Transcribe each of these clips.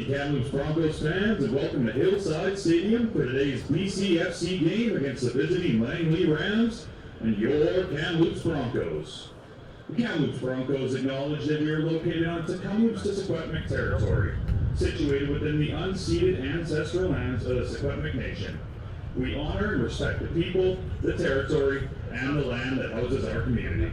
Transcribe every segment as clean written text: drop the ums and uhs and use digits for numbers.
evening, Kamloops Broncos fans, and welcome to Hillside Stadium for today's BCFC game against the visiting Langley Rams and your Kamloops Broncos. The Kamloops Broncos acknowledge that we are located on Kamloops to Secwepemc territory, situated within the unceded ancestral lands of the Secwepemc Nation. We honor and respect the people, the territory, and the land that houses our community.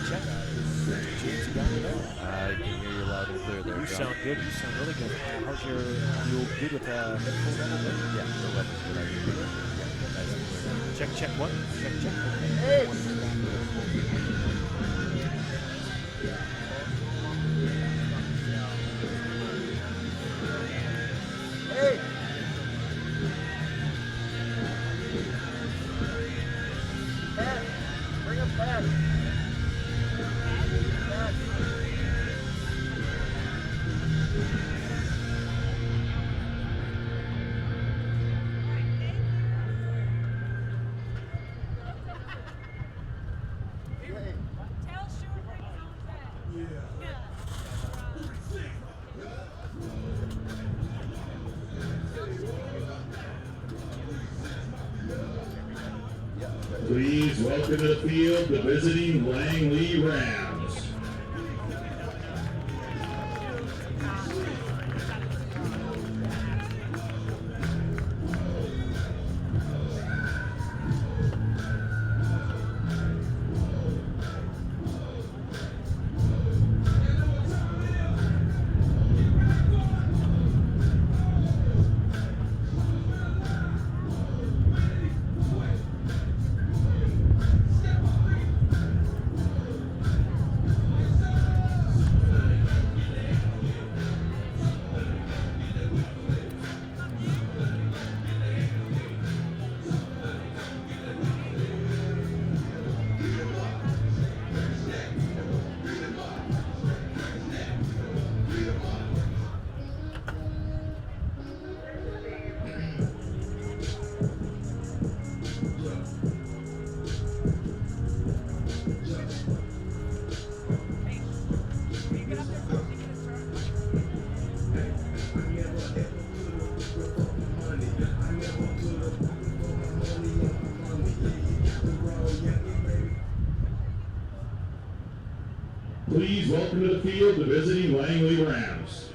Check. James, you got me there? I can hear you loud and clear there. You sound good. You sound really good. How's your? You good with headphones on? Yeah, the weapons good. Yeah, nice. Check one. Check. Hey. Hey. Pat, bring up Pat. Please welcome to the field the visiting Langley Rams. Please welcome to the field the visiting Langley Rams.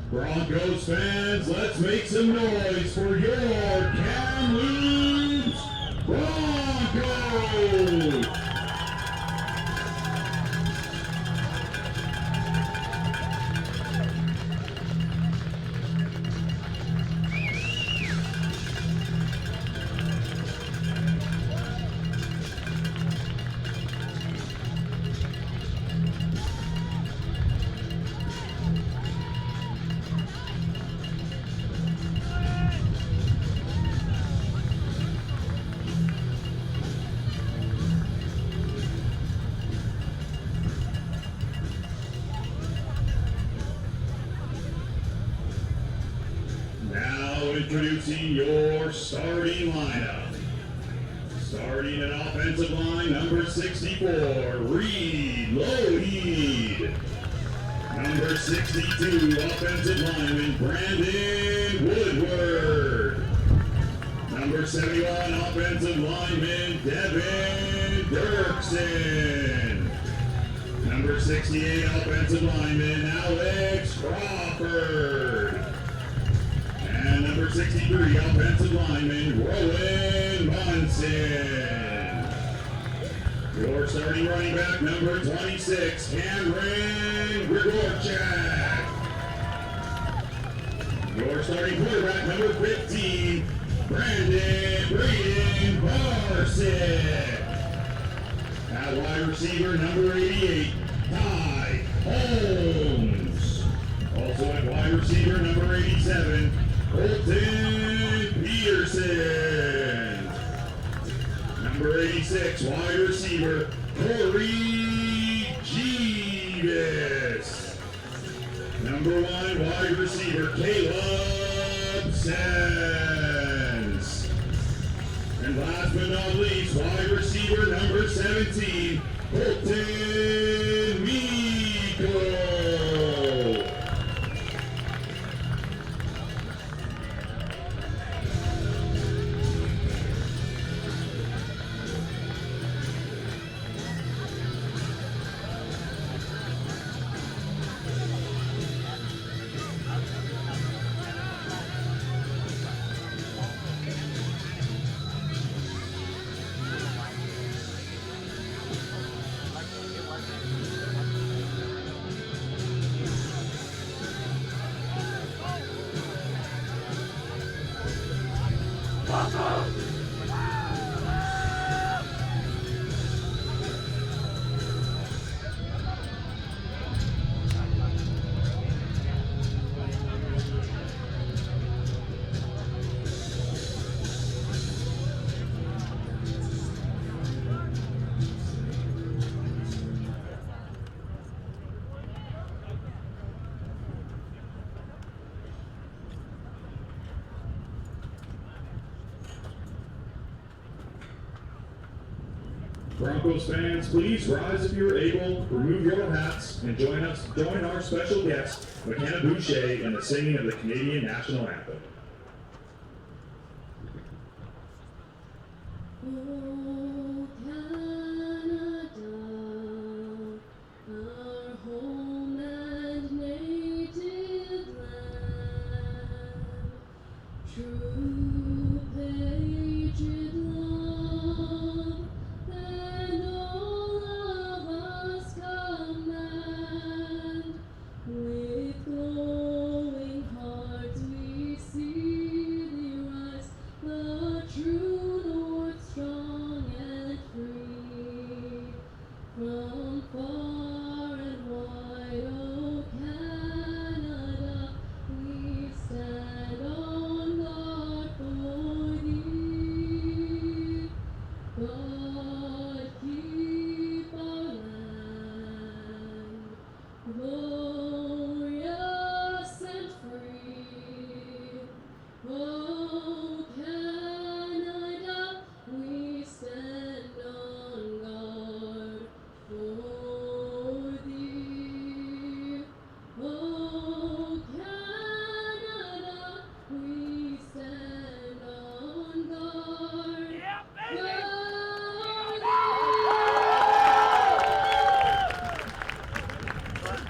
Broncos fans, let's make some noise for your Kamloops Broncos! Introducing your starting lineup. Starting at offensive line, number 64, Reed Lougheed. Number 62, offensive lineman, Brandon Woodward. Number 71, offensive lineman, Devin Dirksen. Number 68, offensive lineman, Alex Crawford. And number 63, offensive lineman, Rowan Munson. Your starting running back, number 26, Cameron Grigorchak. Your starting quarterback, number 15, Braden Barsick. At wide receiver, number 88, Ty Holmes. Also at wide receiver, number 87, Colton Peterson. Number 86, wide receiver, Corey Jeevis. Number 1, wide receiver, Caleb Sands. And last but not least, wide receiver, number 17, Colton Miko. Broncos fans, please rise if you're able, remove your hats, and join our special guest, McKenna Boucher, in the singing of the Canadian National Anthem. Oh, Canada, our home and native land, true patriot love, and all of us command. With glowing hearts we see thee rise, the true north strong and free. From far and wide, oh Canada, we stand on guard for thee. God keep our land glorious and free. Oh Canada, we stand on guard for thee. Oh Canada, we stand on guard. Yeah, baby!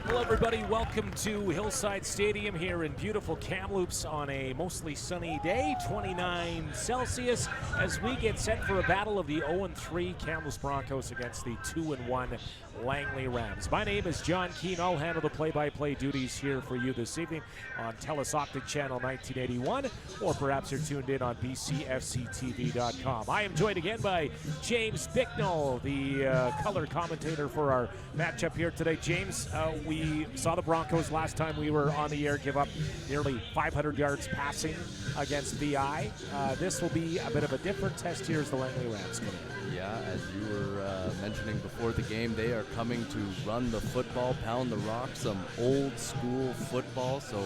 Hello, everybody. Welcome to Hillside Stadium here in beautiful Kamloops on a mostly sunny day, 29 Celsius, as we get set for a battle of the 0-3 Kamloops Broncos against the 2-1 Langley Rams. My name is John Keane. I'll handle the play-by-play duties here for you this evening on Telus Optic Channel 1981, or perhaps you're tuned in on bcfctv.com. I am joined again by James Bicknell, the color commentator for our matchup here today. James, we saw the Broncos last time we were on the air give up nearly 500 yards passing against VI. This will be a bit of a different test here as the Langley Rams come in. Yeah, as you were mentioning before the game, they are coming to run the football, pound the rock, some old school football. So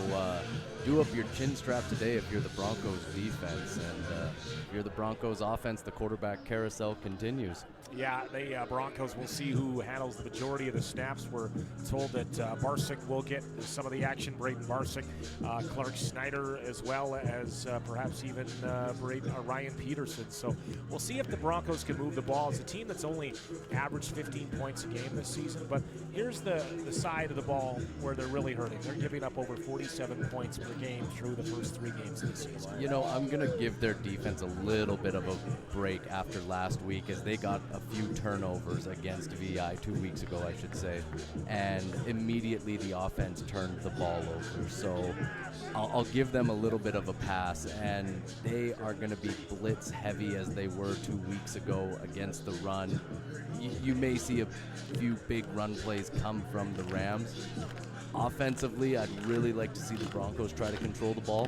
do up your chin strap today if you're the Broncos defense. And if you're the Broncos offense, the quarterback carousel continues. Yeah, the Broncos will see who handles the majority of the snaps. We're told that Barsick will get some of the action, Braden Barsick, Clark Snyder, as well as perhaps even Ryan Peterson. So we'll see if the Broncos can move the ball. It's a team that's only averaged 15 points a game this season, but here's the side of the ball where they're really hurting. They're giving up over 47 points per game through the first 3 games of the season. You know, I'm going to give their defense a little bit of a break after last week, as they got a few turnovers against VI 2 weeks ago, I should say, and immediately the offense turned the ball over. So I'll give them a little bit of a pass, and they are going to be blitz heavy as they were 2 weeks ago against the run. You may see a few big run plays come from the Rams. Offensively, I'd really like to see the Broncos try to control the ball.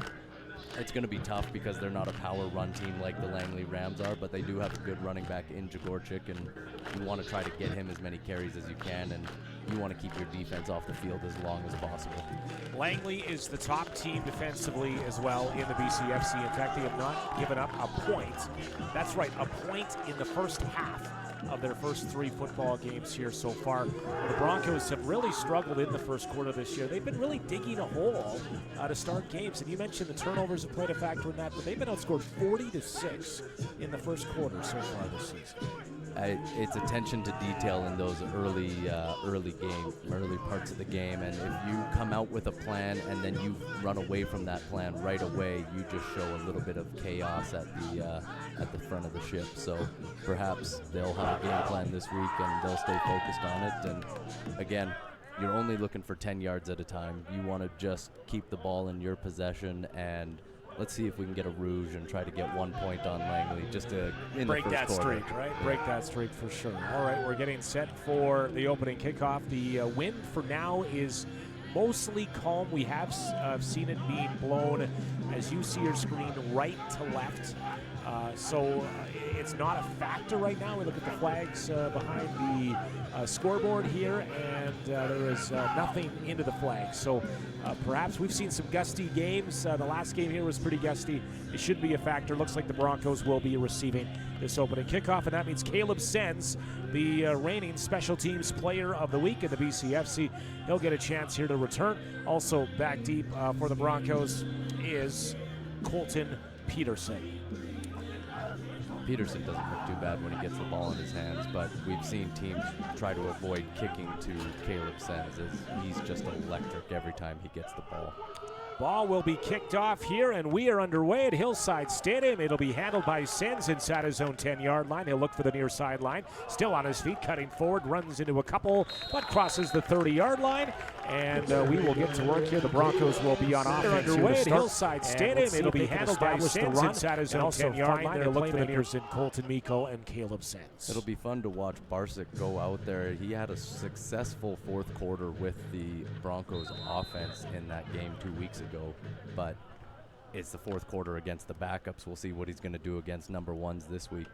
It's going to be tough because they're not a power run team like the Langley Rams are, but they do have a good running back in Jagorchik, and you want to try to get him as many carries as you can, and you want to keep your defense off the field as long as possible. Langley is the top team defensively as well in the BCFC. In fact, they have not given up a point. That's right, a point in the first half of their first 3 football games here so far. The Broncos have really struggled in the first quarter this year. They've been really digging a hole to start games, and you mentioned the turnovers have played a factor in that, but they've been outscored 40-6 in the first quarter so far this season. It's attention to detail in those early parts of the game, and if you come out with a plan and then you run away from that plan right away, you just show a little bit of chaos at the front of the ship. So perhaps they'll have a game plan this week and they'll stay focused on it. And again, you're only looking for 10 yards at a time. You want to just keep the ball in your possession, and let's see if we can get a rouge and try to get 1 point on Langley just to break that streak, right? Break that streak for sure. All right, we're getting set for the opening kickoff. The wind for now is mostly calm. We have seen it being blown, as you see your screen, right to left. So it's not a factor right now. We look at the flags behind the scoreboard here, and there is nothing into the flags. So perhaps we've seen some gusty games. The last game here was pretty gusty. It should be a factor. Looks like the Broncos will be receiving this opening kickoff, and that means Caleb Sens, the reigning special teams player of the week in the BCFC, he'll get a chance here to return. Also back deep for the Broncos is Colton Peterson. Peterson doesn't look too bad when he gets the ball in his hands, but we've seen teams try to avoid kicking to Caleb Sens, as he's just electric every time he gets the ball. Ball will be kicked off here, and we are underway at Hillside Stadium. It'll be handled by Sens inside his own 10-yard line. He'll look for the near sideline. Still on his feet, cutting forward, runs into a couple, but crosses the 30-yard line. And we will get to work here. The Broncos will be on offense underway at Hillside Stadium. It'll be handled by Sens inside his own 10-yard line. He'll look for the nears in Colton Miko and Caleb Sens. It'll be fun to watch Barsic go out there. He had a successful fourth quarter with the Broncos offense in that game 2 weeks ago, but it's the fourth quarter against the backups. We'll see what he's going to do against number ones this week.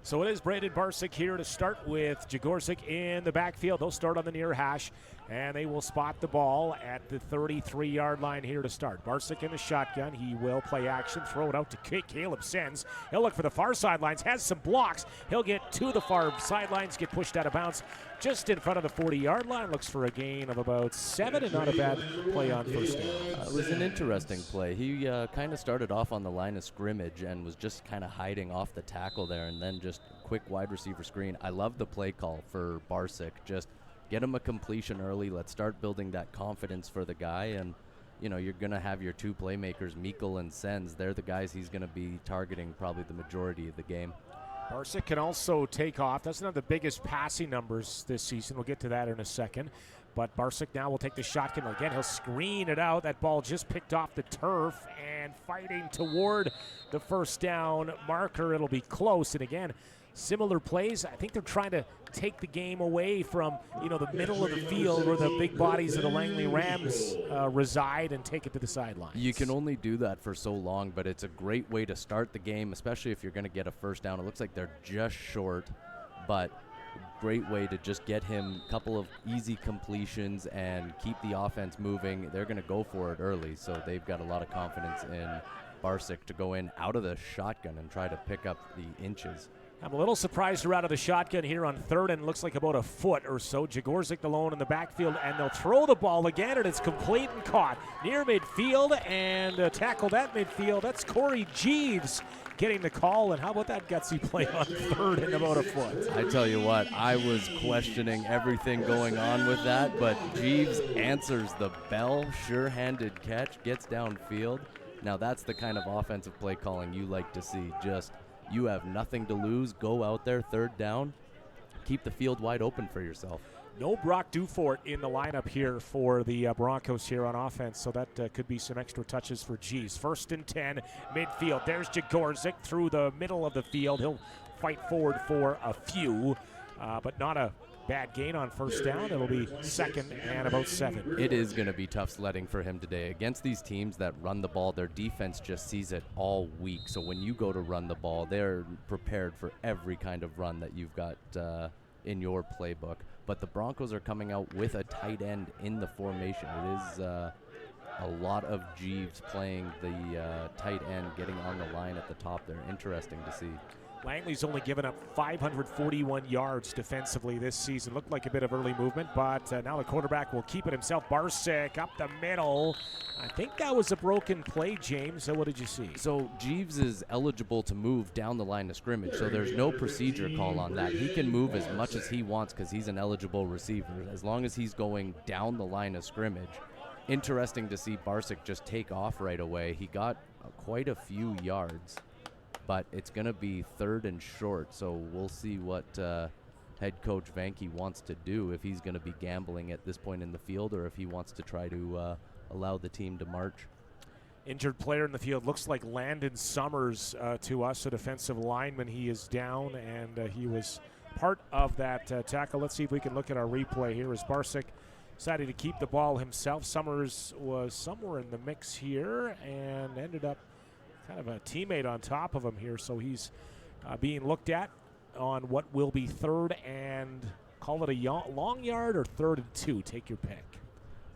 So it is Braden Barsic here to start with Jagorczyk in the backfield. They'll start on the near hash, and they will spot the ball at the 33-yard line here to start. Barsic in the shotgun. He will play action, throw it out to Caleb Sens. He'll look for the far sidelines, has some blocks. He'll get to the far sidelines, get pushed out of bounds just in front of the 40-yard line. Looks for a gain of about 7, and not a bad play on first down. It was an interesting play. He kind of started off on the line of scrimmage and was just kind of hiding off the tackle there, and then just quick wide receiver screen. I love the play call for Barsic. Just get him a completion early. Let's start building that confidence for the guy. And, you know, you're going to have your two playmakers, Mikkel and Sens. They're the guys he's going to be targeting probably the majority of the game. Barsic can also take off. Doesn't have the biggest passing numbers this season. We'll get to that in a second. But Barsic now will take the shotgun. Again, he'll screen it out. That ball just picked off the turf and fighting toward the first down marker. It'll be close. And again, similar plays. I think they're trying to take the game away from, you know, the middle of the field where the big bodies of the Langley Rams reside, and take it to the sidelines. You can only do that for so long, but it's a great way to start the game, especially if you're going to get a first down. It looks like they're just short, but great way to just get him a couple of easy completions and keep the offense moving. They're going to go for it early, so they've got a lot of confidence in Barsic to go in out of the shotgun and try to pick up the inches. I'm a little surprised they're out of the shotgun here on third, and looks like about a foot or so. Jagorczyk alone in the backfield, and they'll throw the ball again, and it's complete and caught near midfield, and tackled at midfield. That's Corey Jeeves getting the call, and how about that gutsy play on third and about a foot? I tell you what, I was questioning everything going on with that, but Jeeves answers the bell, sure-handed catch, gets downfield. Now that's the kind of offensive play calling you like to see. Just, you have nothing to lose, go out there, third down, keep the field wide open for yourself. No Brock Dufort in the lineup here for the Broncos here on offense, so that could be some extra touches for G's. 1st and 10, midfield. There's Jagorczyk through the middle of the field. He'll fight forward for a few, but not a bad gain on first down. It'll be 2nd and about 7. It is going to be tough sledding for him today. Against these teams that run the ball, their defense just sees it all week. So when you go to run the ball, they're prepared for every kind of run that you've got in your playbook. But the Broncos are coming out with a tight end in the formation. It is a lot of Jeeves playing the tight end, getting on the line at the top there. Interesting to see. Langley's only given up 541 yards defensively this season. Looked like a bit of early movement, but now the quarterback will keep it himself. Barsic up the middle. I think that was a broken play, James. So what did you see? So Jeeves is eligible to move down the line of scrimmage, so there's no procedure call on that. He can move as much as he wants because he's an eligible receiver, as long as he's going down the line of scrimmage. Interesting to see Barsic just take off right away. He got quite a few yards, but it's going to be 3rd and short, so we'll see what head coach Vanke wants to do, if he's going to be gambling at this point in the field or if he wants to try to allow the team to march. Injured player in the field looks like Landon Summers to us, a defensive lineman. He is down, and he was part of that tackle. Let's see if we can look at our replay here as Barsic decided to keep the ball himself. Summers was somewhere in the mix here and ended up kind of a teammate on top of him here, so he's being looked at on what will be third and call it a long yard or 3rd and 2. Take your pick.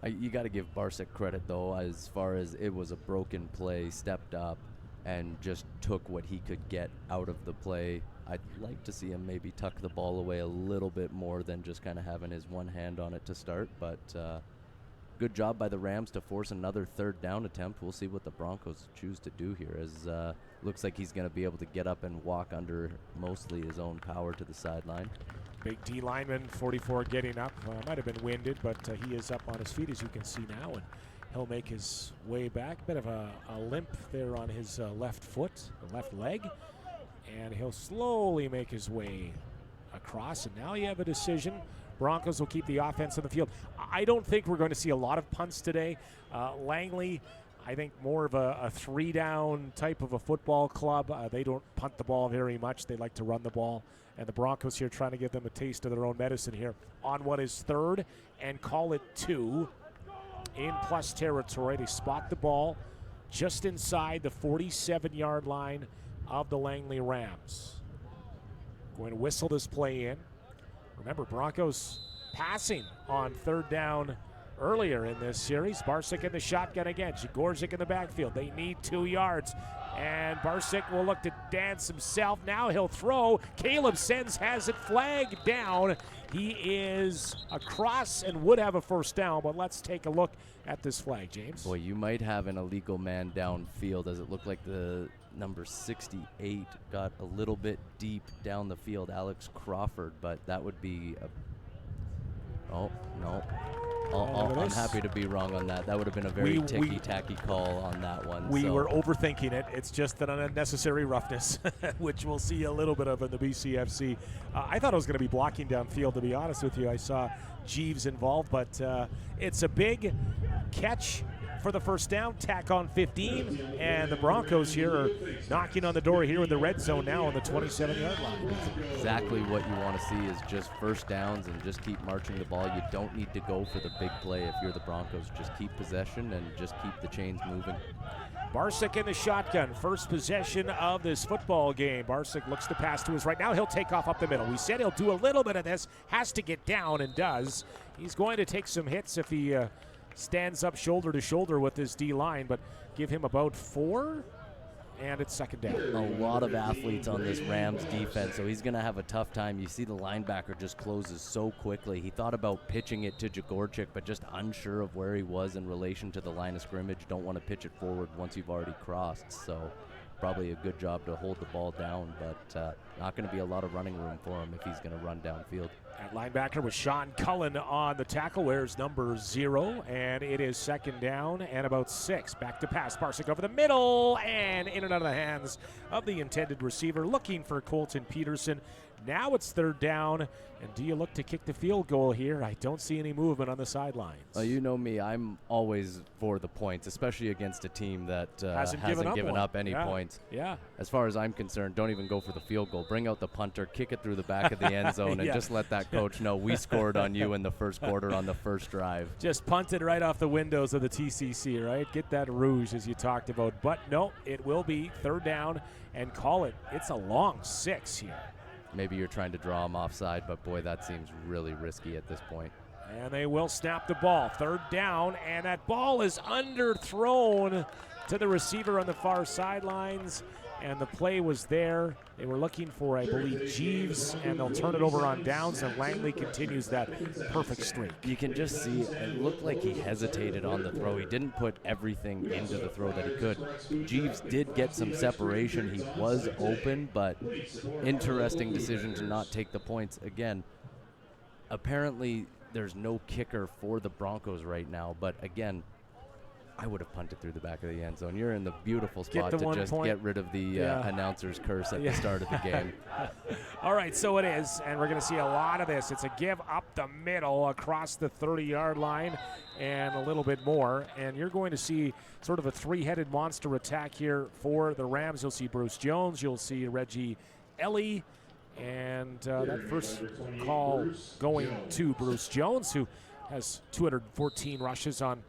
You got to give Barsic credit, though, as far as it was a broken play, stepped up and just took what he could get out of the play. I'd like to see him maybe tuck the ball away a little bit more than just kind of having his one hand on it to start. But good job by the Rams to force another 3rd down attempt. We'll see what the Broncos choose to do here, as looks like he's going to be able to get up and walk under mostly his own power to the sideline. Big D lineman, 44, getting up. Might have been winded, but he is up on his feet, as you can see now, and he'll make his way back. Bit of a limp there on his left foot, the left leg, and he'll slowly make his way across. And now you have a decision. Broncos will keep the offense on the field. I don't think we're going to see a lot of punts today. Langley, I think more of a 3-down type of a football club. They don't punt the ball very much. They like to run the ball. And the Broncos here trying to give them a taste of their own medicine here on what is 3rd and call it 2 in plus territory. They spot the ball just inside the 47-yard line of the Langley Rams. Going to whistle this play in. Remember, Broncos passing on 3rd down earlier in this series. Barsic in the shotgun again. Jagorczyk in the backfield. They need 2 yards. And Barsic will look to dance himself. Now he'll throw. Caleb Sens has it flagged down. He is across and would have a 1st down, but let's take a look at this flag, James. Boy, you might have an illegal man downfield, as it looked like the number 68 got a little bit deep down the field, Alex Crawford, but that would be a... Oh, no. I'm happy to be wrong on that. That would have been a very ticky-tacky call on that one. We were overthinking it. It's just an unnecessary roughness, which we'll see a little bit of in the BCFC. I thought it was going to be blocking downfield, to be honest with you. I saw Jeeves involved, but it's a big catch for the 1st down, tack on 15, and the Broncos here are knocking on the door here in the red zone now on the 27-yard line. Exactly what you want to see is just 1st downs and just keep marching the ball. You don't need to go for the big play if you're the Broncos. Just keep possession and just keep the chains moving. Barsic in the shotgun, first possession of this football game. Barsic looks to pass to his right. Now he'll take off up the middle. We said he'll do a little bit of this, has to get down and does. He's going to take some hits if he stands up shoulder to shoulder with this D-line, but give him about 4, and it's 2nd down. A lot of athletes on this Rams defense, so he's going to have a tough time. You see the linebacker just closes so quickly. He thought about pitching it to Jagorczyk, but just unsure of where he was in relation to the line of scrimmage. Don't want to pitch it forward once you've already crossed, so probably a good job to hold the ball down, but not going to be a lot of running room for him if he's going to run downfield. At linebacker was Sean Cullen on the tackle, wears number 0, and it is 2nd down and about 6. Back to pass, Barsic over the middle, and in and out of the hands of the intended receiver, looking for Colton Peterson. Now it's 3rd down, and do you look to kick the field goal here? I don't see any movement on the sidelines. You know me, I'm always for the points, especially against a team that hasn't given up any points. Yeah. As far as I'm concerned, don't even go for the field goal. Bring out the punter, kick it through the back of the end zone, and just let that coach know we scored on you in the 1st quarter on the 1st drive. Just punted right off the windows of the TCC, right? Get that rouge as you talked about. But no, it will be 3rd down and call it. It's a long 6 here. Maybe you're trying to draw him offside, but boy, that seems really risky at this point. And they will snap the ball. 3rd down, and that ball is underthrown to the receiver on the far sidelines. And the play was there. They were looking for, I believe, Jeeves, and they'll turn it over on downs, and Langley continues that perfect streak. You can just see it looked like he hesitated on the throw. He didn't put everything into the throw that he could. Jeeves did get some separation. He was open, but interesting decision to not take the points. Again, apparently there's no kicker for the Broncos right now, but again, I would have punted through the back of the end zone. You're in the beautiful spot to just get rid of the announcer's curse at the start of the game. All right, so it is, and we're going to see a lot of this. It's a give up the middle across the 30-yard line and a little bit more, and you're going to see sort of a 3-headed monster attack here for the Rams. You'll see Bruce Jones. You'll see Reggie Ellie, and that first call going to Bruce Jones, who has 214 rushes on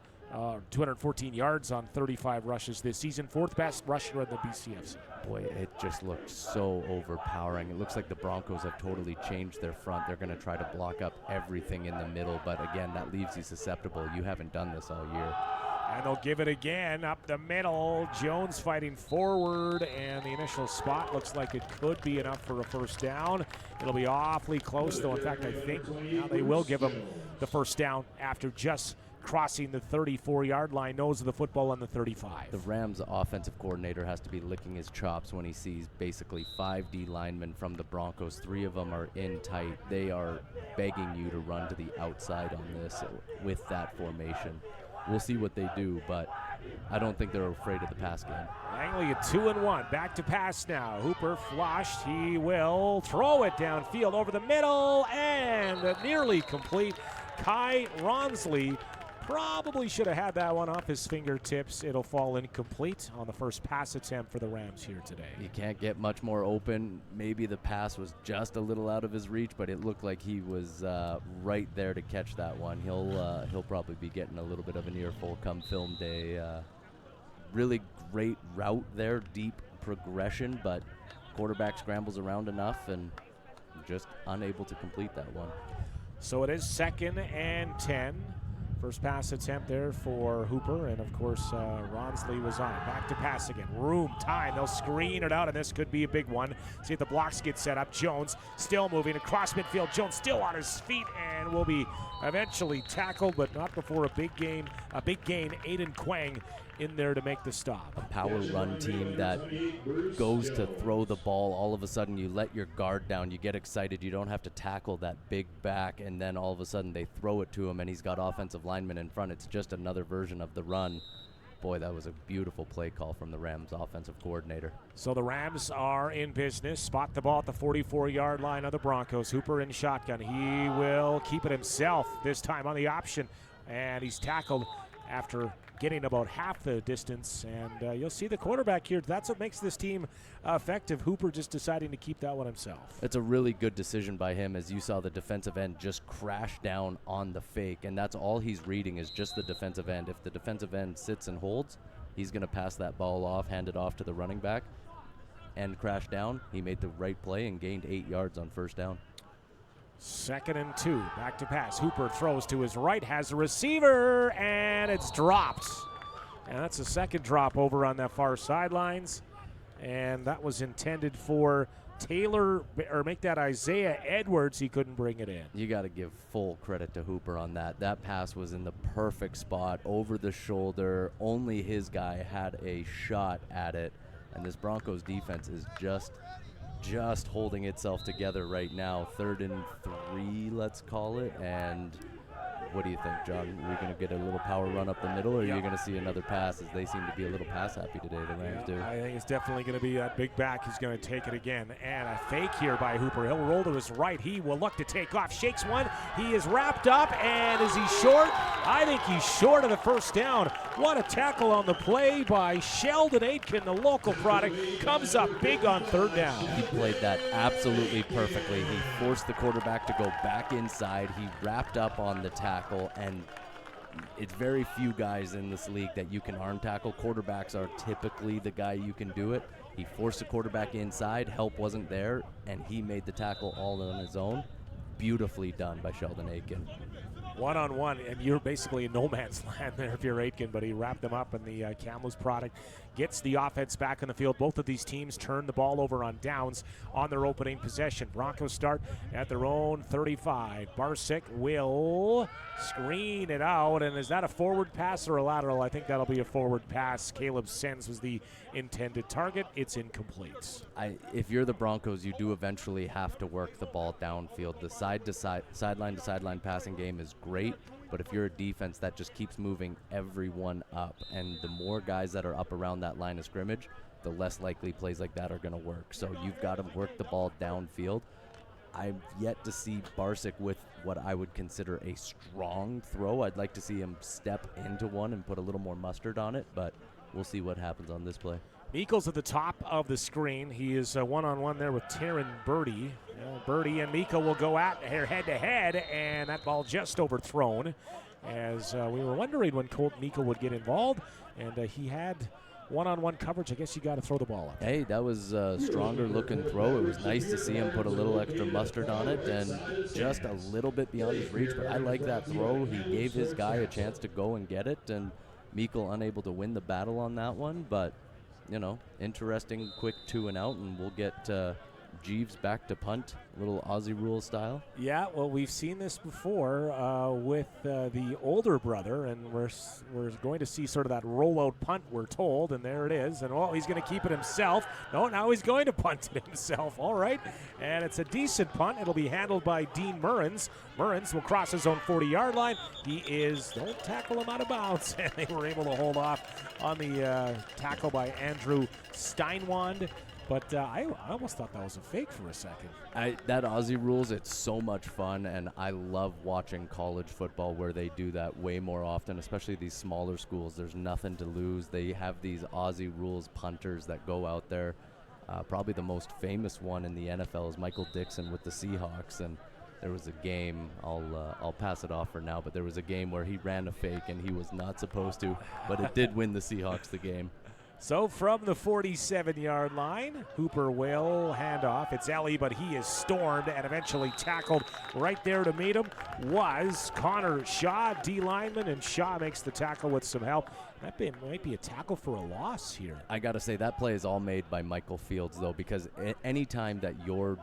214 yards on 35 rushes this season, 4th best rusher in the BCFC. boy, it just looked so overpowering. It looks like the Broncos have totally changed their front. They're going to try to block up everything in the middle, but again, that leaves you susceptible. You haven't done this all year. And they'll give it again up the middle. Jones fighting forward, and the initial spot looks like it could be enough for a first down. It'll be awfully close, though. In fact, I think now they will give him the first down after just crossing the 34-yard line, nose of the football on the 35. The Rams offensive coordinator has to be licking his chops when he sees basically 5 D linemen from the Broncos. 3 of them are in tight. They are begging you to run to the outside on this with that formation. We'll see what they do, but I don't think they're afraid of the pass game. Langley at 2-1. Back to pass now. Hooper flushed. He will throw it downfield over the middle and nearly complete. Kai Ronsley probably should have had that one off his fingertips. It'll fall incomplete on the first pass attempt for the Rams here today. He can't get much more open. Maybe the pass was just a little out of his reach, but it looked like he was right there to catch that one. He'll probably be getting a little bit of an earful come film day. Really great route there, deep progression, but quarterback scrambles around enough and just unable to complete that one. So it is 2nd and 10. First pass attempt there for Hooper, and of course Ronsley was on it. Back to pass again. Room, time, they'll screen it out, and this could be a big one. See if the blocks get set up. Jones still moving across midfield. Jones still on his feet and will be eventually tackled, but not before a big gain. Aiden Quang in there to make the stop. A power run team that goes to throw the ball, all of a sudden you let your guard down, you get excited, you don't have to tackle that big back, and then all of a sudden they throw it to him and he's got offensive linemen in front. It's just another version of the run. Boy, that was a beautiful play call from the Rams offensive coordinator. So the Rams are in business. Spot the ball at the 44-yard line of the Broncos. Hooper in shotgun. He will keep it himself this time on the option, and he's tackled after getting about half the distance, and you'll see the quarterback here. That's what makes this team effective. Hooper just deciding to keep that one himself. It's a really good decision by him, as you saw the defensive end just crash down on the fake, and that's all he's reading is just the defensive end. If the defensive end sits and holds, he's going to pass that ball off, hand it off to the running back, and crash down. He made the right play and gained 8 yards on first down. 2nd and 2, back to pass. Hooper throws to his right, has a receiver, and it's dropped. And that's a second drop over on that far sidelines. And that was intended for Taylor, or make that Isaiah Edwards. He couldn't bring it in. You got to give full credit to Hooper on that. That pass was in the perfect spot, over the shoulder. Only his guy had a shot at it. And this Broncos defense is just holding itself together right now. 3rd and 3, let's call it. And what do you think, John? Are we going to get a little power run up the middle, or are you going to see another pass, as they seem to be a little pass happy today, the Rams do? I think it's definitely going to be that big back. He's going to take it again. And a fake here by Hooper. He'll roll to his right. He will look to take off. Shakes one. He is wrapped up. And is he short? I think he's short of the first down. What a tackle on the play by Sheldon Aitken, the local product. Comes up big on 3rd down. He played that absolutely perfectly. He forced the quarterback to go back inside. He wrapped up on the tackle, and it's very few guys in this league that you can arm tackle. Quarterbacks are typically the guy you can do it. He forced the quarterback inside. Help wasn't there, and he made the tackle all on his own. Beautifully done by Sheldon Aitken. One-on-one, and you're basically in no man's land there if you're Aitken, but he wrapped them up, and the Kamloops product gets the offense back on the field. Both of these teams turn the ball over on downs on their opening possession. Broncos start at their own 35. Barsick will screen it out, and is that a forward pass or a lateral? I think that'll be a forward pass. Caleb Sens was the intended target. It's incomplete. If you're the Broncos, you do eventually have to work the ball downfield. The sideline to sideline passing game is great, but if you're a defense that just keeps moving everyone up, and the more guys that are up around that line of scrimmage, the less likely plays like that are going to work. So you've got to work the ball downfield. I've yet to see Barsick with what I would consider a strong throw. I'd like to see him step into one and put a little more mustard on it, but we'll see what happens on this play. Meekel's at the top of the screen. He is one-on-one there with Taryn Birdie. Birdie and Meekel will go at head-to-head, and that ball just overthrown. As we were wondering when Colt Meekel would get involved, and he had one-on-one coverage, I guess you got to throw the ball up. Hey, that was a stronger looking throw. It was nice to see him put a little extra mustard on it and just a little bit beyond his reach. But I like that throw. He gave his guy a chance to go and get it, and Meikle unable to win the battle on that one. But, you know, interesting quick 2 and out, and we'll get Jeeves back to punt, a little Aussie rule style. Yeah, well, we've seen this before with the older brother, and we're going to see sort of that rollout punt, we're told, and there it is. And, he's going to keep it himself. No, now he's going to punt it himself. All right, and it's a decent punt. It'll be handled by Dean Murrens. Murrens will cross his own 40-yard line. Don't tackle him out of bounds, and they were able to hold off on the tackle by Andrew Steinwand. But I almost thought that was a fake for a second. That Aussie rules, it's so much fun, and I love watching college football where they do that way more often, especially these smaller schools. There's nothing to lose. They have these Aussie rules punters that go out there. Probably the most famous one in the NFL is Michael Dixon with the Seahawks, and there was a game, I'll pass it off for now, but there was a game where he ran a fake and he was not supposed to, but it did win the Seahawks the game. So from the 47-yard line, Hooper will hand off. It's Ellie, but he is stormed and eventually tackled right there to meet him was Connor Shaw, D lineman, and Shaw makes the tackle with some help. That might be a tackle for a loss here. I got to say, that play is all made by Michael Fields, though, because anytime that you're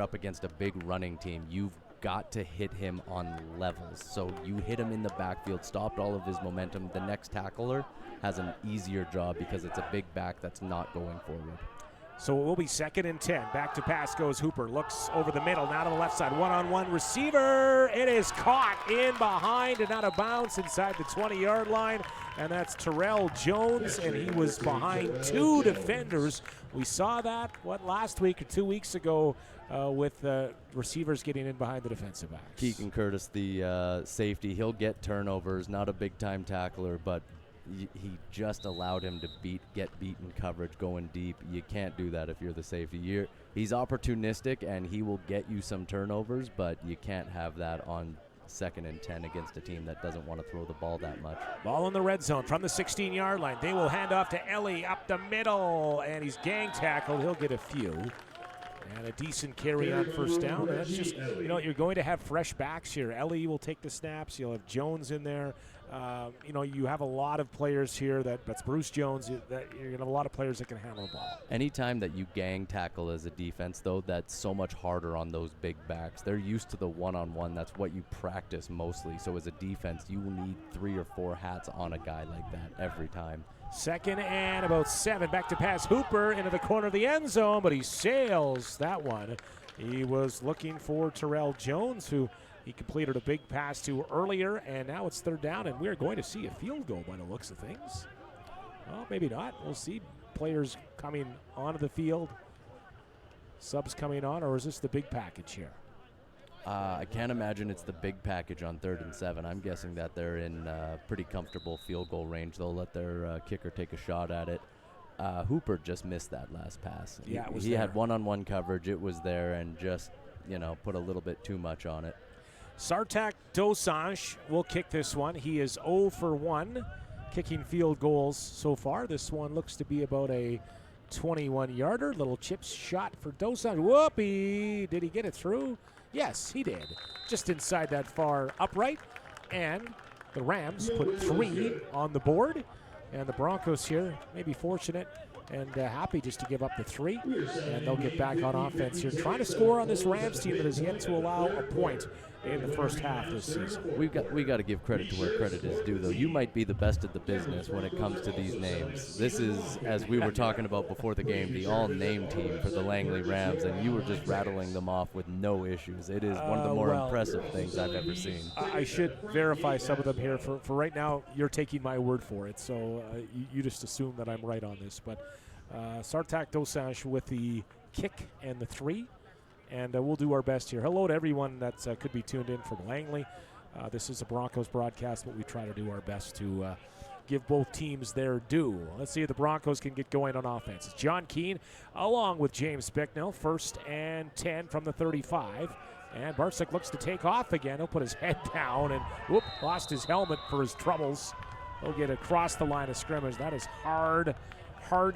up against a big running team, you've got to hit him on levels. So you hit him in the backfield, stopped all of his momentum. The next tackler has an easier job because it's a big back that's not going forward. So it will be 2nd and 10. Back to pass goes Hooper. Looks over the middle, now to the left side. One-on-one receiver. It is caught in behind and out of bounds inside the 20-yard line. And that's Terrell Jones, and he was behind 2 defenders. We saw that, last week or 2 weeks ago with receivers getting in behind the defensive backs. Keegan Curtis, the safety, he'll get turnovers, not a big-time tackler, but he just allowed him to get beaten coverage going deep. You can't do that if you're the safety. He's opportunistic, and he will get you some turnovers, but you can't have that on 2nd and 10 against a team that doesn't want to throw the ball that much. Ball in the red zone from the 16-yard line. They will hand off to Ellie up the middle, and he's gang tackled. He'll get a few. And a decent carry on first down. And that's just, you're going to have fresh backs here. Ellie will take the snaps. You'll have Jones in there. You have a lot of players here. That's Bruce Jones. You're going to have a lot of players that can handle the ball. Anytime that you gang tackle as a defense, though, that's so much harder on those big backs. They're used to the one-on-one. That's what you practice mostly. So as a defense, you will need 3 or 4 hats on a guy like that every time. 2nd and about 7. Back to pass Hooper into the corner of the end zone, but he sails that one. He was looking for Terrell Jones, who he completed a big pass to earlier, and now it's 3rd down, and we're going to see a field goal by the looks of things. Well, maybe not. We'll see players coming onto the field, subs coming on, or is this the big package here? I can't imagine it's the big package on 3rd and 7. I'm guessing that they're in pretty comfortable field goal range. They'll let their kicker take a shot at it. Hooper just missed that last pass. Yeah, he had one-on-one coverage. It was there, and just put a little bit too much on it. Sartak Dosanjh will kick this one. He is 0 for 1 kicking field goals so far. This one looks to be about a 21-yarder. Little chip shot for Dosanjh. Whoopee! Did he get it through? Yes, he did. Just inside that far upright. And the Rams put 3 on the board. And the Broncos here may be fortunate and happy just to give up the 3. And they'll get back on offense here, trying to score on this Rams team that has yet to allow a point in the first half this season. We got to give credit to where credit is due, though. You might be the best at the business when it comes to these names. This is, as we were talking about before the game, the all-name team for the Langley Rams, and you were just rattling them off with no issues. It is one of the more impressive things I've ever seen. I should verify some of them here. For right now, you're taking my word for it, so you just assume that I'm right on this. But Sartak Dosanjh with the kick and the 3. And we'll do our best here. Hello to everyone that could be tuned in from Langley. This is a Broncos broadcast, but we try to do our best to give both teams their due. Let's see if the Broncos can get going on offense. It's John Keane along with James Bicknell. 1st and 10 from the 35. And Barczyk looks to take off again. He'll put his head down and lost his helmet for his troubles. He'll get across the line of scrimmage. That is hard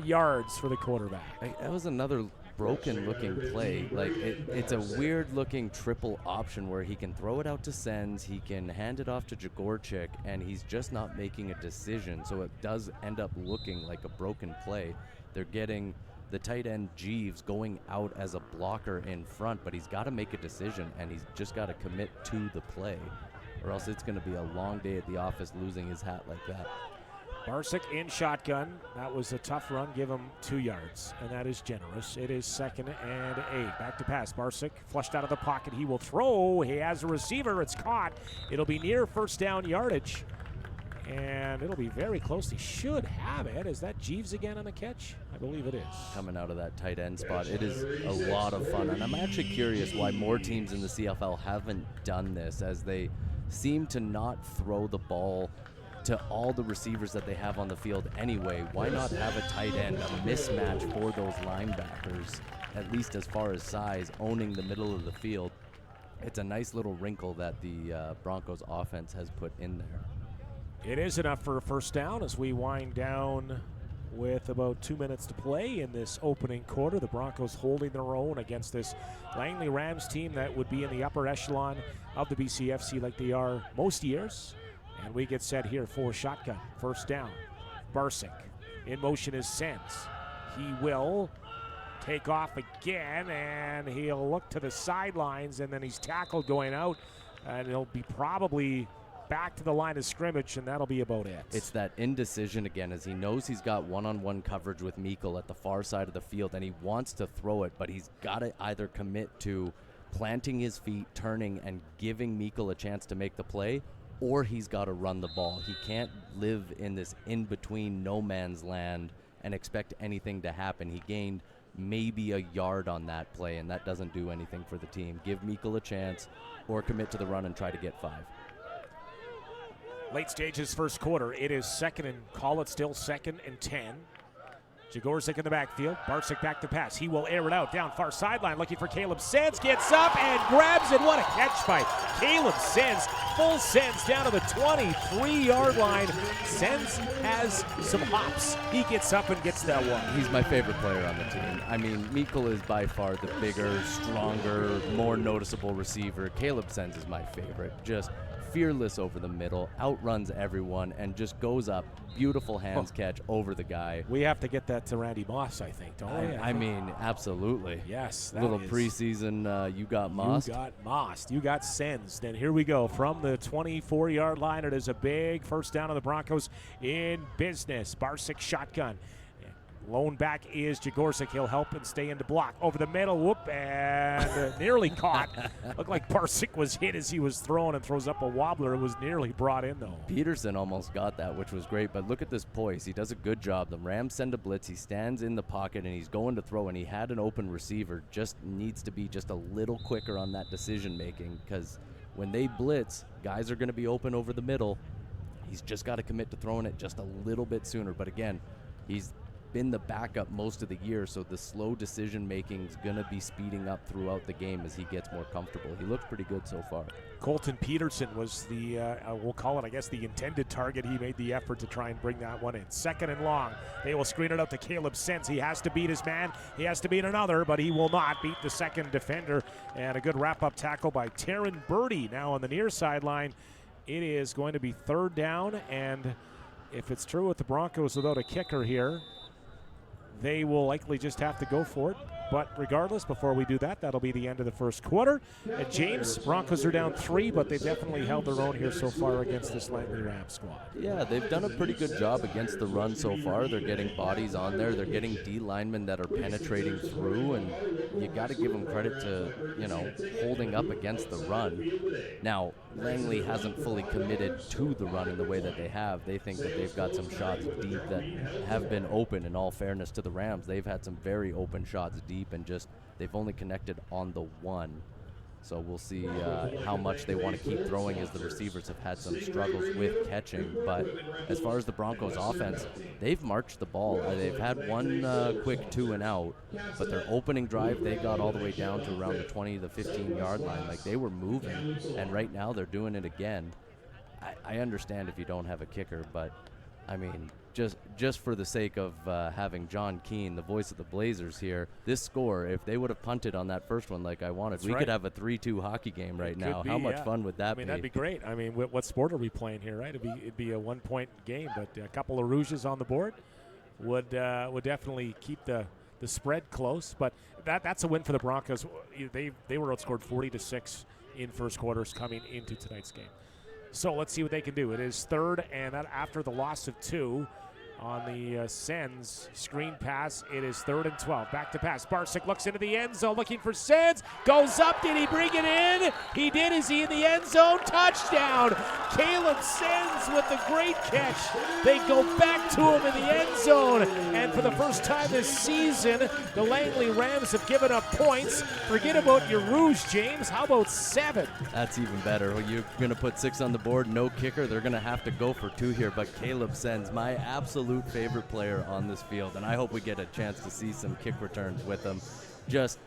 yards for the quarterback. That was another broken-looking play. Like, it's a weird-looking triple option where he can throw it out to Sens, he can hand it off to Jagorchik, and he's just not making a decision. So it does end up looking like a broken play. They're getting the tight end Jeeves going out as a blocker in front, but he's got to make a decision, and he's just got to commit to the play, or else it's going to be a long day at the office losing his hat like that. Barsick in shotgun. That was a tough run. Give him 2 yards, and that is generous. It is 2nd and 8. Back to pass. Barsick flushed out of the pocket. He will throw. He has a receiver. It's caught. It'll be near first down yardage, and it'll be very close. He should have it. Is that Jeeves again on the catch? I believe it is. Coming out of that tight end spot. It is a lot of fun, and I'm actually curious why more teams in the CFL haven't done this, as they seem to not throw the ball to all the receivers that they have on the field anyway. Why not have a tight end, a mismatch for those linebackers, at least as far as size, owning the middle of the field? It's a nice little wrinkle that the Broncos offense has put in there. It is enough for a first down as we wind down with about 2 minutes to play in this opening quarter. The Broncos holding their own against this Langley Rams team that would be in the upper echelon of the BCFC like they are most years. And we get set here for shotgun. First down. Barsick. In motion is Sens. He will take off again, and he'll look to the sidelines, and then he's tackled going out, and he'll be probably back to the line of scrimmage, and that'll be about it. It's that indecision again, as he knows he's got one-on-one coverage with Meikle at the far side of the field, and he wants to throw it, but he's got to either commit to planting his feet, turning, and giving Meikle a chance to make the play, or he's got to run the ball. He can't live in this in-between no man's land and expect anything to happen. He gained maybe a yard on that play, and that doesn't do anything for the team. Give Meikle a chance or commit to the run and try to get 5. Late stages first quarter. It is 2nd and call it still 2nd and 10. Jagorczyk in the backfield. Barsick back to pass. He will air it out down far sideline looking for Caleb Sens. Gets up and grabs it. What a catch by Caleb Sens. Full Sens down to the 23-yard line. Sens has some hops. He gets up and gets that one. He's my favorite player on the team. I mean, Meikle is by far the bigger, stronger, more noticeable receiver. Caleb Sens is my favorite. Just fearless over the middle, outruns everyone, and just goes up. Beautiful hands catch over the guy. We have to get that to Randy Moss, I think, don't we? I mean, absolutely. Yes. Little preseason, you got Moss. You got Moss. You got Sens. Then here we go. From the 24-yard line, it is a big first down of the Broncos in business. Barsick shotgun. Lone back is Jagorczyk. He'll help and stay in the block. Over the middle, whoop, and nearly caught. Looked like Barsick was hit as he was throwing and throws up a wobbler. It was nearly brought in, though. Peterson almost got that, which was great, but look at this poise. He does a good job. The Rams send a blitz. He stands in the pocket, and he's going to throw, and he had an open receiver. Just needs to be just a little quicker on that decision-making, because when they blitz, guys are going to be open over the middle. He's just got to commit to throwing it just a little bit sooner. But again, he's been the backup most of the year, so the slow decision making is going to be speeding up throughout the game as he gets more comfortable. He looks pretty good so far. Colton Peterson was the, we'll call it, I guess, the intended target. He made the effort to try and bring that one in. 2nd and long. They will screen it out to Caleb Sens. He has to beat his man. He has to beat another, but he will not beat the second defender. And a good wrap-up tackle by Taryn Birdie. Now on the near sideline, it is going to be 3rd down, and if it's true with the Broncos without a kicker here, they will likely just have to go for it. But regardless, before we do that, that'll be the end of the first quarter. And James, Broncos are down 3, but they've definitely held their own here so far against this Langley Rams squad. Yeah, they've done a pretty good job against the run so far. They're getting bodies on there. They're getting D linemen that are penetrating through, and you got to give them credit to, holding up against the run. Now, Langley hasn't fully committed to the run in the way that they have. They think that they've got some shots deep that have been open. In all fairness to the Rams, they've had some very open shots deep, and just they've only connected on the one. So we'll see how much they want to keep throwing, as the receivers have had some struggles with catching. But as far as the Broncos offense, they've marched the ball. They've had one quick 2 and out, but their opening drive, they got all the way down to around the 20 to 15-yard line. Like, they were moving, and right now they're doing it again. I understand if you don't have a kicker, but I mean, just for the sake of having John Keane, the voice of the Blazers here, this score, if they would have punted on that first one like I wanted, we could have a 3-2 hockey game right now. How much fun would that be? I mean, that'd be great. I mean, what sport are we playing here, right? It'd be a 1-point game, but a couple of rouges on the board would definitely keep the spread close. But that's a win for the Broncos. They were outscored 40-6 in first quarters coming into tonight's game. So let's see what they can do. It is third, and that after the loss of 2 on the Sens screen pass, it is 3rd and 12. Back to pass. Barczyk looks into the end zone looking for Sens. Goes up. Did he bring it in? He did. Is he in the end zone? Touchdown. Caleb Sens with the great catch. They go back to him in the end zone. And for the first time this season, the Langley Rams have given up points. Forget about your rouge, James. How about 7? That's even better. Well, you're going to put 6 on the board, no kicker. They're going to have to go for 2 here. But Caleb Sens, my absolute favorite player on this field, and I hope we get a chance to see some kick returns with him. Just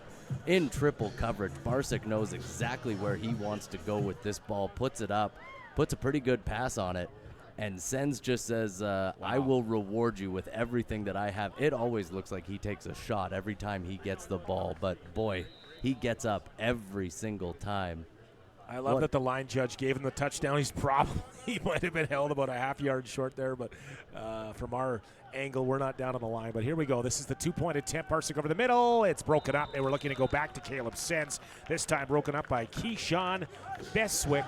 in triple coverage, Barczyk knows exactly where he wants to go with this ball, puts it up, puts a pretty good pass on it, and Sens just says, I will reward you with everything that I have. It always looks like he takes a shot every time he gets the ball, but boy, he gets up every single time. I love that the line judge gave him the touchdown. He might have been held about a half-yard short there, but from our angle, we're not down on the line. But here we go. This is the 2-point attempt. Barczyk over the middle. It's broken up. They were looking to go back to Caleb Sens. This time broken up by Keyshawn Beswick.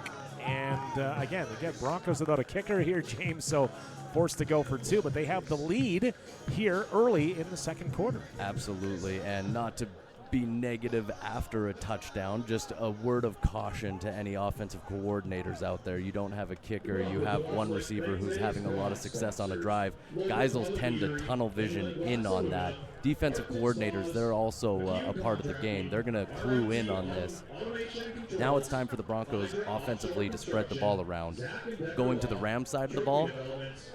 And again, Broncos without a kicker here, James, so forced to go for 2. But they have the lead here early in the second quarter. Absolutely, and not to be negative after a touchdown, just a word of caution to any offensive coordinators out there. You don't have a kicker, you have one receiver who's having a lot of success on a drive. Guys will tend to tunnel vision in on that. Defensive coordinators, they're also a part of the game. They're going to clue in on this. Now it's time for the Broncos offensively to spread the ball around. Going to the Rams side of the ball,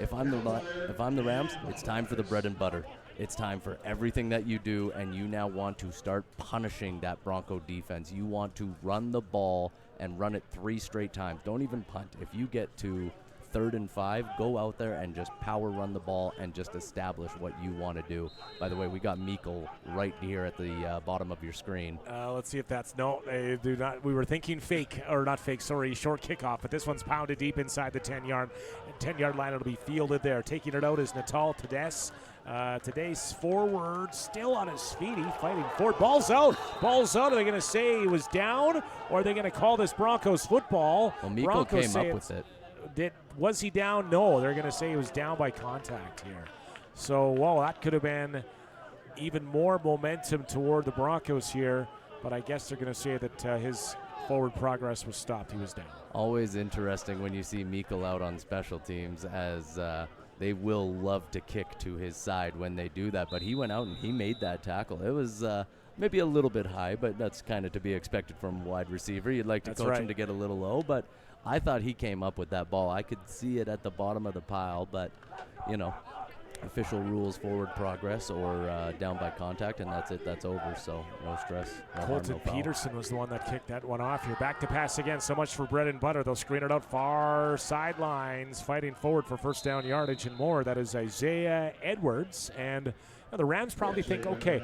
if I'm the Rams, it's time for the bread and butter. It's time for everything that you do, and you now want to start punishing that Bronco defense. You want to run the ball and run it 3 straight times. Don't even punt. If you get to 3rd and 5, go out there and just power run the ball and just establish what you want to do. By the way, we got Meikle right here at the bottom of your screen. Let's see if that's no. They do not. We were thinking short kickoff, but this one's pounded deep inside the 10-yard line. It'll be fielded there. Taking it out is Natal Tedeschi. Today's forward still on his feet. He's fighting forward. Ball's out. Are they going to say he was down, or are they going to call this Broncos football? Well, Meikle came up with it. Was he down? No, they're going to say he was down by contact here. So, that could have been even more momentum toward the Broncos here, but I guess they're going to say that his forward progress was stopped. He was down. Always interesting when you see Meikle out on special teams, as they will love to kick to his side when they do that, but he went out and he made that tackle. It was maybe a little bit high, but that's kind of to be expected from a wide receiver. You'd like to coach him to get a little low, but I thought he came up with that ball. I could see it at the bottom of the pile, but, official rules, forward progress or down by contact, and that's it. That's over, so no stress. Colton Peterson was the one that kicked that one off here. Back to pass again. So much for bread and butter. They'll screen it out far sidelines, fighting forward for first down yardage and more. That is Isaiah Edwards, and the Rams probably think, okay,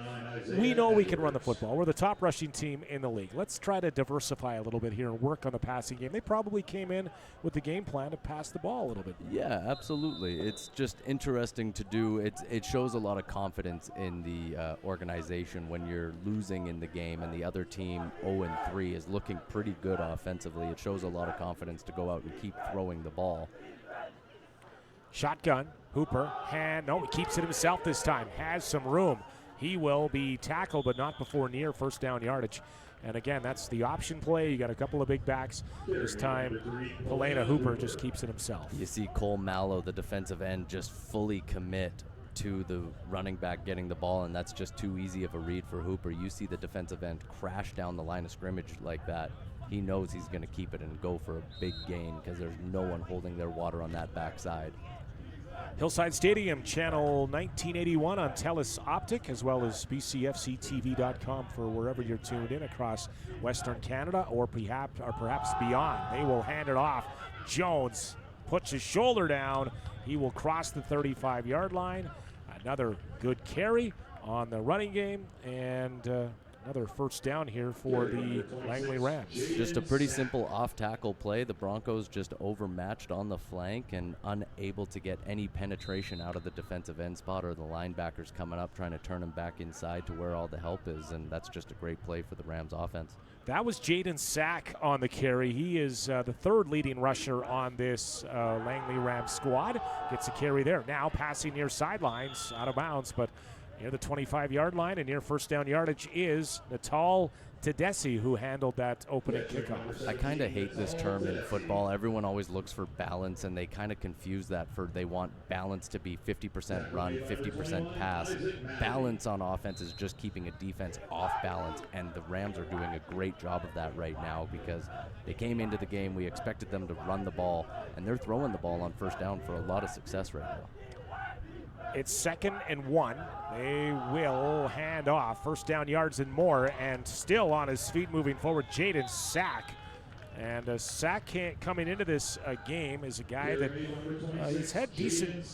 we know we can run the football. We're the top rushing team in the league. Let's try to diversify a little bit here and work on the passing game. They probably came in with the game plan to pass the ball a little bit. Yeah, absolutely. It's just interesting to do. It shows a lot of confidence in the organization when you're losing in the game and the other team 0-3 is looking pretty good offensively. It shows a lot of confidence to go out and keep throwing the ball. Shotgun, Hooper, he keeps it himself this time, has some room. He will be tackled, but not before near first down yardage. And again, that's the option play. You got a couple of big backs. This time, Helena Hooper just keeps it himself. You see Cole Mallow, the defensive end, just fully commit to the running back getting the ball, and that's just too easy of a read for Hooper. You see the defensive end crash down the line of scrimmage like that. He knows he's going to keep it and go for a big gain because there's no one holding their water on that backside. Hillside Stadium, channel 1981 on TELUS Optic, as well as bcfctv.com for wherever you're tuned in across Western Canada or perhaps beyond. They will hand it off. Jones puts his shoulder down. He will cross the 35-yard line. Another good carry on the running game, and another first down here for the Langley Rams. Just a pretty simple off-tackle play. The Broncos just overmatched on the flank and unable to get any penetration out of the defensive end spot or the linebackers coming up trying to turn them back inside to where all the help is, and that's just a great play for the Rams offense. That was Jaden Sack on the carry. He is the third leading rusher on this Langley Rams squad. Gets a carry there. Now passing near sidelines, out of bounds, but near the 25-yard line and near first down yardage is Natal Tedeschi, who handled that opening kickoff. I kind of hate this term in football. Everyone always looks for balance, and they kind of confuse that for they want balance to be 50% run, 50% pass. Balance on offense is just keeping a defense off balance, and the Rams are doing a great job of that right now because they came into the game, we expected them to run the ball, and they're throwing the ball on first down for a lot of success right now. It's 2nd and 1. They will hand off. First down yards and more, and still on his feet moving forward, Jaden Sack. And Sack coming into this game is a guy that he's had decent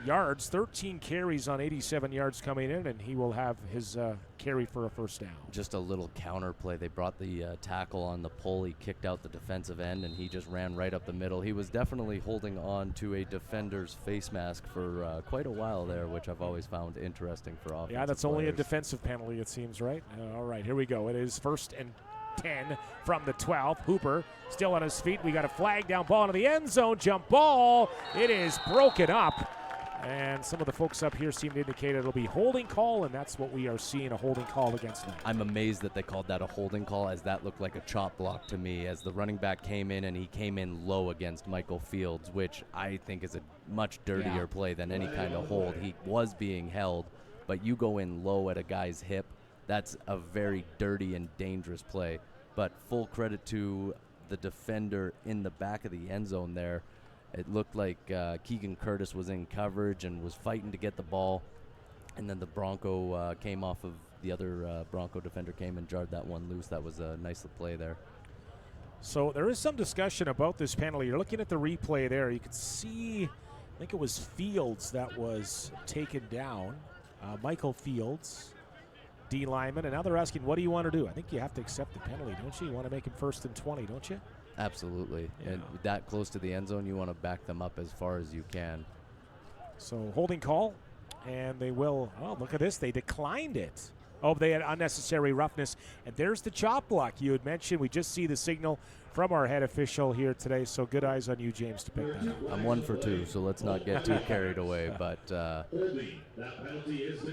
yards, 13 carries on 87 yards coming in, and he will have his carry for a first down. Just a little counter play. They brought the tackle on the pull. He kicked out the defensive end, and he just ran right up the middle. He was definitely holding on to a defender's face mask for quite a while there, which I've always found interesting for offensive Yeah, that's players. only a defensive penalty, it seems, right? All right, here we go. It is 1st and 10 from the 12. Hooper still on his feet. We got a flag down, ball into the end zone. Jump ball. It is broken up. And some of the folks up here seem to indicate it'll be holding call, and that's what we are seeing, a holding call against them. I'm amazed that they called that a holding call, as that looked like a chop block to me, as the running back came in, and he came in low against Michael Fields, which I think is a much dirtier play than any kind of hold. He was being held, but you go in low at a guy's hip, that's a very dirty and dangerous play. But full credit to the defender in the back of the end zone there. It looked like Keegan Curtis was in coverage and was fighting to get the ball. And then the Bronco came off of the other Bronco defender came and jarred that one loose. That was a nice play there. So there is some discussion about this penalty. You're looking at the replay there. You can see, I think it was Fields that was taken down. Michael Fields, D lineman. And now they're asking, what do you want to do? I think you have to accept the penalty, don't you? You want to make him 1st and 20, don't you? Absolutely. Yeah. And that close to the end zone, you want to back them up as far as you can. So holding call, and they will, oh, look at this. They declined it. Oh, they had unnecessary roughness. And there's the chop block you had mentioned. We just see the signal from our head official here today. So good eyes on you, James, to pick that up. I'm 1 for 2, so let's not get too carried away. But,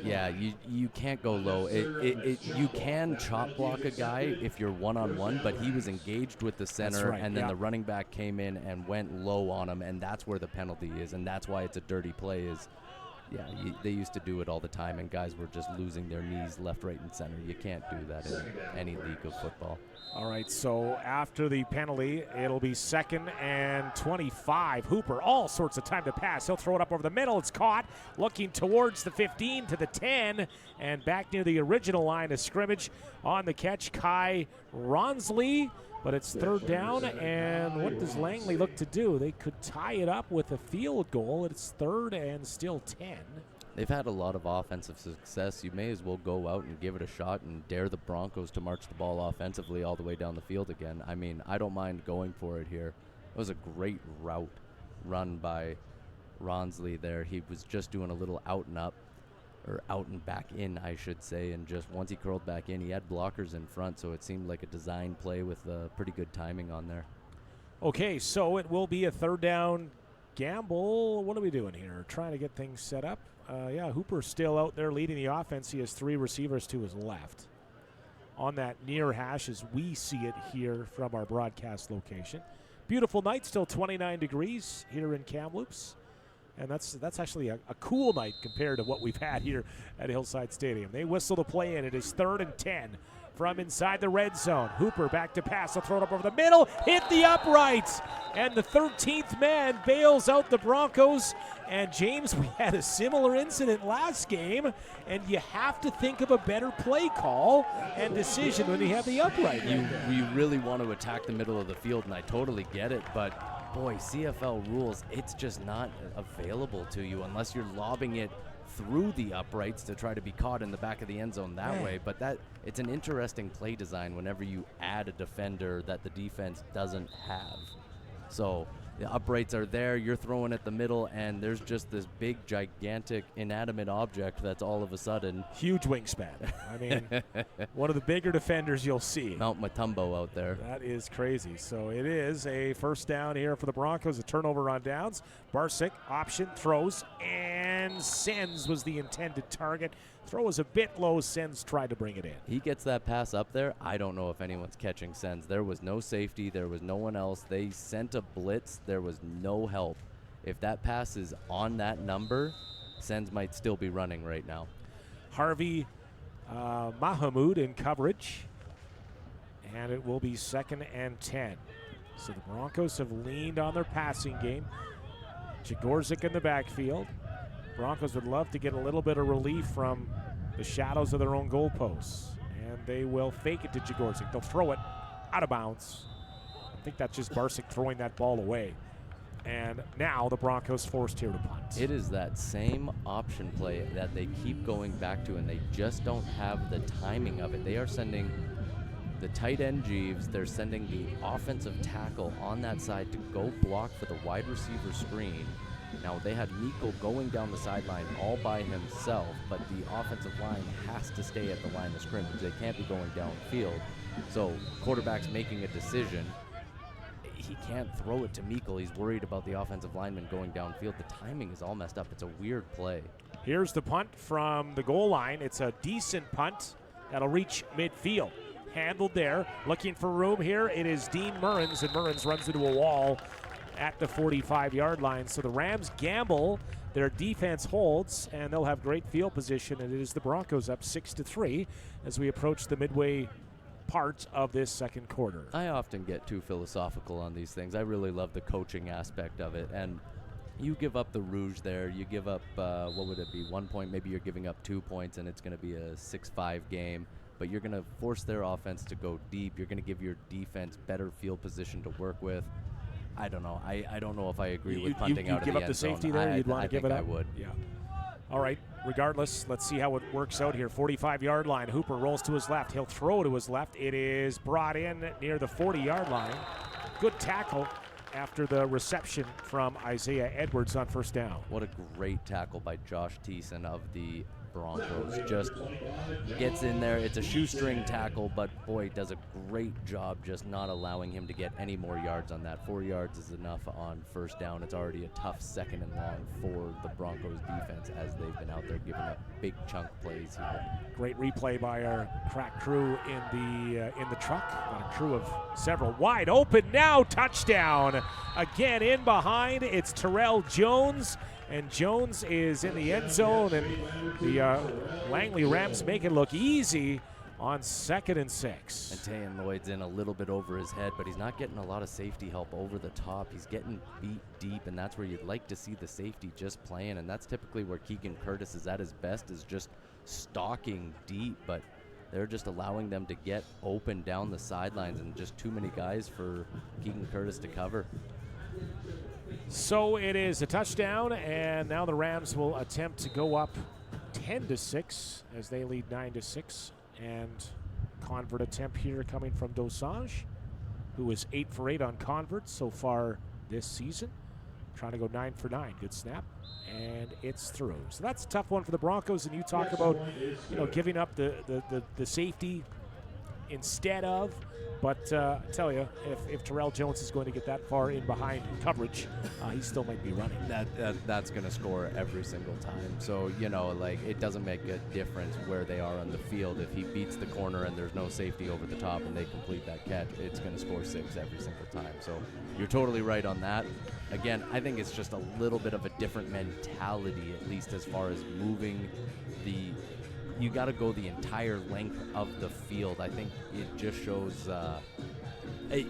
yeah, you can't go low. You can chop block a guy if you're one-on-one, but he was engaged with the center, right, and then the running back came in and went low on him, and that's where the penalty is, and that's why it's a dirty play is, yeah, they used to do it all the time, and guys were just losing their knees left, right, and center. You can't do that in any league of football. All right, so after the penalty, it'll be 2nd and 25. Hooper, all sorts of time to pass. He'll throw it up over the middle. It's caught, looking towards the 15 to the 10, and back near the original line of scrimmage. On the catch, Kai Ronsley, but it's 3rd down, and what does Langley look to do? They could tie it up with a field goal. It's 3rd and still 10. They've had a lot of offensive success. You may as well go out and give it a shot and dare the Broncos to march the ball offensively all the way down the field again. I mean, I don't mind going for it here. It was a great route run by Ronsley there. He was just doing a little out and up, or out and back in, I should say, and just once he curled back in, he had blockers in front, so it seemed like a design play with pretty good timing on there. Okay, so it will be a 3rd down gamble. What are we doing here? Trying to get things set up. Yeah, Hooper's still out there leading the offense. He has 3 receivers to his left. On that near hash as we see it here from our broadcast location. Beautiful night, still 29 degrees here in Kamloops. And that's actually a cool night compared to what we've had here at Hillside Stadium. They whistle to play in. It is 3rd and 10 from inside the red zone. Hooper back to pass. A throw it up over the middle. Hit the uprights. And the 13th man bails out the Broncos. And James, we had a similar incident last game. And you have to think of a better play call and decision when you have the upright. You really want to attack the middle of the field, and I totally get it. But, boy, CFL rules, it's just not available to you unless you're lobbing it through the uprights to try to be caught in the back of the end zone that way. But it's an interesting play design whenever you add a defender that the defense doesn't have. So the uprights are there, you're throwing at the middle, and there's just this big, gigantic, inanimate object that's all of a sudden. Huge wingspan. I mean, one of the bigger defenders you'll see. Mount Matumbo out there. That is crazy. So it is a first down here for the Broncos, a turnover on downs. Barsick, option, throws, and Sens was the intended target. Throw was a bit low. Sens tried to bring it in. He gets that pass up there. I don't know if anyone's catching Sens. There was no safety. There was no one else. They sent a blitz. There was no help. If that pass is on that number, Sens might still be running right now. Harvey Mahamud in coverage. And it will be 2nd and 10. So the Broncos have leaned on their passing game. Jagorczyk in the backfield. Broncos would love to get a little bit of relief from the shadows of their own goalposts. And they will fake it to Jagorczyk. They'll throw it out of bounds. I think that's just Barsick throwing that ball away. And now the Broncos forced here to punt. It is that same option play that they keep going back to, and they just don't have the timing of it. They are sending the tight end Jeeves. They're sending the offensive tackle on that side to go block for the wide receiver screen. Now, they had Mikkel going down the sideline all by himself, but the offensive line has to stay at the line of scrimmage. They can't be going downfield. So, quarterback's making a decision. He can't throw it to Mikkel. He's worried about the offensive lineman going downfield. The timing is all messed up. It's a weird play. Here's the punt from the goal line. It's a decent punt that'll reach midfield. Handled there. Looking for room here. It is Dean Murrens, and Murrens runs into a wall at the 45-yard line. So the Rams gamble, their defense holds, and they'll have great field position, and it is the Broncos up 6-3 as we approach the midway part of this second quarter. I often get too philosophical on these things. I really love the coaching aspect of it, and you give up the rouge there. You give up, what would it be, 1 point? Maybe you're giving up 2 points, and it's going to be a 6-5 game, but you're going to force their offense to go deep. You're going to give your defense better field position to work with. I don't know. I don't know if I agree with punting out of the end zone. You give up the safety there? You'd want to give it up? I would. Yeah. All right. Regardless, let's see how it works out here. 45-yard line. Hooper rolls to his left. He'll throw to his left. It is brought in near the 40-yard line. Good tackle after the reception from Isaiah Edwards on first down. What a great tackle by Josh Thiessen of the Broncos. Just gets in there. It's a shoestring tackle, but boy, does a great job just not allowing him to get any more yards on that. 4 yards is enough on first down. It's already a tough 2nd and long for the Broncos defense as they've been out there giving up big chunk plays here. Great replay by our crack crew in the truck. Got a crew of several. Wide open now. Touchdown. Again in behind. It's Terrell Jones. And Jones is in the end zone, and the Langley Rams make it look easy on 2nd and 6. And Tayan Lloyd's in a little bit over his head, but he's not getting a lot of safety help over the top. He's getting beat deep, and that's where you'd like to see the safety just playing, and that's typically where Keegan Curtis is at his best, is just stalking deep, but they're just allowing them to get open down the sidelines, and just too many guys for Keegan Curtis to cover. So it is a touchdown, and now the Rams will attempt to go up 10-6 as they lead 9-6. And convert attempt here coming from Dosage, who is 8 for 8 on converts so far this season. Trying to go 9 for 9. Good snap, and it's through. So that's a tough one for the Broncos. And you talk about, giving up the safety instead of. But I tell you, if Terrell Jones is going to get that far in behind coverage, he still might be running. That's going to score every single time. So, it doesn't make a difference where they are on the field. If he beats the corner and there's no safety over the top and they complete that catch, it's going to score 6 every single time. So you're totally right on that. Again, I think it's just a little bit of a different mentality, at least as far as moving the you got to go the entire length of the field. I think it just shows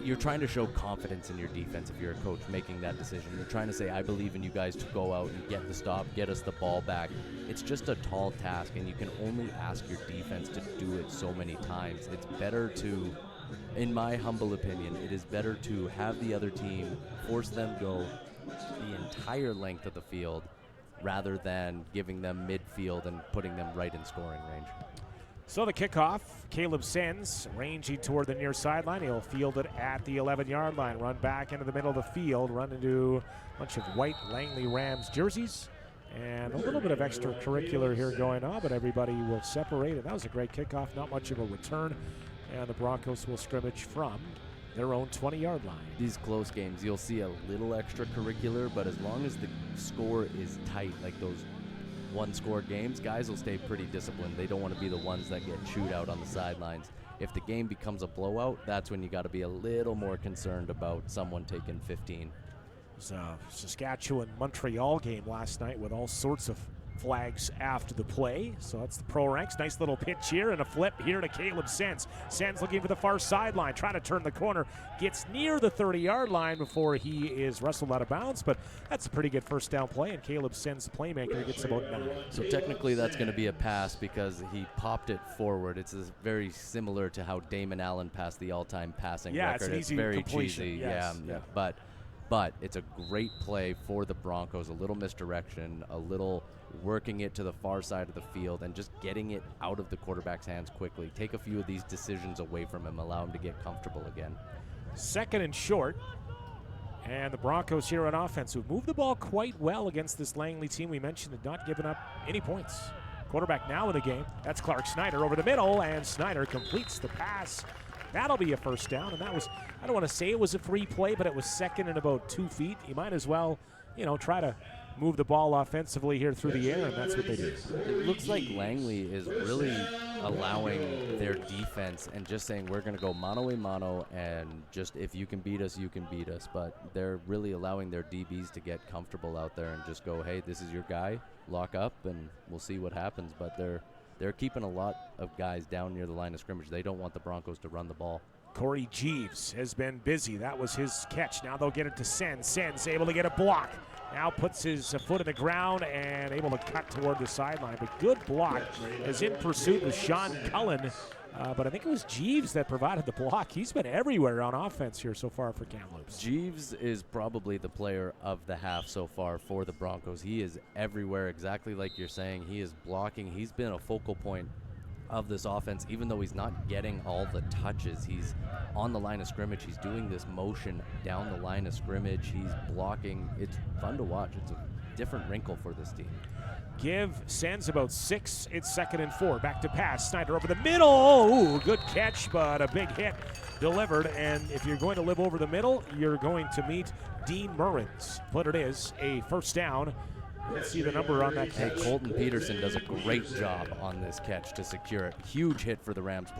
you're trying to show confidence in your defense if you're a coach making that decision. You're trying to say, I believe in you guys to go out and get the stop, get us the ball back. It's just a tall task, and you can only ask your defense to do it so many times. It's better to, in my humble opinion, it is better to have the other team force them go the entire length of the field rather than giving them midfield and putting them right in scoring range. So the kickoff, Caleb Sens ranging toward the near sideline. He'll field it at the 11-yard line, run back into the middle of the field, run into a bunch of white Langley Rams jerseys, and a little bit of extracurricular here going on, but everybody will separate. And that was a great kickoff, not much of a return, and the Broncos will scrimmage from their own 20-yard line. These close games, you'll see a little extracurricular, but as long as the score is tight, like those one-score games, guys will stay pretty disciplined. They don't want to be the ones that get chewed out on the sidelines. If the game becomes a blowout, that's when you got to be a little more concerned about someone taking 15. It was a Saskatchewan-Montreal game last night with all sorts of flags after the play. So that's the pro ranks. Nice little pitch here and a flip here to Caleb Sens. Sens looking for the far sideline, trying to turn the corner. Gets near the 30-yard line before he is wrestled out of bounds, but that's a pretty good first down play, and Caleb Sens, the playmaker, gets about 9. So technically that's going to be a pass because he popped it forward. It's very similar to how Damon Allen passed the all-time passing record. It's an easy very completion. cheesy. Yes. Yeah. But it's a great play for the Broncos. A little misdirection, a little working it to the far side of the field, and just getting it out of the quarterback's hands quickly. Take a few of these decisions away from him, allow him to get comfortable again. Second and short, and the Broncos here on offense, who moved the ball quite well against this Langley team we mentioned, had not given up any points. Quarterback now in the game, that's Clark Snyder over the middle, and Snyder completes the pass. That'll be a first down, and that was, I don't want to say it was a free play, but it was second and about 2 feet. You might as well, try to move the ball offensively here through the air, and that's what they did. It looks like Langley is really allowing their defense and just saying, we're going to go mano a mano, and just if you can beat us, you can beat us. But they're really allowing their DBs to get comfortable out there and just go, hey, this is your guy, lock up, and we'll see what happens. But they're keeping a lot of guys down near the line of scrimmage. They don't want the Broncos to run the ball. Corey Jeeves has been busy. That was his catch. Now they'll get it to Sens. Sens able to get a block. Now puts his foot in the ground and able to cut toward the sideline. But good block as in pursuit was Sean Cullen. But I think it was Jeeves that provided the block. He's been everywhere on offense here so far for Kamloops. Jeeves is probably the player of the half so far for the Broncos. He is everywhere, exactly like you're saying. He is blocking. He's been a focal point of this offense, even though he's not getting all the touches. He's on the line of scrimmage. He's doing this motion down the line of scrimmage. He's blocking. It's fun to watch. It's a different wrinkle for this team. Give Sens about 6. It's 2nd and 4. Back to pass. Snyder over the middle. Ooh, good catch, but a big hit delivered. And if you're going to live over the middle, you're going to meet Dean Murrins. But it is a first down. Let's see the number on that catch. Hey, Colton Peterson does a great job on this catch to secure it. Huge hit for the Rams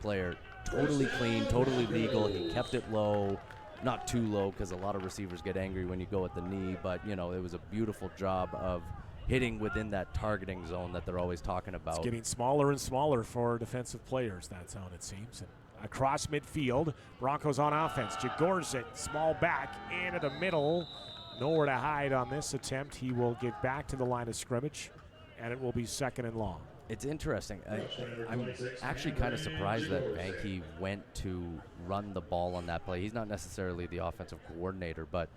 player. Totally clean, totally legal. He kept it low. Not too low because a lot of receivers get angry when you go at the knee, but, it was a beautiful job of hitting within that targeting zone that they're always talking about. It's getting smaller and smaller for defensive players, that zone, it seems. And across midfield, Broncos on offense. Jagorzit, small back, into the middle. Nowhere to hide on this attempt. He will get back to the line of scrimmage, and it will be 2nd and long. It's interesting. I'm actually kind of surprised that Banky went to run the ball on that play. He's not necessarily the offensive coordinator, but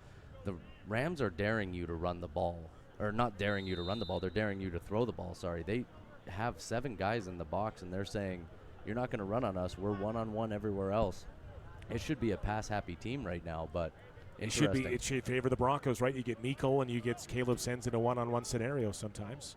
the Rams are daring you to run the ball. Or not daring you to run the ball, they're daring you to throw the ball, sorry. They have 7 guys in the box, and they're saying, you're not going to run on us. We're one-on-one everywhere else. It should be a pass-happy team right now, but it should favor the Broncos, right? You get Meikle and you get Caleb Sens in a one-on-one scenario sometimes.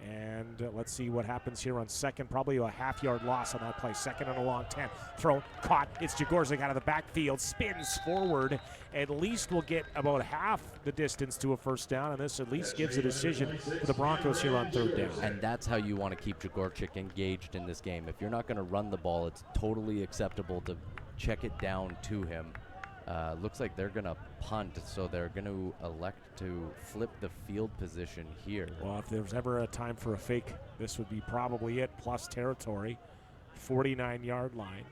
And let's see what happens here on second. Probably a half-yard loss on that play. 2nd and a long 10. Throw, caught. It's Jagorzit out of the backfield. Spins forward. At least will get about half the distance to a first down. And this at least gives a decision for the Broncos here on 3rd down. And that's how you want to keep Jagorzit engaged in this game. If you're not going to run the ball, it's totally acceptable to check it down to him. Looks like they're going to punt, so they're going to elect to flip the field position here. Well, if there's ever a time for a fake, this would be probably it, plus territory, 49-yard line.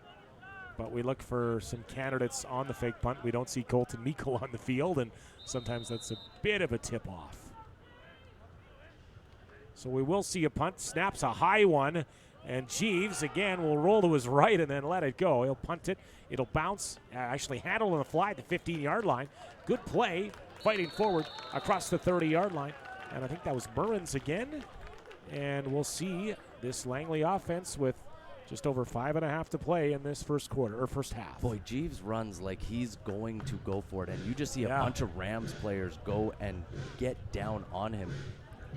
But we look for some candidates on the fake punt. We don't see Colton Meikle on the field, and sometimes that's a bit of a tip-off. So we will see a punt. Snaps a high one, and Jeeves, again, will roll to his right and then let it go. He'll punt it. It'll bounce, actually handled on the fly at the 15-yard line. Good play, fighting forward across the 30-yard line. And I think that was Burns again. And we'll see this Langley offense with just over 5.5 to play in this first quarter, or first half. Boy, Jeeves runs like he's going to go for it, and you just see a Yeah. bunch of Rams players go and get down on him.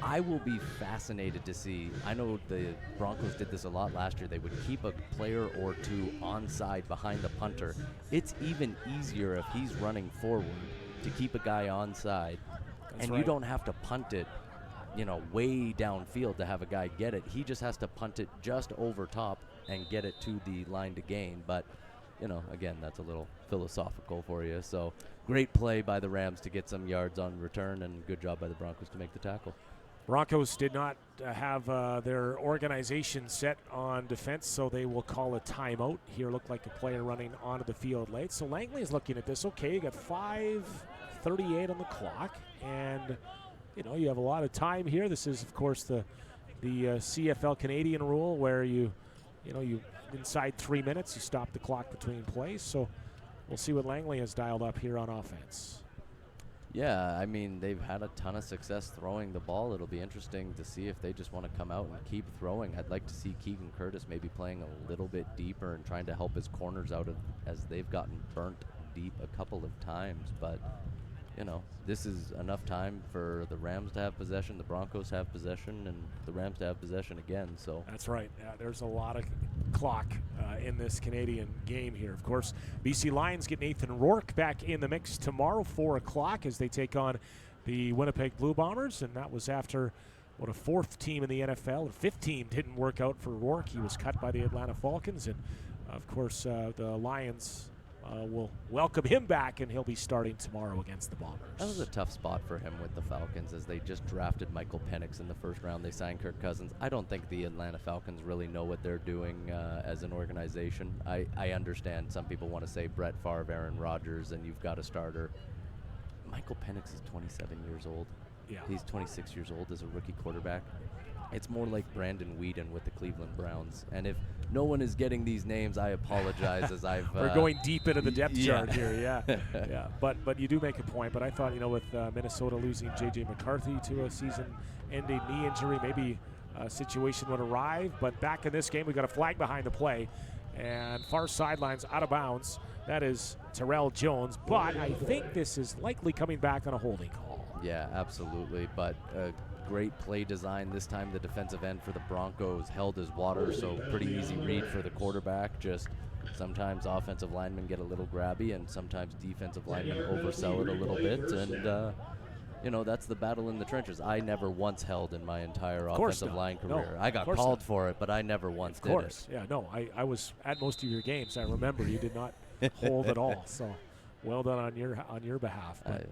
I will be fascinated to see. I know the Broncos did this a lot last year. They would keep a player or two onside behind the punter. It's even easier if he's running forward to keep a guy onside. And right. you don't have to punt it, way downfield to have a guy get it. He just has to punt it just over top and get it to the line to gain. But, again, that's a little philosophical for you. So great play by the Rams to get some yards on return, and good job by the Broncos to make the tackle. Broncos did not have their organization set on defense, so they will call a timeout. Here looked like a player running onto the field late. So Langley is looking at this. Okay, you got 5:38 on the clock, and you have a lot of time here. This is, of course, the CFL Canadian rule where you inside 3 minutes you stop the clock between plays. So we'll see what Langley has dialed up here on offense. Yeah, I mean, they've had a ton of success throwing the ball. It'll be interesting to see if they just want to come out and keep throwing. I'd like to see Keegan Curtis maybe playing a little bit deeper and trying to help his corners out as they've gotten burnt deep a couple of times. But, this is enough time for the Rams to have possession, the Broncos have possession, and the Rams to have possession again. So that's right. There's a lot of clock in this Canadian game here. Of course, BC Lions get Nathan Rourke back in the mix tomorrow, 4 o'clock, as they take on the Winnipeg Blue Bombers. And that was after, a fourth team in the NFL. The fifth team didn't work out for Rourke. He was cut by the Atlanta Falcons. And, of course, the Lions will welcome him back, and he'll be starting tomorrow against the Bombers. That was a tough spot for him with the Falcons, as they just drafted Michael Penix in the first round. They signed Kirk Cousins. I don't think the Atlanta Falcons really know what they're doing as an organization. I understand some people want to say Brett Favre, Aaron Rodgers, and you've got a starter. Michael Penix is 27 years old. Yeah. He's 26 years old as a rookie quarterback. It's more like Brandon Weeden with the Cleveland Browns. And if no one is getting these names, I apologize, as I've... We're going deep into the depth chart here, yeah. yeah. But you do make a point. But I thought, with Minnesota losing J.J. McCarthy to a season-ending knee injury, maybe a situation would arrive. But back in this game, we got a flag behind the play. And far sidelines out of bounds. That is Terrell Jones. But I think this is likely coming back on a holding call. Yeah, absolutely. But great play design. This time the defensive end for the Broncos held his water, so pretty easy read for the quarterback. Just sometimes offensive linemen get a little grabby, and sometimes defensive linemen oversell it a little bit. And, that's the battle in the trenches. I never once held in my entire offensive line career. No, I got called for it, but I never once did it. Of course, yeah, no. I was at most of your games. I remember you did not hold at all. So well done on your behalf. But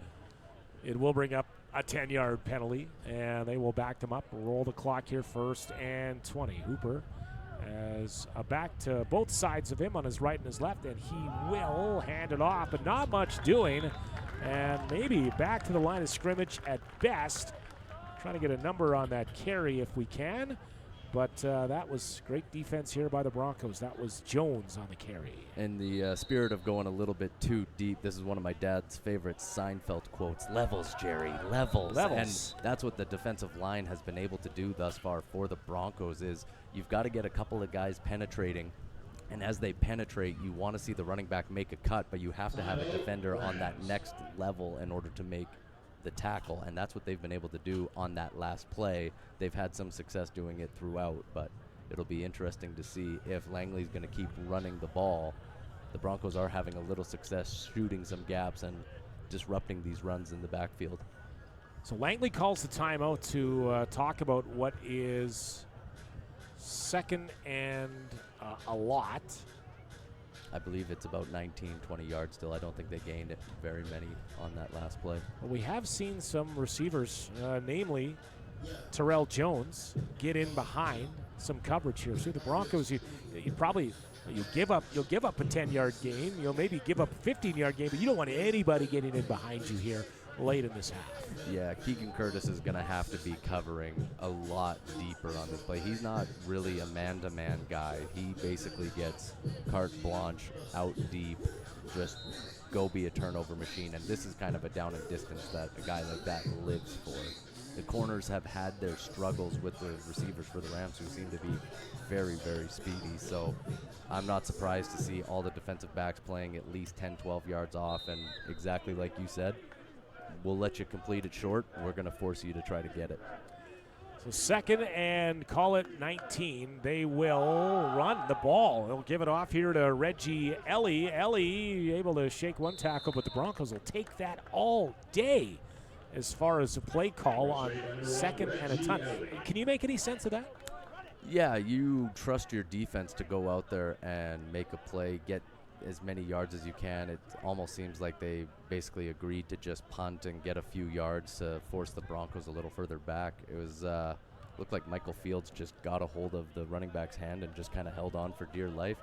it will bring up a 10-yard penalty, and they will back them up. Roll the clock here, 1st and 20. Hooper as a back to both sides of him on his right and his left, and he will hand it off, but not much doing. And maybe back to the line of scrimmage at best. Trying to get a number on that carry if we can. But that was great defense here by the Broncos. That was Jones on the carry. In the spirit of going a little bit too deep, this is one of my dad's favorite Seinfeld quotes. Levels, Jerry, levels. And that's what the defensive line has been able to do thus far for the Broncos, is you've got to get a couple of guys penetrating. And as they penetrate, you want to see the running back make a cut, but you have to have a defender on that next level in order to make the tackle, and that's what they've been able to do on that last play. They've had some success doing it throughout, but it'll be interesting to see if Langley's going to keep running the ball. The Broncos are having a little success shooting some gaps and disrupting these runs in the backfield. So Langley calls the timeout to talk about what is 2nd and a lot. I believe it's about 19, 20 yards still. I don't think they gained it very many on that last play. Well, we have seen some receivers, namely Terrell Jones, get in behind some coverage here. So the Broncos, you give up a 10-yard gain. You'll maybe give up a 15-yard gain, but you don't want anybody getting in behind you here late in this half. Yeah, Keegan Curtis is going to have to be covering a lot deeper on this play. He's not really a man-to-man guy. He basically gets carte blanche out deep, just go be a turnover machine. And this is kind of a down and distance that a guy like that lives for. The corners have had their struggles with the receivers for the Rams, who seem to be very, very speedy. So I'm not surprised to see all the defensive backs playing at least 10, 12 yards off. And exactly like you said, we'll let you complete it short. We're going to force you to try to get it. So second and call it 19. They will run the ball. They'll give it off here to Reggie Ellie. Ellie able to shake one tackle, but the Broncos will take that all day as far as a play call on second and a ton. Can you make any sense of that? Yeah, you trust your defense to go out there and make a play, get as many yards as you can. It almost seems like they basically agreed to just punt and get a few yards to force the Broncos a little further back. It was looked like Michael Fields just got a hold of the running back's hand and just kind of held on for dear life.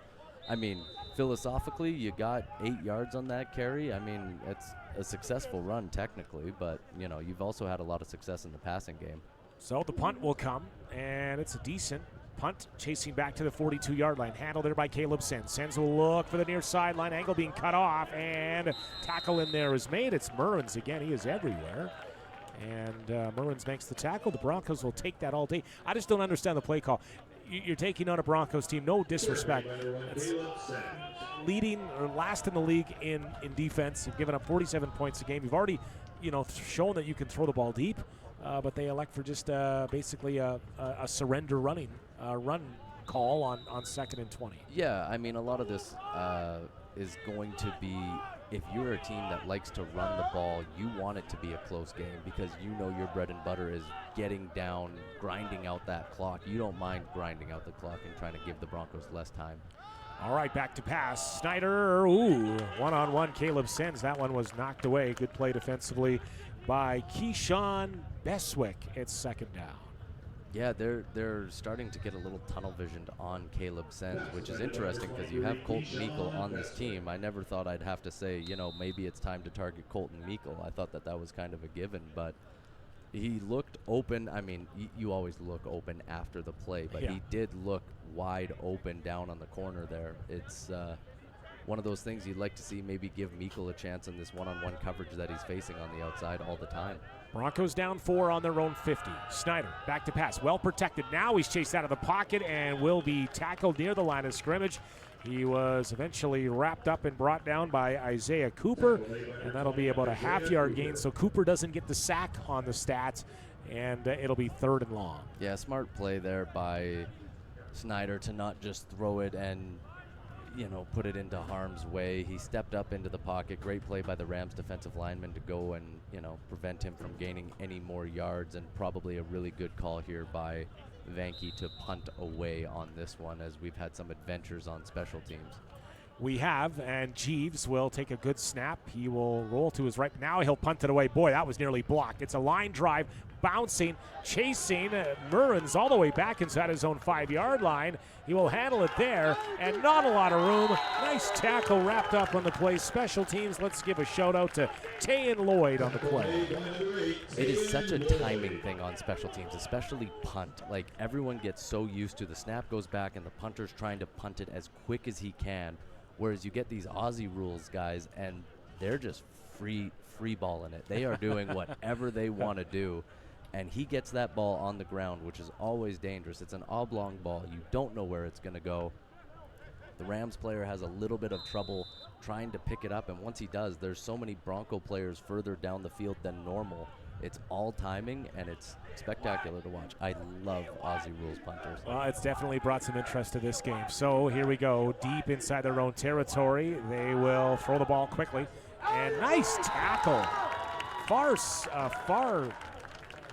I mean, philosophically, you got 8 yards on that carry. I mean, it's a successful run technically, but, you know, you've also had a lot of success in the passing game. So the punt will come, and it's a decent punt, chasing back to the 42-yard line. Handled there by Caleb Sens. Sens will look for the near sideline. Angle being cut off, and tackle in there is made. It's Murrens again. He is everywhere. And Murrens makes the tackle. The Broncos will take that all day. I just don't understand the play call. You're taking on a Broncos team, no disrespect. It's leading or last in the league in defense. You've given up 47 points a game. You've already, shown that you can throw the ball deep, but they elect for just basically a surrender run call on second and 20. Yeah, I mean, a lot of this is going to be, if you're a team that likes to run the ball, you want it to be a close game because you know your bread and butter is getting down, grinding out that clock. You don't mind grinding out the clock and trying to give the Broncos less time. All right, back to pass. Snyder, one-on-one Caleb Sens. That one was knocked away. Good play defensively by Keyshawn Beswick. It's second down. Yeah, they're starting to get a little tunnel visioned on Caleb Sens, which is interesting because you have Colton Meikle on this team. I never thought I'd have to say, maybe it's time to target Colton Meikle. I thought that was kind of a given, but he looked open. I mean, you always look open after the play, but he did look wide open down on the corner there. It's one of those things you'd like to see, maybe give Meikle a chance in this one-on-one coverage that he's facing on the outside all the time. Broncos down 4 on their own 50. Snyder back to pass, well protected. Now he's chased out of the pocket and will be tackled near the line of scrimmage. He was eventually wrapped up and brought down by Isaiah Cooper, and that'll be about a half-yard gain, so Cooper doesn't get the sack on the stats, and it'll be third and long. Yeah, smart play there by Snyder to not just throw it and put it into harm's way. He stepped up into the pocket. Great play by the Rams defensive lineman to go and, prevent him from gaining any more yards, and probably a really good call here by Vanke to punt away on this one, as we've had some adventures on special teams. We have, and Jeeves will take a good snap. He will roll to his right. Now he'll punt it away. Boy, that was nearly blocked. It's a line drive, bouncing, chasing. Murrens all the way back inside his own 5-yard line. He will handle it there, and not a lot of room. Nice tackle wrapped up on the play. Special teams, let's give a shout-out to Tayan Lloyd on the play. It is such a timing thing on special teams, especially punt. Like, everyone gets so used to the snap goes back and the punter's trying to punt it as quick as he can. Whereas you get these Aussie rules guys, and they're just free balling it. They are doing whatever they want to do, and he gets that ball on the ground, which is always dangerous. It's an oblong ball. You don't know where it's going to go. The Rams player has a little bit of trouble trying to pick it up, and once he does, there's so many Bronco players further down the field than normal. It's all timing, and it's spectacular to watch. I love Aussie rules punters. Well, it's definitely brought some interest to this game. So here we go, deep inside their own territory. They will throw the ball quickly. And nice tackle. Far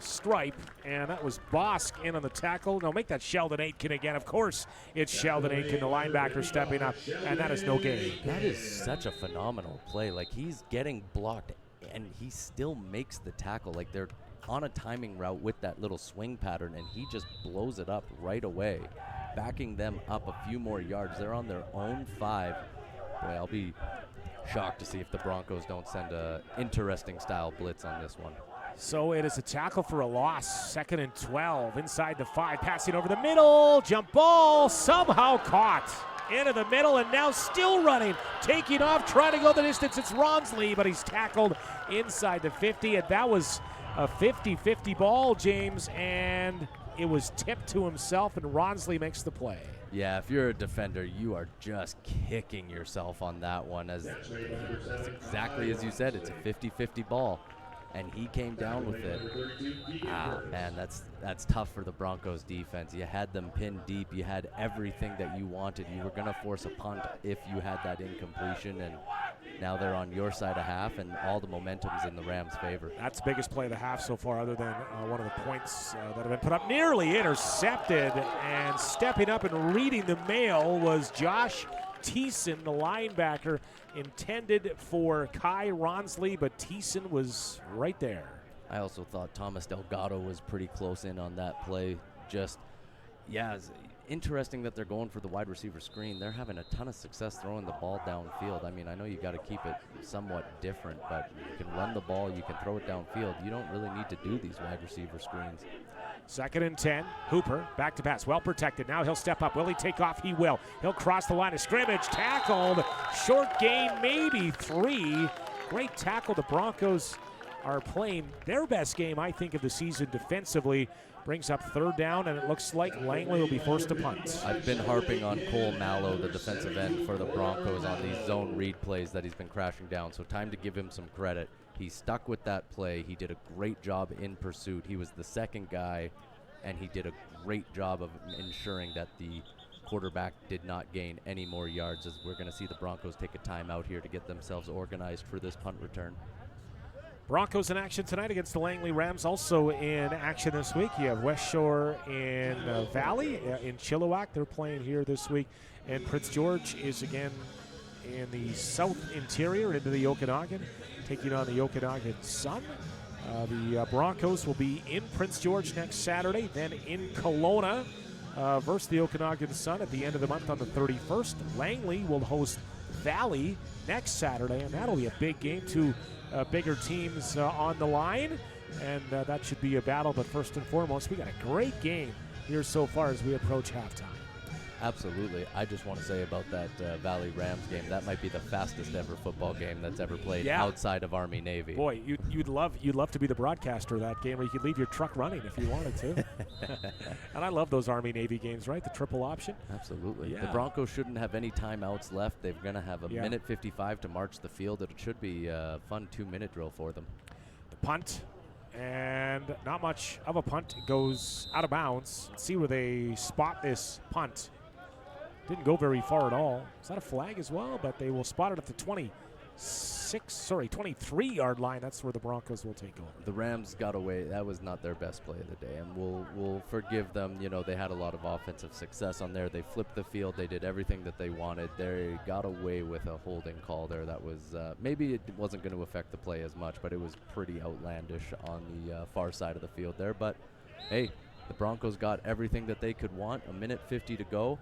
stripe, and that was Bosk in on the tackle. No, make that Sheldon Aitken again. Of course, it's Sheldon Aitken, the linebacker, stepping up, and that is no gain. That is such a phenomenal play. Like, he's getting blocked, and he still makes the tackle. Like, they're on a timing route with that little swing pattern, and he just blows it up right away, backing them up a few more yards. They're on their own 5. Boy, I'll be shocked to see if the Broncos don't send a interesting style blitz on this one. So it is a tackle for a loss. 2nd and 12 inside the 5, passing over the middle. Jump ball somehow caught into the middle, and now still running, taking off, trying to go the distance. It's Ronsley, but he's tackled inside the 50, and that was a 50-50 ball, James, and it was tipped to himself, and Ronsley makes the play. Yeah, if you're a defender, you are just kicking yourself on that one. As it's exactly as you said, it's a 50-50 ball, and he came down with it. Man, that's tough for the Broncos defense. You had them pinned deep. You had everything that you wanted. You were going to force a punt if you had that incompletion, and now they're on your side of half, and all the momentum's in the Rams' favor. That's the biggest play of the half so far, other than one of the points that have been put up. Nearly intercepted, and stepping up and reading the mail was Josh Thiessen, the linebacker, intended for Kai Ronsley, but Thiessen was right there. I also thought Thomas Delgado was pretty close in on that play. It's interesting that they're going for the wide receiver screen. They're having a ton of success throwing the ball downfield. I mean, I know you got to keep it somewhat different, but you can run the ball, you can throw it downfield. You don't really need to do these wide receiver screens. 2nd and 10. Hooper back to pass, well protected. Now he'll step up. Will he take off? He will. He'll cross the line of scrimmage. Tackled. Short gain, maybe 3. Great tackle. The Broncos are playing their best game, I think, of the season defensively. Brings up 3rd down, and it looks like Langley will be forced to punt. I've been harping on Cole Mallow, the defensive end for the Broncos, on these zone read plays that he's been crashing down, so time to give him some credit. He stuck with that play. He did a great job in pursuit. He was the second guy, and he did a great job of ensuring that the quarterback did not gain any more yards, as we're going to see the Broncos take a timeout here to get themselves organized for this punt return. Broncos in action tonight against the Langley Rams. Also in action this week, you have West Shore in Valley, in Chilliwack. They're playing here this week. And Prince George is again in the south interior into the Okanagan, taking on the Okanagan Sun. The Broncos will be in Prince George next Saturday, then in Kelowna versus the Okanagan Sun at the end of the month on the 31st. Langley will host Valley next Saturday, and that'll be a big game. Two bigger teams on the line, and that should be a battle. But first and foremost, we got a great game here so far as we approach halftime. Absolutely. I just want to say about that Valley Rams game, that might be the fastest ever football game that's ever played outside of Army Navy. Boy, you'd love to be the broadcaster of that game, where you could leave your truck running if you wanted to. And I love those Army Navy games, right? The triple option. Absolutely. Yeah. The Broncos shouldn't have any timeouts left. They're going to have a minute 55 to march the field. It should be a fun 2-minute drill for them. The punt, and not much of a punt. It goes out of bounds. Let's see where they spot this punt. Didn't go very far at all. Is that a flag as well? But they will spot it at the 23-yard line. That's where the Broncos will take over. The Rams got away. That was not their best play of the day, and we'll forgive them. You know, they had a lot of offensive success on there. They flipped the field. They did everything that they wanted. They got away with a holding call there that was maybe it wasn't going to affect the play as much, but it was pretty outlandish on the far side of the field there. But, hey, the Broncos got everything that they could want. A minute 50 to go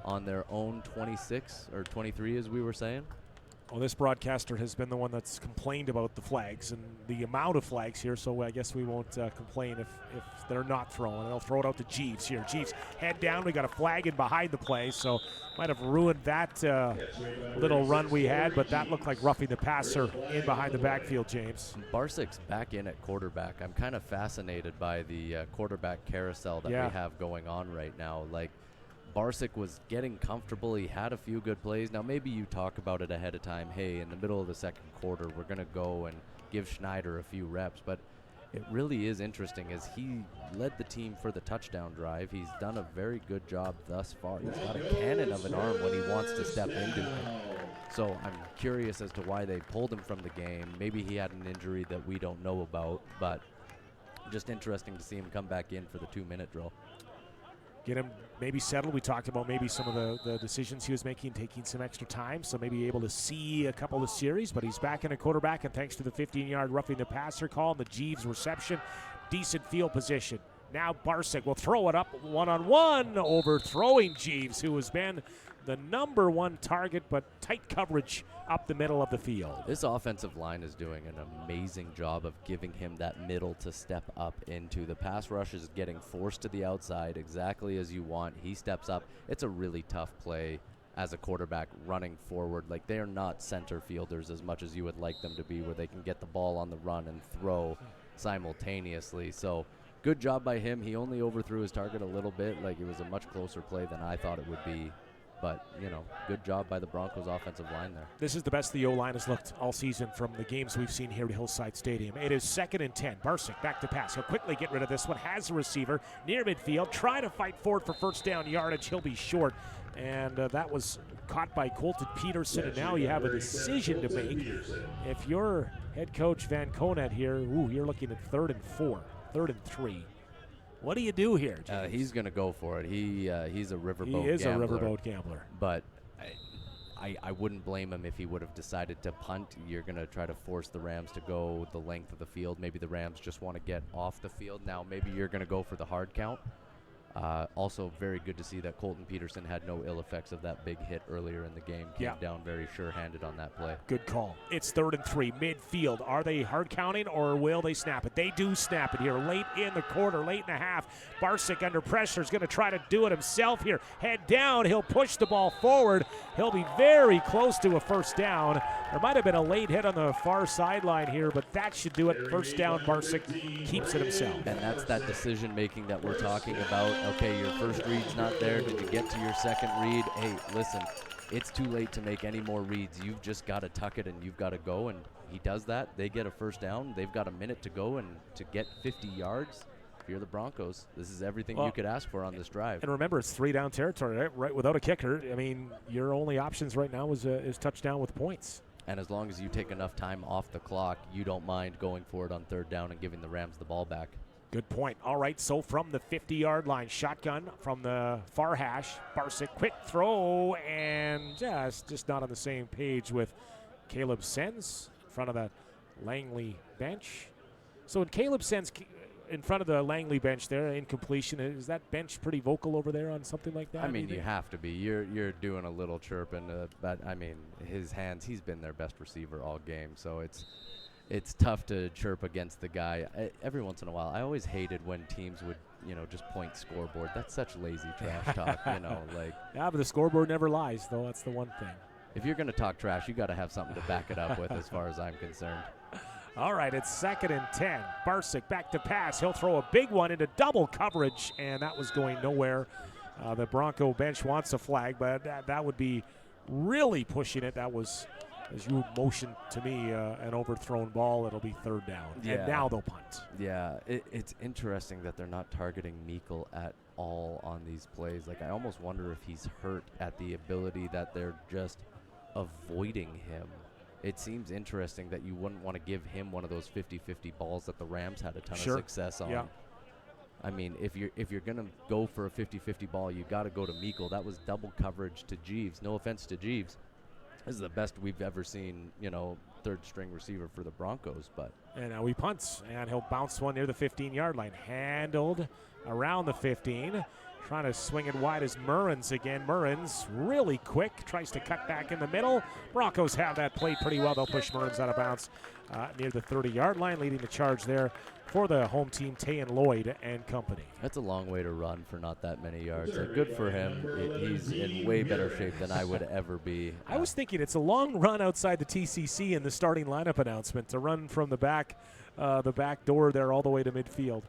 on their own 26 or 23, as we were saying. Well, this broadcaster has been the one that's complained about the flags and the amount of flags here, so I guess we won't complain if they're not throwing. And they'll throw it out to Jeeves here. Jeeves, head down. We got a flag in behind the play, so might have ruined that little run we had, but that looked like roughing the passer in behind the backfield, James. Barsik's back in at quarterback. I'm kind of fascinated by the quarterback carousel that we have going on right now. Like, Barsic was getting comfortable. He had a few good plays. Now, maybe you talk about it ahead of time. Hey, in the middle of the second quarter, we're going to go and give Schneider a few reps. But it really is interesting as he led the team for the touchdown drive. He's done a very good job thus far. He's got a cannon of an arm when he wants to step into it. So I'm curious as to why they pulled him from the game. Maybe he had an injury that we don't know about. But just interesting to see him come back in for the 2-minute drill. Get him maybe settled. We talked about maybe some of the decisions he was making, taking some extra time, so maybe able to see a couple of series, but he's back in a quarterback, and thanks to the 15-yard roughing the passer call and the Jeeves reception, decent field position. Now Barsick will throw it up one-on-one, overthrowing Jeeves, who has been the number one target, but tight coverage up the middle of the field. This offensive line is doing an amazing job of giving him that middle to step up into. The pass rush is getting forced to the outside exactly as you want. He steps up. It's a really tough play as a quarterback running forward. Like, they're not center fielders as much as you would like them to be, where they can get the ball on the run and throw simultaneously. So good job by him. He only overthrew his target a little bit. Like, it was a much closer play than I thought it would be. But, you know, good job by the Broncos offensive line there. This is the best the O-line has looked all season from the games we've seen here at Hillside Stadium. It is 2nd and 10. Barsick back to pass. He'll quickly get rid of this one. Has the receiver near midfield. Try to fight forward for first down yardage. He'll be short. And that was caught by Colton Peterson. And now you have a decision to make. If you're head coach Van Conet here, you're looking at 3rd and 4, 3rd and 3. What do you do here, James? He's going to go for it. He's a riverboat gambler. He is a riverboat gambler. But I wouldn't blame him if he would have decided to punt. You're going to try to force the Rams to go the length of the field. Maybe the Rams just want to get off the field. Now maybe you're going to go for the hard count. Also, very good to see that Colton Peterson had no ill effects of that big hit earlier in the game. Came down very sure-handed on that play. Good call. It's 3rd and 3, midfield. Are they hard counting or will they snap it? They do snap it here late in the quarter, late in the half. Barsick under pressure is going to try to do it himself here. Head down. He'll push the ball forward. He'll be very close to a first down. There might have been a late hit on the far sideline here, but that should do it. First down, Barsick keeps it himself. And that's that decision-making that we're talking about. Okay, your first read's not there. Did you get to your second read? Hey, listen, it's too late to make any more reads. You've just got to tuck it and you've got to go. And he does that. They get a first down. They've got a minute to go and to get 50 yards. If you're the Broncos, this is everything you could ask for on this drive. And remember, it's 3-down territory, right? Without a kicker, I mean, your only options right now is touchdown with points. And as long as you take enough time off the clock, you don't mind going for it on 3rd down and giving the Rams the ball back. Good point. All right, so from the 50-yard line, shotgun from the far hash. Barsick, quick throw, and just not on the same page with Caleb Sens in front of the Langley bench. So when Caleb Sens in front of the Langley bench there, incompletion, is that bench pretty vocal over there on something like that? I mean, you have to be. You're doing a little chirping, but I mean, his hands, he's been their best receiver all game, so it's tough to chirp against the guy. Every once in a while, I always hated when teams would, just point scoreboard. That's such lazy trash talk, like. Yeah, but the scoreboard never lies, though. That's the one thing. If you're going to talk trash, you got to have something to back it up with, as far as I'm concerned. All right, it's 2nd and 10. Barsick back to pass. He'll throw a big one into double coverage, and that was going nowhere. The Bronco bench wants a flag, but that would be really pushing it. That was, as you motioned to me, an overthrown ball. It'll be 3rd down. Yeah. And now they'll punt. Yeah, it's interesting that they're not targeting Meikle at all on these plays. Like, I almost wonder if he's hurt at the ability that they're just avoiding him. It seems interesting that you wouldn't want to give him one of those 50-50 balls that the Rams had a ton of success on. Yeah. I mean, if you're going to go for a 50-50 ball, you got to go to Meikle. That was double coverage to Jeeves. No offense to Jeeves. This is the best we've ever seen, 3rd-string receiver for the Broncos. But and now he punts, and he'll bounce one near the 15-yard line. Handled around the 15. Trying to swing it wide as Murrins again. Murrins really quick, tries to cut back in the middle. Broncos have that played pretty well. They'll push Murrins out of bounds near the 30-yard line, leading the charge there for the home team, Tayan Lloyd and company. That's a long way to run for not that many yards. Good for him. He's in way better shape than I would ever be. I was thinking it's a long run outside the TCC in the starting lineup announcement to run from the back door there all the way to midfield.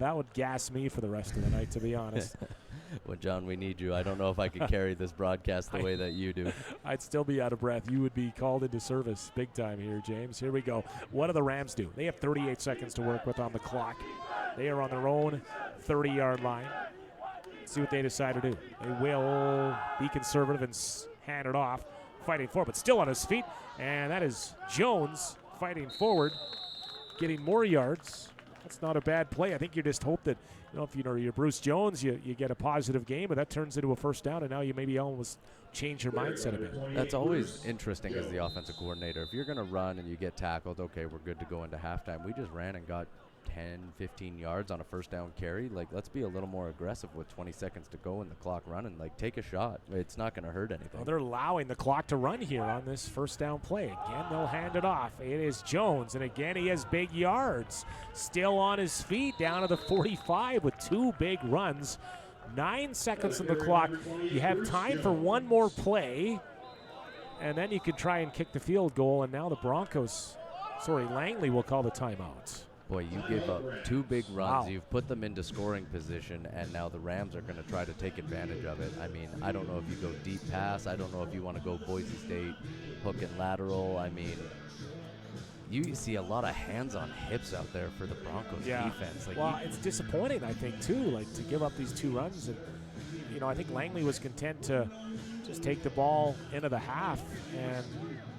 That would gas me for the rest of the night, to be honest. Well, John, we need you. I don't know if I could carry this broadcast the way that you do. I'd still be out of breath. You would be called into service big time here, James. Here we go. What do the Rams do? They have 38 seconds to work with on the clock. They are on their own 30-yard line. Let's see what they decide to do. They will be conservative and hand it off, fighting forward, but still on his feet. And that is Jones fighting forward, getting more yards. That's not a bad play. I think you just hope that, if you're Bruce Jones, you get a positive game, but that turns into a first down, and now you maybe almost change your mindset a bit. That's always interesting as the offensive coordinator. If you're going to run and you get tackled, okay, we're good to go into halftime. We just ran and got 10, 15 yards on a first down carry. Like, let's be a little more aggressive with 20 seconds to go and the clock running. Like, take a shot. It's not going to hurt anything. Well, they're allowing the clock to run here on this first down play. Again, they'll hand it off. It is Jones, and again, he has big yards. Still on his feet, down to the 45 with 2 big runs. 9 seconds on the clock. You have time for one more play, and then you can try and kick the field goal, and now the Broncos, Langley will call the timeout. Boy, you give up 2 big runs. Wow. You've put them into scoring position, and now the Rams are going to try to take advantage of it. I mean, I don't know if you go deep pass. I don't know if you want to go Boise State, hook and lateral. I mean, you see a lot of hands on hips out there for the Broncos defense. Like, it's disappointing, I think, too, to give up these 2 runs. And, I think Langley was content to just take the ball into the half and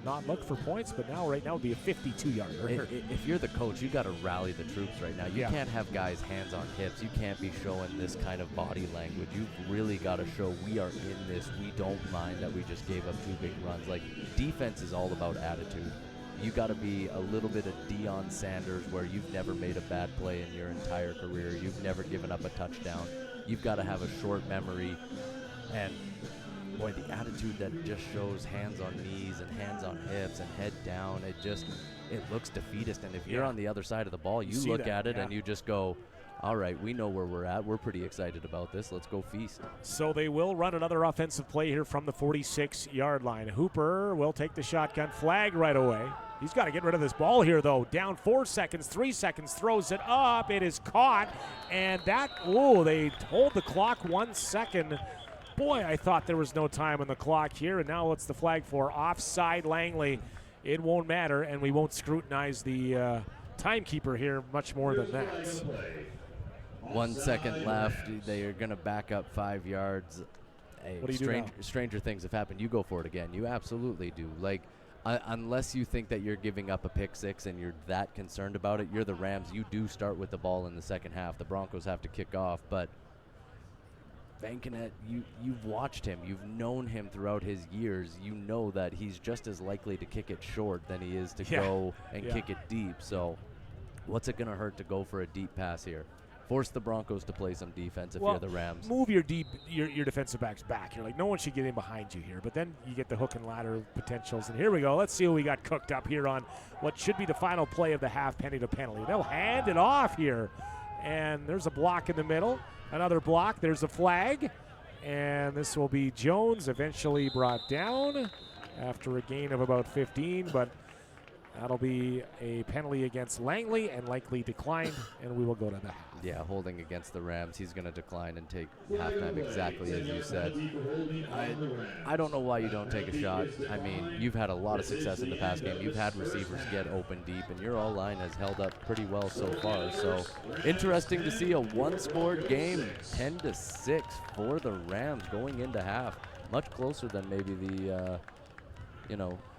not look for points, but right now would be a 52-yarder. If you're the coach, you got to rally the troops right now. You can't have guys hands on hips. You can't be showing this kind of body language. You've really got to show we are in this. We don't mind that we just gave up 2 big runs. Like, defense is all about attitude. You got to be a little bit of Deion Sanders, where you've never made a bad play in your entire career. You've never given up a touchdown. You've got to have a short memory. And boy, the attitude that just shows hands on knees and hands on hips and head down, it looks defeatist. And if you're on the other side of the ball, you look at it and you just go, all right, we know where we're at. We're pretty excited about this. Let's go feast. So they will run another offensive play here from the 46-yard line. Hooper will take the shotgun flag right away. He's got to get rid of this ball here, though. Down 4 seconds, 3 seconds, throws it up. It is caught. And they hold the clock 1 second. Boy, I thought there was no time on the clock here, and now what's the flag for? Offside Langley. It won't matter, and we won't scrutinize the timekeeper here much more than that. 1 second left. They are going to back up 5 yards. Hey, what do you do now? Stranger things have happened. You go for it again. You absolutely do. Like, unless you think that you're giving up a pick 6 and you're that concerned about it, you're the Rams. You do start with the ball in the second half. The Broncos have to kick off, but Vancanet, you've watched him. You've known him throughout his years. You know that he's just as likely to kick it short than he is to go and kick it deep. So what's it going to hurt to go for a deep pass here? Force the Broncos to play some defense if you're the Rams. Move your defensive backs back. You're like, no one should get in behind you here. But then you get the hook and ladder potentials. And here we go. Let's see what we got cooked up here on what should be the final play of the half, penny to penalty. They'll hand it off here. And there's a block in the middle. Another block. There's a flag. And this will be Jones eventually brought down after a gain of about 15. But that'll be a penalty against Langley, and likely declined, and we will go to the half. Yeah, holding against the Rams. He's going to decline and take halftime exactly as you said. I don't know why you don't take a shot. I mean, you've had a lot of success in the past game. You've had receivers get open deep, and your O-line has held up pretty well so far. So interesting to see a one-scored game, 10-6 for the Rams going into half. Much closer than maybe the,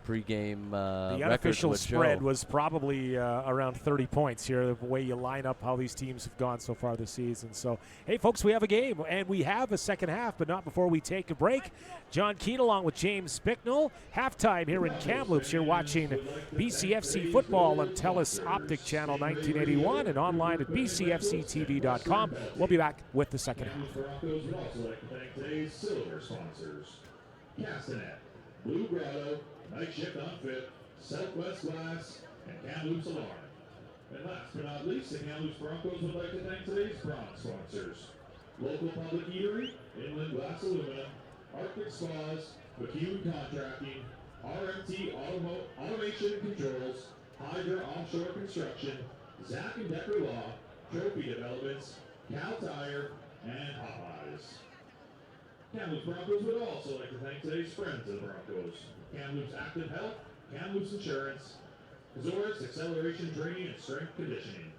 pregame the unofficial spread was probably around 30 points here, the way you line up how these teams have gone so far this season. So, hey, folks, we have a game, and we have a second half, but not before we take a break. John Keane along with James Bicknell. Halftime here in Kamloops. You're watching BCFC football on TELUS Optic Channel 1981 and online at bcfctv.com. We'll be back with the second half. Broncos would also like to thank today's silver sponsors: Castanet, Blue Grotto, Night Shift Unfit, Southwest Glass, and Kamloops Alarm. And last but not least, the Kamloops Broncos would like to thank today's bronze sponsors: Local Public Eatery, Inland Glass Aluminum, Arctic Spas, McCune Contracting, RMT Automation and Controls, Hydra Offshore Construction, Zach and Decker Law, Trophy Developments, Cal Tire, and Popeyes. Kamloops Broncos would also like to thank today's friends of the Broncos: Kamloops Active Health, Kamloops Insurance, Azores Acceleration Training and Strength Conditioning.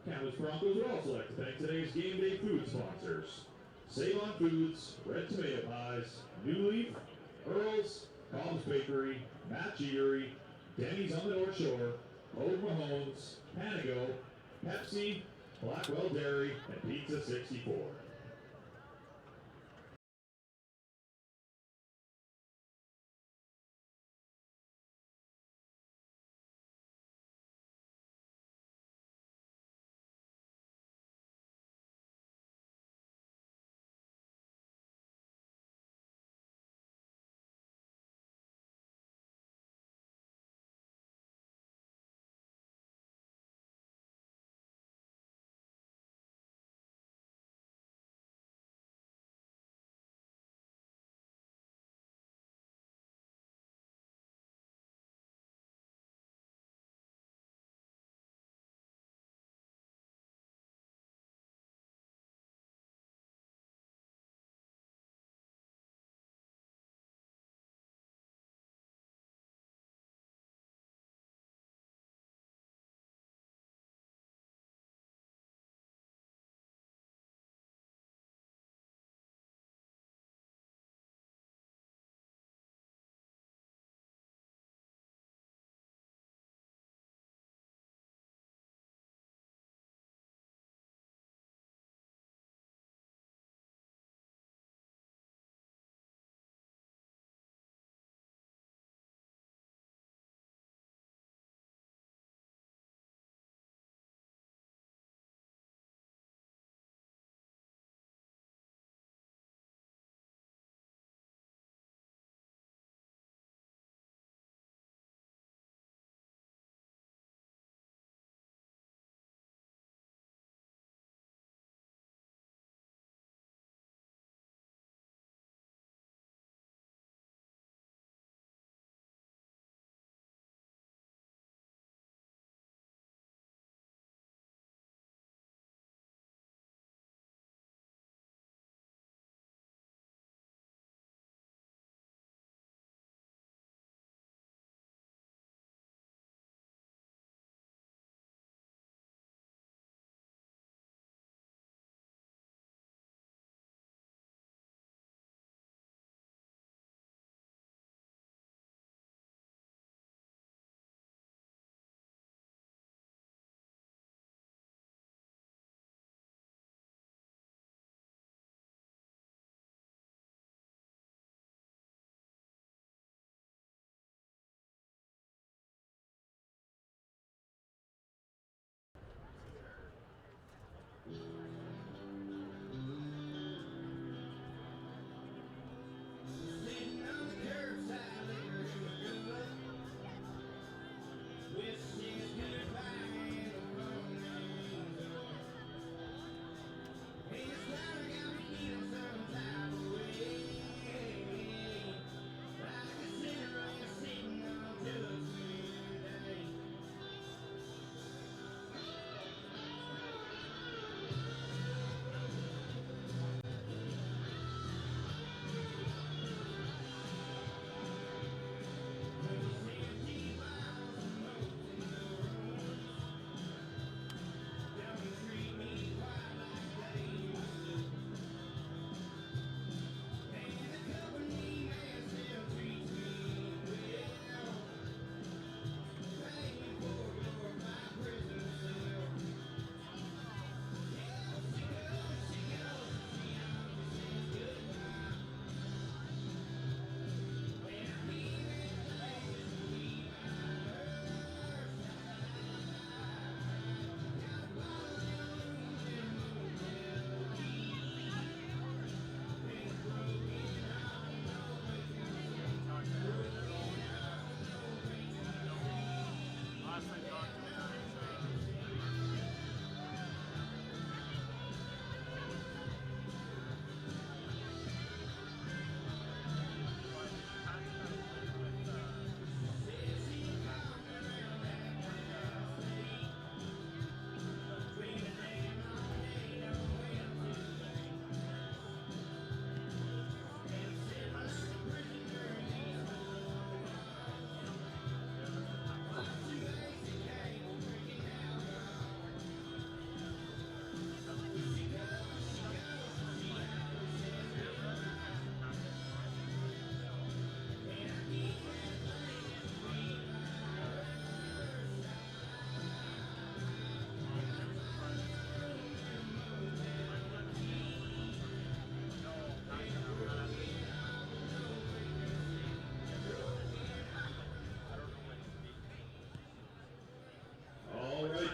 Kamloops Broncos would also like to thank today's game day food sponsors: Save On Foods, Red Tomato Pies, New Leaf, Earl's, Cobb's Bakery, Matt Eatery, Denny's on the North Shore, Ode Mahomes, Panago, Pepsi, Blackwell Dairy, and Pizza 64.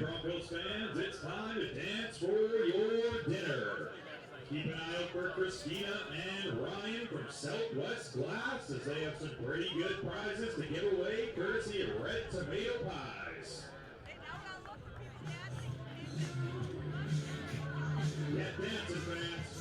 Broncos fans, it's time to dance for your dinner. Keep an eye out for Christina and Ryan from Southwest Glass as they have some pretty good prizes to give away courtesy of red tomato pies. Get dancing, fans.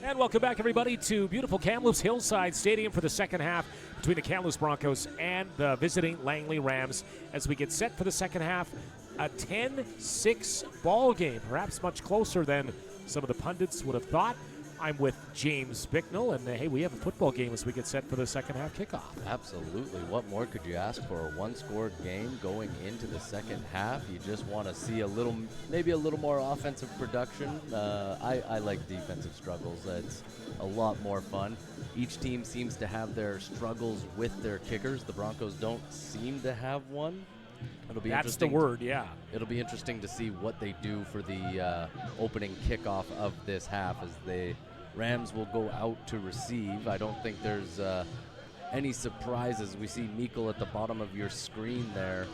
And welcome back, everybody, to beautiful Kamloops Hillside Stadium for the second half between the Kamloops Broncos and the visiting Langley Rams as we get set for the second half. A 10-6 ball game, perhaps much closer than some of the pundits would have thought. I'm with James Bicknell, and hey, we have a football game as we get set for the second half kickoff. Absolutely. What more could you ask for? A one-score game going into the second half. You just want to see maybe a little more offensive production. I like defensive struggles. It's a lot more fun. Each team seems to have their struggles with their kickers. The Broncos don't seem to have one. That's the word, yeah. It'll be interesting to see what they do for the opening kickoff of this half as the Rams will go out to receive. I don't think there's any surprises. We see Meikle at the bottom of your screen there.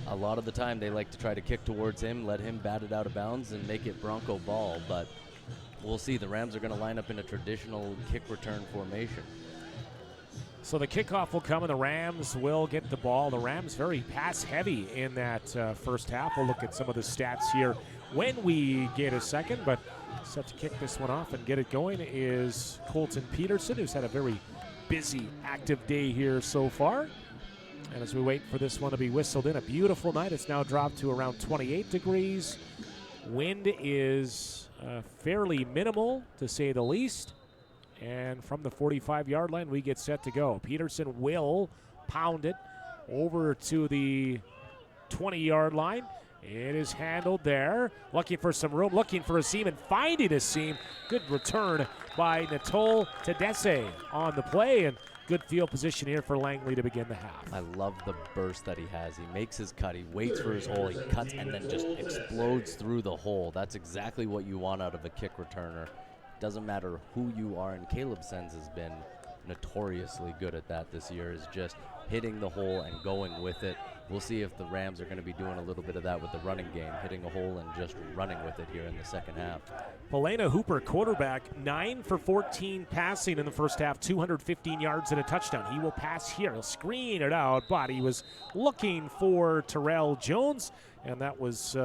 A lot of the time they like to try to kick towards him, let him bat it out of bounds and make it Bronco ball, but we'll see. The Rams are going to line up in a traditional kick return formation. So the kickoff will come, and the Rams will get the ball. The Rams very pass-heavy in that first half. We'll look at some of the stats here when we get a second, but set to kick this one off and get it going is Colton Peterson, who's had a very busy, active day here so far. And as we wait for this one to be whistled in, a beautiful night. It's now dropped to around 28 degrees. Wind is fairly minimal, to say the least. And from the 45-yard line, we get set to go. Peterson will pound it over to the 20-yard line. It is handled there. Looking for some room, looking for a seam, and finding a seam. Good return by Natol Tedesse on the play, and good field position here for Langley to begin the half. I love the burst that he has. He makes his cut, he waits for his hole, he cuts, and then just explodes through the hole. That's exactly what you want out of a kick returner. Doesn't matter who you are, and Caleb Sens has been notoriously good at that this year, is just hitting the hole and going with it. We'll see if the Rams are going to be doing a little bit of that with the running game, hitting a hole and just running with it here in the second half. Polena Hooper, quarterback, 9 for 14 passing in the first half, 215 yards and a touchdown. He will pass here. He'll screen it out, but he was looking for Terrell Jones, and that was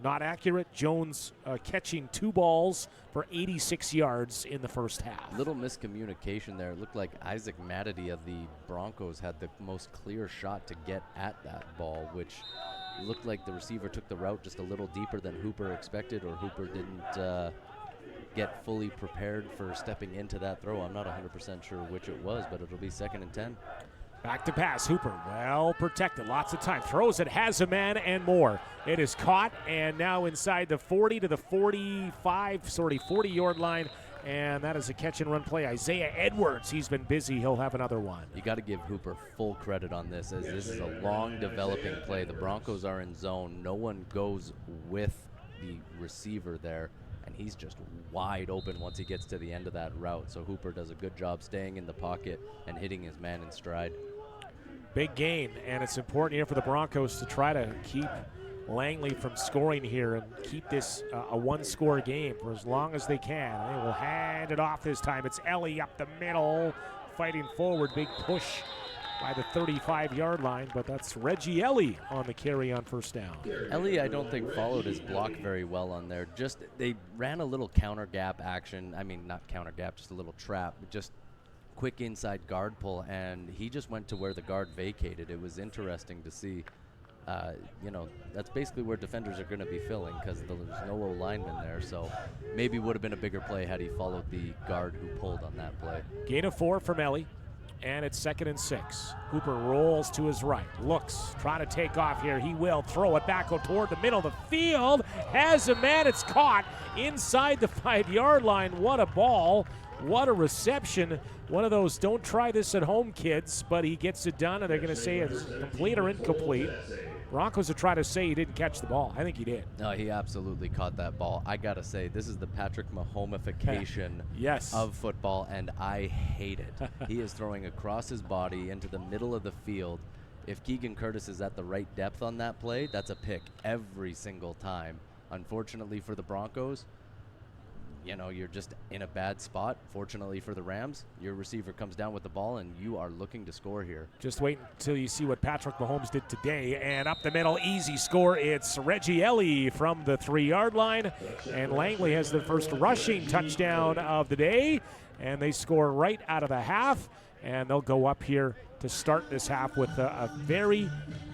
not accurate. Jones catching 2 balls for 86 yards in the first half. Little miscommunication there. It looked like Isaac Madity of the Broncos had the most clear shot to get at that ball, which looked like the receiver took the route just a little deeper than Hooper expected, or Hooper didn't get fully prepared for stepping into that throw. I'm not 100% sure which it was, but it'll be 2nd and 10. Back to pass. Hooper well protected. Lots of time. Throws it. Has a man and more. It is caught and now inside the 40 to the 40-yard line. And that is a catch and run play. Isaiah Edwards, he's been busy. He'll have another one. You got to give Hooper full credit on this, as this is a long developing play. The Broncos are in zone. No one goes with the receiver there, and he's just wide open once he gets to the end of that route. So Hooper does a good job staying in the pocket and hitting his man in stride. Big game, and it's important here for the Broncos to try to keep Langley from scoring here and keep this a one-score game for as long as they can. They will hand it off this time. It's Ellie up the middle, fighting forward. Big push by the 35-yard line, but that's Reggie Ellie on the carry on first down. Ellie, I don't think, followed his block very well on there. Just they ran a little counter gap action. I mean, not counter gap, just a little trap. Just quick inside guard pull, and he just went to where the guard vacated. It was interesting to see. That's basically where defenders are going to be filling, because there's no O-lineman there, so maybe would have been a bigger play had he followed the guard who pulled on that play. Gain of 4 from Ellie, and it's 2nd and 6. Hooper rolls to his right, looks, trying to take off here. He will throw it back toward the middle of the field. Has a man, it's caught inside the 5-yard line. What a ball. What a reception. One of those don't try this at home kids, but he gets it done, and they're going to say it's complete or incomplete. Broncos are trying to say he didn't catch the ball. I think he did. No, he absolutely caught that ball. I got to say, this is the Patrick Mahomification yes. of football, and I hate it. He is throwing across his body into the middle of the field. If Keegan Curtis is at the right depth on that play, that's a pick every single time. Unfortunately for the Broncos, you know, you're just in a bad spot. Fortunately for the Rams, your receiver comes down with the ball, and you are looking to score here. Just wait until you see what Patrick Mahomes did today. And up the middle, easy score. It's Reggie Ellie from the 3-yard line. And Langley has the first rushing touchdown of the day. And they score right out of the half. And they'll go up here to start this half with a very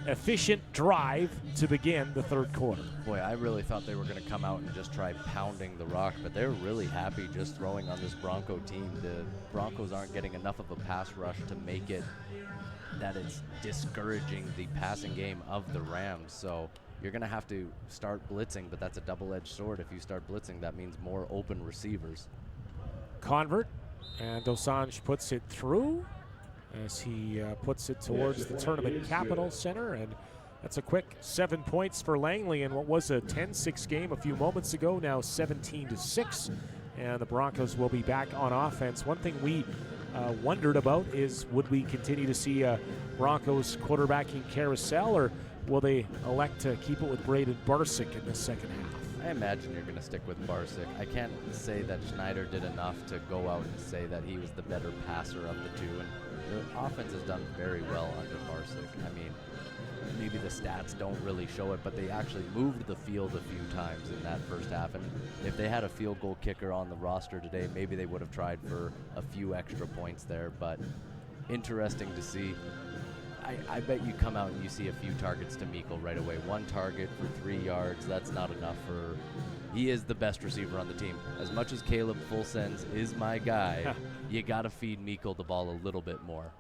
efficient drive to begin the third quarter. Boy, I really thought they were going to come out and just try pounding the rock, but they're really happy just throwing on this Bronco team. The Broncos aren't getting enough of a pass rush to make it that it's discouraging the passing game of the Rams. So you're going to have to start blitzing, but that's a double-edged sword. If you start blitzing, that means more open receivers. Convert, and Dosanjh puts it through as he puts it towards the Tournament Capital Center, and that's a quick 7 points for Langley in what was a 10-6 game a few moments ago, now 17-6, and the Broncos will be back on offense. One thing we wondered about is, would we continue to see a Broncos quarterbacking carousel, or will they elect to keep it with Braden Barsick in the second half? I imagine you're going to stick with Barsick. I can't say that Schneider did enough to go out and say that he was the better passer of the two, and the offense has done very well under Barsick. I mean, maybe the stats don't really show it, but they actually moved the field a few times in that first half, and if they had a field goal kicker on the roster today, maybe they would have tried for a few extra points there, but interesting to see. I bet you come out and you see a few targets to Meikle right away. 1 target for 3 yards, that's not enough for... He is the best receiver on the team. As much as Caleb Fulsens is my guy, you got to feed Meikle the ball a little bit more.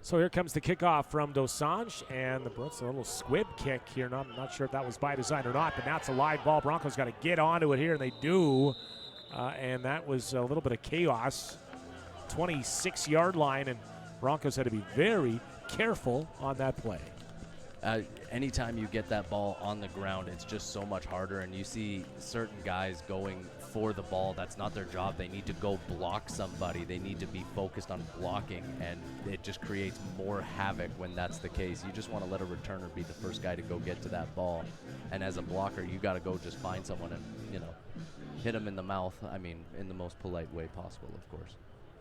So here comes the kickoff from Dosanjh, and it's a little squib kick here. I'm not sure if that was by design or not, but now it's a live ball. Broncos got to get onto it here, and they do. And that was a little bit of chaos. 26-yard line, and Broncos had to be very careful on that play. Anytime you get that ball on the ground, it's just so much harder, and you see certain guys going for the ball. That's not their job. They need to go block somebody. They need to be focused on blocking, and it just creates more havoc when that's the case. You just want to let a returner be the first guy to go get to that ball, and as a blocker, you got to go just find someone and, you know, hit him in the mouth. I mean, in the most polite way possible, of course.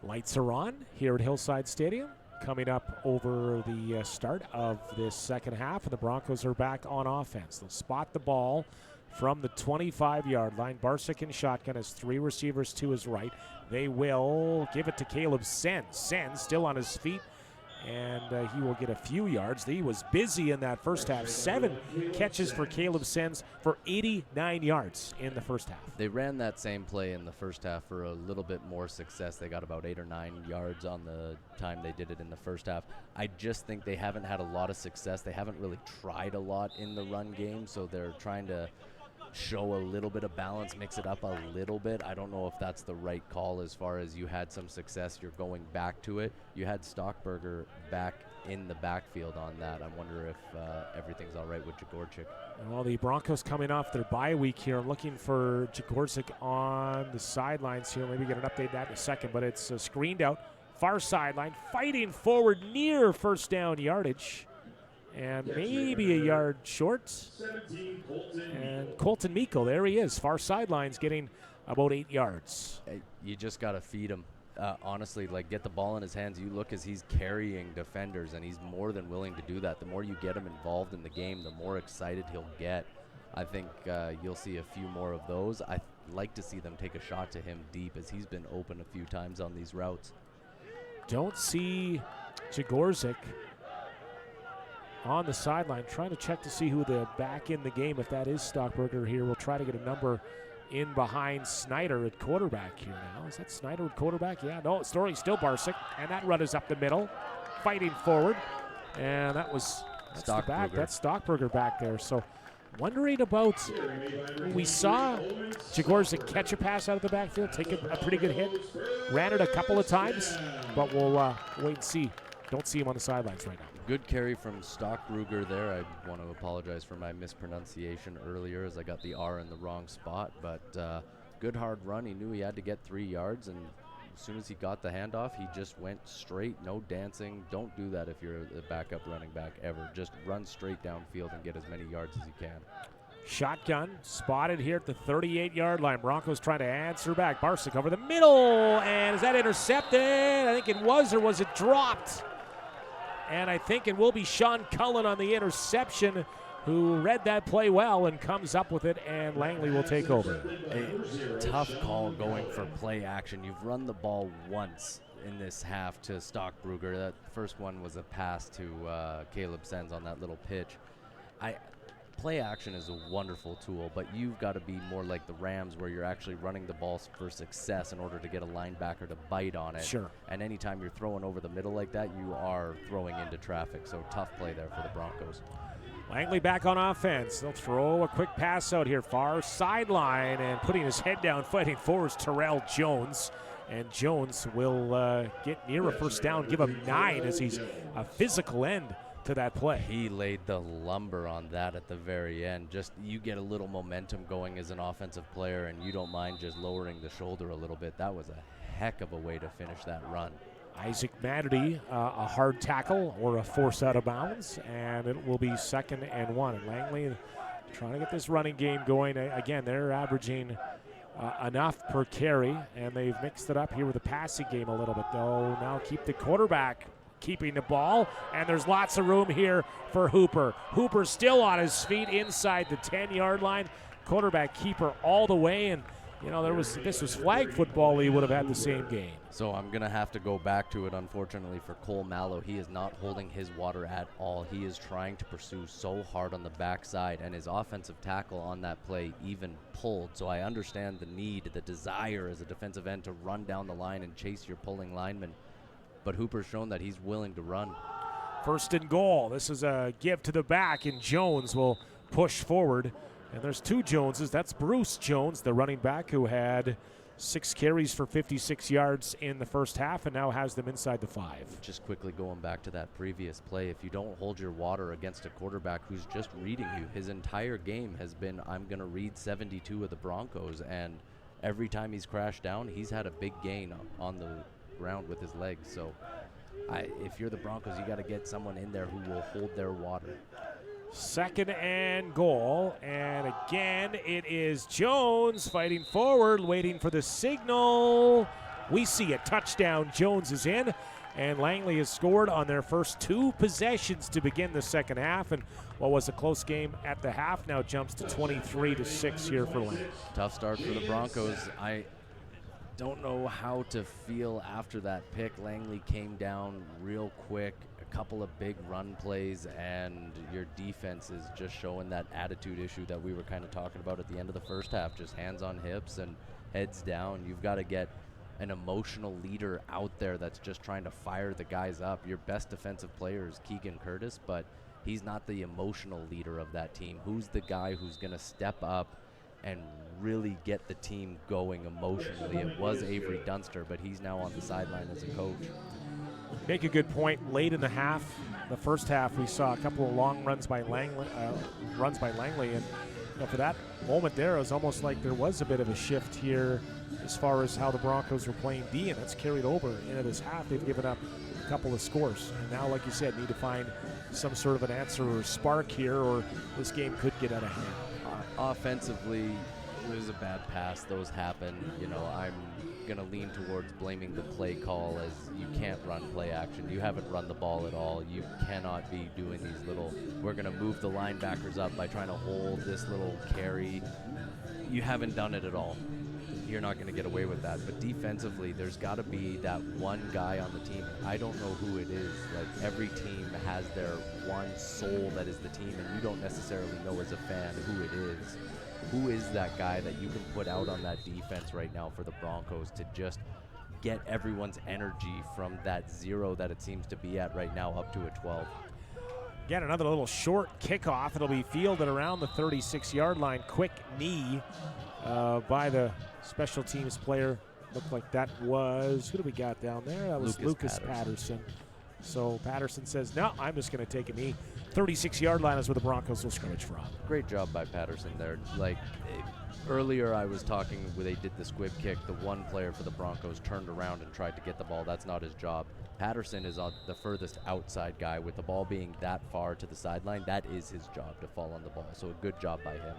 Lights are on here at Hillside Stadium. Coming up over the start of this second half, and the Broncos are back on offense. They'll spot the ball from the 25-yard line. Barsick in shotgun has 3 receivers to his right. They will give it to Caleb Sen. Sen still on his feet, and he will get a few yards. He was busy in that first half. 7 catches for Caleb Sens for 89 yards in the first half. They ran that same play in the first half for a little bit more success. They got about 8 or 9 yards on the time they did it in the first half. I just think they haven't had a lot of success. They haven't really tried a lot in the run game, so they're trying to show a little bit of balance, mix it up a little bit. I don't know if that's the right call as far as you had some success, you're going back to it. You had Stockburger back in the backfield on that. I wonder if everything's all right with Jagorczyk. Well, the Broncos coming off their bye week here. I'm looking for Jagorczyk on the sidelines here. Maybe get an update that in a second, but it's screened out. Far sideline, fighting forward near first down yardage. And maybe a yard short. And Colton Meikle, there he is. Far sidelines getting about 8 yards. You just got to feed him. Honestly, like, get the ball in his hands. You look as he's carrying defenders, and he's more than willing to do that. The more you get him involved in the game, the more excited he'll get. I think you'll see a few more of those. I'd like to see them take a shot to him deep, as he's been open a few times on these routes. Don't see Jagorczyk on the sideline, trying to check to see who the back in the game, if that is Stockburger here. We'll try to get a number in behind Snyder at quarterback here now. Is that Snyder at quarterback? Yeah, no, it's still Barsick, and that run is up the middle, fighting forward, and that's the back. That's Stockburger back there. So wondering about, we saw Jagorczyk catch a pass out of the backfield, take a pretty good hit, ran it a couple of times, but we'll wait and see. Don't see him on the sidelines right now. Good carry from Stockburger there. I want to apologize for my mispronunciation earlier, as I got the R in the wrong spot, but good hard run. He knew he had to get 3 yards, and as soon as he got the handoff, he just went straight, no dancing. Don't do that if you're a backup running back ever. Just run straight downfield and get as many yards as you can. Shotgun spotted here at the 38-yard line. Broncos trying to answer back. Barsic over the middle, and is that intercepted? I think it was, or was it dropped? And I think it will be Sean Cullen on the interception, who read that play well and comes up with it, and Langley will take over. A tough call going for play action. You've run the ball once in this half to Stockbrugger. That first one was a pass to Caleb Sens on that little pitch. Play action is a wonderful tool, but you've got to be more like the Rams, where you're actually running the ball for success in order to get a linebacker to bite on it. Sure. And anytime you're throwing over the middle like that, you are throwing into traffic. So tough play there for the Broncos. Langley back on offense. They'll throw a quick pass out here, far sideline, and putting his head down, fighting forward is Terrell Jones. And Jones will get near a first down, give him 9 as he's a physical end to that play. He laid the lumber on that at the very end. Just you get a little momentum going as an offensive player, and you don't mind just lowering the shoulder a little bit. That was a heck of a way to finish that run. Isaac Madity, a hard tackle or a force out of bounds, and it will be 2nd and 1. And Langley trying to get this running game going. Again, they're averaging enough per carry, and they've mixed it up here with the passing game a little bit. They'll now keep the quarterback keeping the ball, and there's lots of room here for Hooper. Hooper still on his feet inside the 10-yard line. Quarterback keeper all the way, and you know, this was flag football. He would have had the same game. So I'm going to have to go back to it, unfortunately, for Cole Mallow. He is not holding his water at all. He is trying to pursue so hard on the backside, and his offensive tackle on that play even pulled. So I understand the need, the desire as a defensive end to run down the line and chase your pulling lineman. But Hooper's shown that he's willing to run. 1st and goal. This is a give to the back, and Jones will push forward. And there's 2 Joneses. That's Bruce Jones, the running back, who had 6 carries for 56 yards in the first half and now has them inside the 5. Just quickly going back to that previous play, if you don't hold your water against a quarterback who's just reading you, his entire game has been, I'm going to read 72 of the Broncos, and every time he's crashed down, he's had a big gain on the ground with his legs. So if you're the Broncos, you got to get someone in there who will hold their water. 2nd and goal, and again it is Jones fighting forward, waiting for the signal. We see a touchdown. Jones is in, and Langley has scored on their first 2 possessions to begin the second half, and what was a close game at the half now jumps to 23-6 here for Langley. Tough start for the Broncos. I don't know how to feel after that pick. Langley came down real quick, a couple of big run plays, and your defense is just showing that attitude issue that we were kind of talking about at the end of the first half, just hands on hips and heads down. You've got to get an emotional leader out there that's just trying to fire the guys up. Your best defensive player is Keegan Curtis, but he's not the emotional leader of that team. Who's the guy who's going to step up and really get the team going emotionally? It was Avery Dunster, but he's now on the sideline as a coach. Make a good point. Late in the half, the first half, we saw a couple of long runs by Langley, and you know, for that moment there, it was almost like there was a bit of a shift here as far as how the Broncos were playing D, and that's carried over into this half. They've given up a couple of scores, and now, like you said, need to find some sort of an answer or a spark here, or this game could get out of hand. Offensively, it was a bad pass. Those happen. You know, I'm going to lean towards blaming the play call, as you can't run play action. You haven't run the ball at all. You cannot be doing these little, we're going to move the linebackers up by trying to hold this little carry. You haven't done it at all. You're not going to get away with that. But defensively, there's got to be that one guy on the team. I don't know who it is. Like, every team has their one soul that is the team, and you don't necessarily know as a fan who it is. Who is that guy that you can put out on that defense right now for the Broncos to just get everyone's energy from that 0 that it seems to be at right now up to a 12? Again, another little short kickoff. It'll be fielded around the 36-yard line. Quick knee by the special teams player. Looked like that was, who do we got down there? That was Lucas Patterson. So Patterson says, no, I'm just going to take a knee. 36-yard line is where the Broncos will scrimmage from. Great job by Patterson there. Earlier I was talking where they did the squib kick. The one player for the Broncos turned around and tried to get the ball. That's not his job. Patterson is on the furthest outside guy. With the ball being that far to the sideline, that is his job, to fall on the ball. So a good job by him.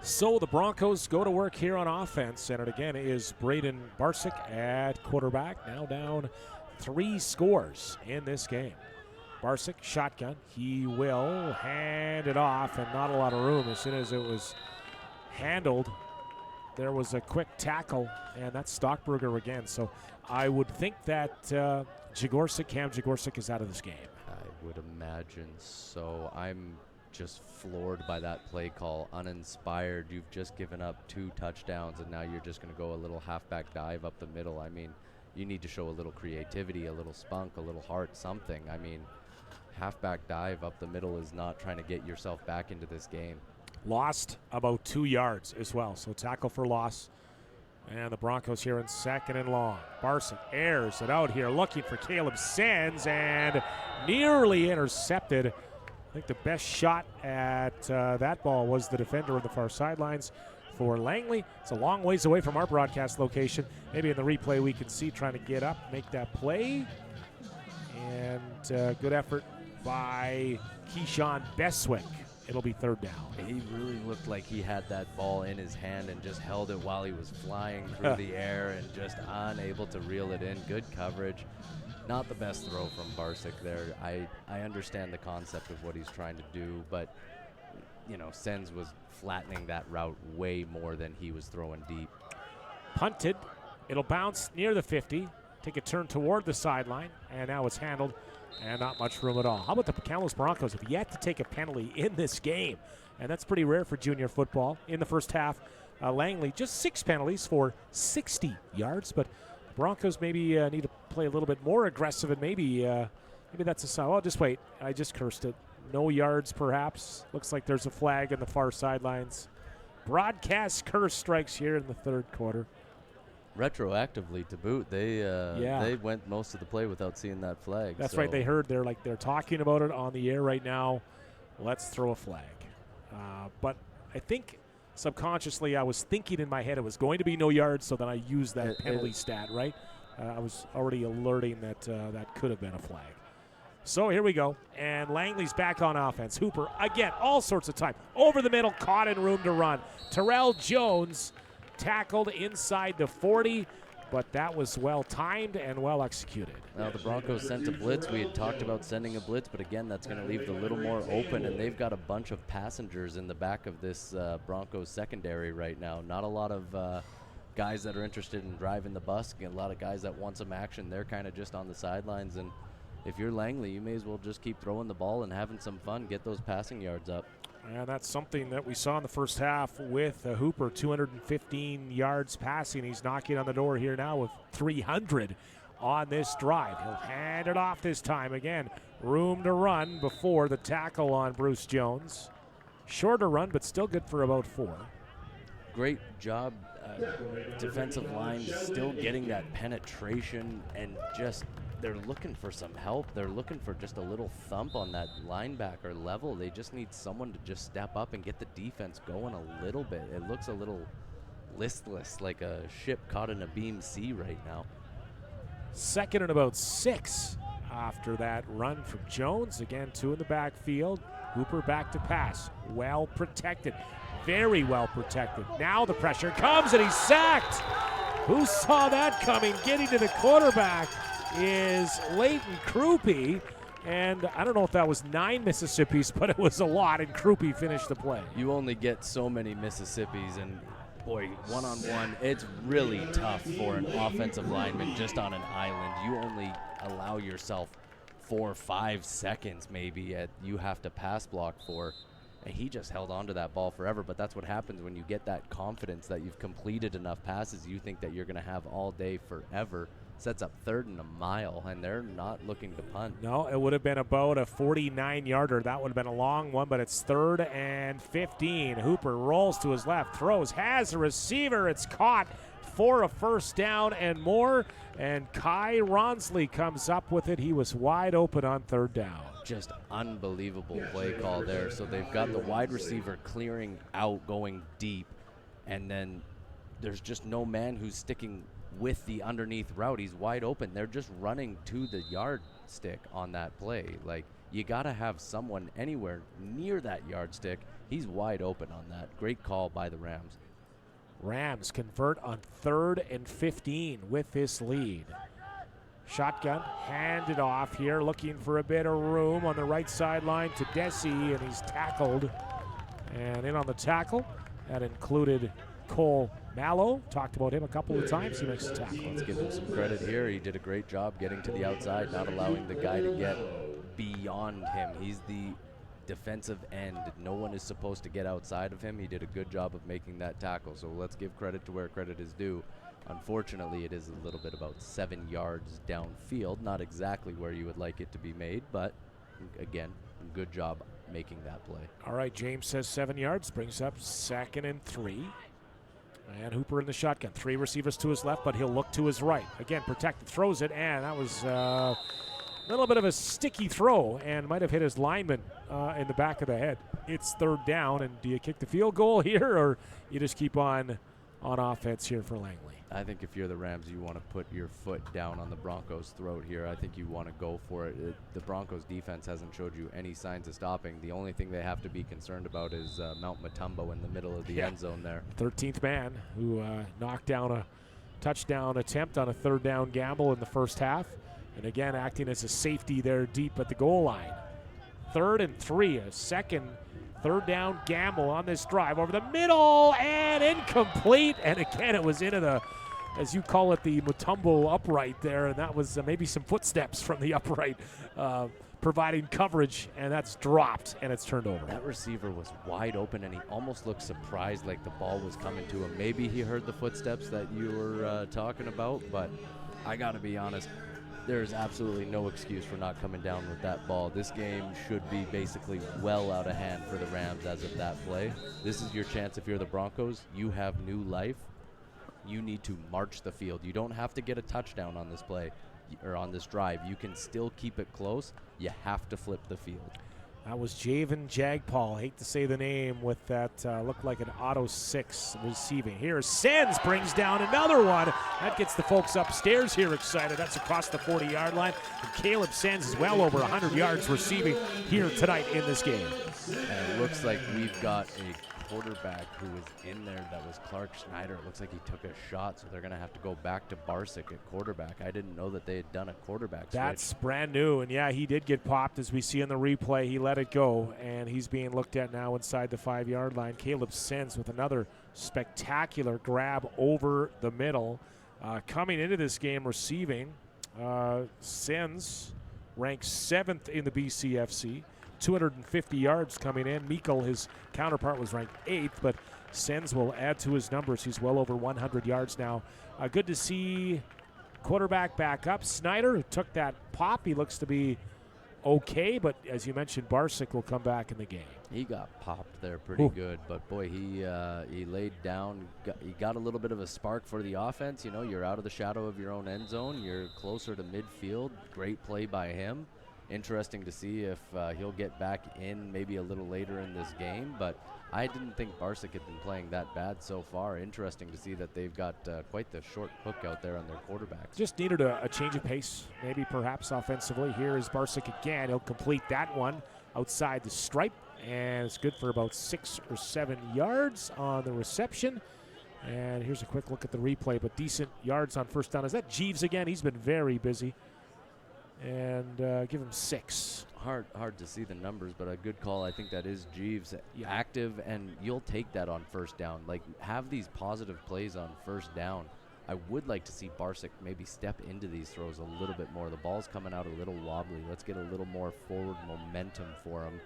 So the Broncos go to work here on offense, and it again is Braden Barsick at quarterback, now down 3 scores in this game. Barsick, shotgun. He will hand it off, and not a lot of room. As soon as it was handled, there was a quick tackle, and that's Stockberger again. So I would think that Cam Jagorsik is out of this game. I would imagine so. I'm just floored by that play call, uninspired. You've just given up 2 touchdowns, and now you're just going to go a little halfback dive up the middle. I mean, you need to show a little creativity, a little spunk, a little heart, something. I mean, halfback dive up the middle is not trying to get yourself back into this game. Lost about 2 yards as well, so tackle for loss. And the Broncos here in 2nd and long. Barsick airs it out here, looking for Caleb Sands, and nearly intercepted. I think the best shot at that ball was the defender on the far sidelines for Langley. It's a long ways away from our broadcast location. Maybe in the replay we can see trying to get up, make that play. And good effort by Keyshawn Beswick. It'll be 3rd down. He really looked like he had that ball in his hand and just held it while he was flying through the air and just unable to reel it in. Good coverage. Not the best throw from Barsick there. I understand the concept of what he's trying to do, but, you know, Sens was flattening that route way more than he was throwing deep. Punted. It'll bounce near the 50, take a turn toward the sideline, and now it's handled, and not much room at all. How about the Kamloops Broncos have yet to take a penalty in this game, and that's pretty rare for junior football. In the first half, Langley just 6 penalties for 60 yards, but the Broncos maybe need to play a little bit more aggressive, and maybe that's a sign. Oh, just wait. I just cursed it. No yards, perhaps. Looks like there's a flag in the far sidelines. Broadcast curse strikes here in the 3rd quarter. Retroactively to boot, they went most of the play without seeing that flag. That's right. They heard they're talking about it on the air right now. Let's throw a flag. But I think subconsciously I was thinking in my head it was going to be no yards, so then I used that penalty stat, right? I was already alerting that that could have been a flag. So here we go, and Langley's back on offense. Hooper, again, all sorts of time. Over the middle, caught in room to run. Terrell Jones tackled inside the 40, but that was well-timed and well executed. Now the Broncos sent a blitz. We had talked about sending a blitz, but again, that's going to leave it a little more open, and they've got a bunch of passengers in the back of this Broncos secondary right now. Not a lot of guys that are interested in driving the bus, and a lot of guys that want some action. They're kind of just on the sidelines, and if you're Langley, you may as well just keep throwing the ball and having some fun, get those passing yards up. And that's something that we saw in the first half with Hooper, 215 yards passing. He's knocking on the door here now with 300 on this drive. He'll hand it off this time. Again, room to run before the tackle on Bruce Jones. Shorter run, but still good for about 4. Great job. Defensive line still getting that penetration, and just they're looking for some help. They're looking for just a little thump on that linebacker level. They just need someone to just step up and get the defense going a little bit. It looks a little listless, like a ship caught in a beam sea right now. 2nd and about 6 after that run from Jones. Again, 2 in the backfield. Hooper back to pass. Well protected. Very well protected. Now the pressure comes, and he's sacked. Who saw that coming? Getting to the quarterback is Leighton Krupe, and I don't know if that was 9 Mississippis, but it was a lot, and Krupe finished the play. You only get so many Mississippis, and boy, one-on-one, it's really tough for an offensive lineman just on an island. You only allow yourself 4 or 5 seconds maybe you have to pass block for. And he just held on to that ball forever, but that's what happens when you get that confidence that you've completed enough passes you think that you're going to have all day forever. Sets up 3rd and a mile, and they're not looking to punt. No, it would have been about a 49-yarder. That would have been a long one, but it's 3rd and 15. Hooper rolls to his left, throws, has a receiver. It's caught for a 1st down and more. And Kai Ronsley comes up with it. He was wide open on third down. Just unbelievable play call there. So they've got the wide receiver clearing out, going deep, and then there's just no man who's sticking with the underneath route. He's wide open. They're just running to the yardstick on that play. Like, you got to have someone anywhere near that yardstick. He's wide open on that. Great call by the Rams. Rams convert on 3rd and 15 with this lead. Shotgun handed off here, looking for a bit of room on the right sideline to Desi, and he's tackled. And in on the tackle, that included Cole Mallow. Talked about him a couple of times. He makes the tackle. Let's give him some credit here. He did a great job getting to the outside, not allowing the guy to get beyond him. He's the defensive end. No one is supposed to get outside of him. He did a good job of making that tackle. So let's give credit to where credit is due. Unfortunately, it is a little bit about 7 yards downfield. Not exactly where you would like it to be made, but again, good job making that play. All right, James says 7 yards, brings up 2nd and 3. And Hooper in the shotgun. 3 receivers to his left, but he'll look to his right. Again, protected, throws it, and that was a little bit of a sticky throw and might have hit his lineman in the back of the head. It's 3rd down, and do you kick the field goal here, or you just keep on offense here for Langley? I think if you're the Rams, you want to put your foot down on the Broncos' throat here. I think you want to go for it. The Broncos' defense hasn't showed you any signs of stopping. The only thing they have to be concerned about is Mount Matumbo in the middle of the end zone there. 13th man who knocked down a touchdown attempt on a 3rd down gamble in the first half. And again, acting as a safety there deep at the goal line. 3rd and 3, a second 3rd down gamble on this drive over the middle and incomplete. And again, it was into the, as you call it, the Mutombo upright there. And that was maybe some footsteps from the upright providing coverage. And that's dropped and it's turned over. That receiver was wide open and he almost looked surprised like the ball was coming to him. Maybe he heard the footsteps that you were talking about, but I got to be honest. There's absolutely no excuse for not coming down with that ball. This game should be basically well out of hand for the Rams as of that play. This is your chance if you're the Broncos. You have new life. You need to march the field. You don't have to get a touchdown on this play or on this drive. You can still keep it close. You have to flip the field. That was Javen Jagpal. Hate to say the name with that looked like an auto 6 receiving. Here, Sens brings down another one. That gets the folks upstairs here excited. That's across the 40-yard line. And Caleb Sens is well over 100 yards receiving here tonight in this game. And it looks like we've got a quarterback who was in there that was Clark Schneider. It looks like he took a shot, so they're going to have to go back to Barsick at quarterback. I didn't know that they had done a quarterback switch. That's brand new, and yeah, he did get popped as we see in the replay. He let it go, and he's being looked at now inside the 5-yard line. Caleb Sens with another spectacular grab over the middle. Coming into this game receiving, Sens ranks 7th in the BCFC. 250 yards coming in. Mikkel, his counterpart, was ranked 8th, but Sens will add to his numbers. He's well over 100 yards now. Good to see quarterback back up. Snyder, who took that pop, he looks to be okay, but as you mentioned, Barsick will come back in the game. He got popped there pretty good, but boy, he laid down. He got a little bit of a spark for the offense. You know, you're out of the shadow of your own end zone. You're closer to midfield. Great play by him. Interesting to see if he'll get back in maybe a little later in this game, but I didn't think Barsick had been playing that bad so far. Interesting to see that they've got quite the short hook out there on their quarterbacks. Just needed a change of pace, maybe perhaps offensively. Here is Barsick again. He'll complete that one outside the stripe, and it's good for about 6 or 7 yards on the reception. And here's a quick look at the replay, but decent yards on first down. Is that Jeeves again? He's been very busy. And give him 6. Hard to see the numbers, but a good call. I think that is Jeeves. Yeah. Active, and you'll take that on first down. Like, have these positive plays on first down. I would like to see Barsick maybe step into these throws a little bit more. The ball's coming out a little wobbly. Let's get a little more forward momentum for him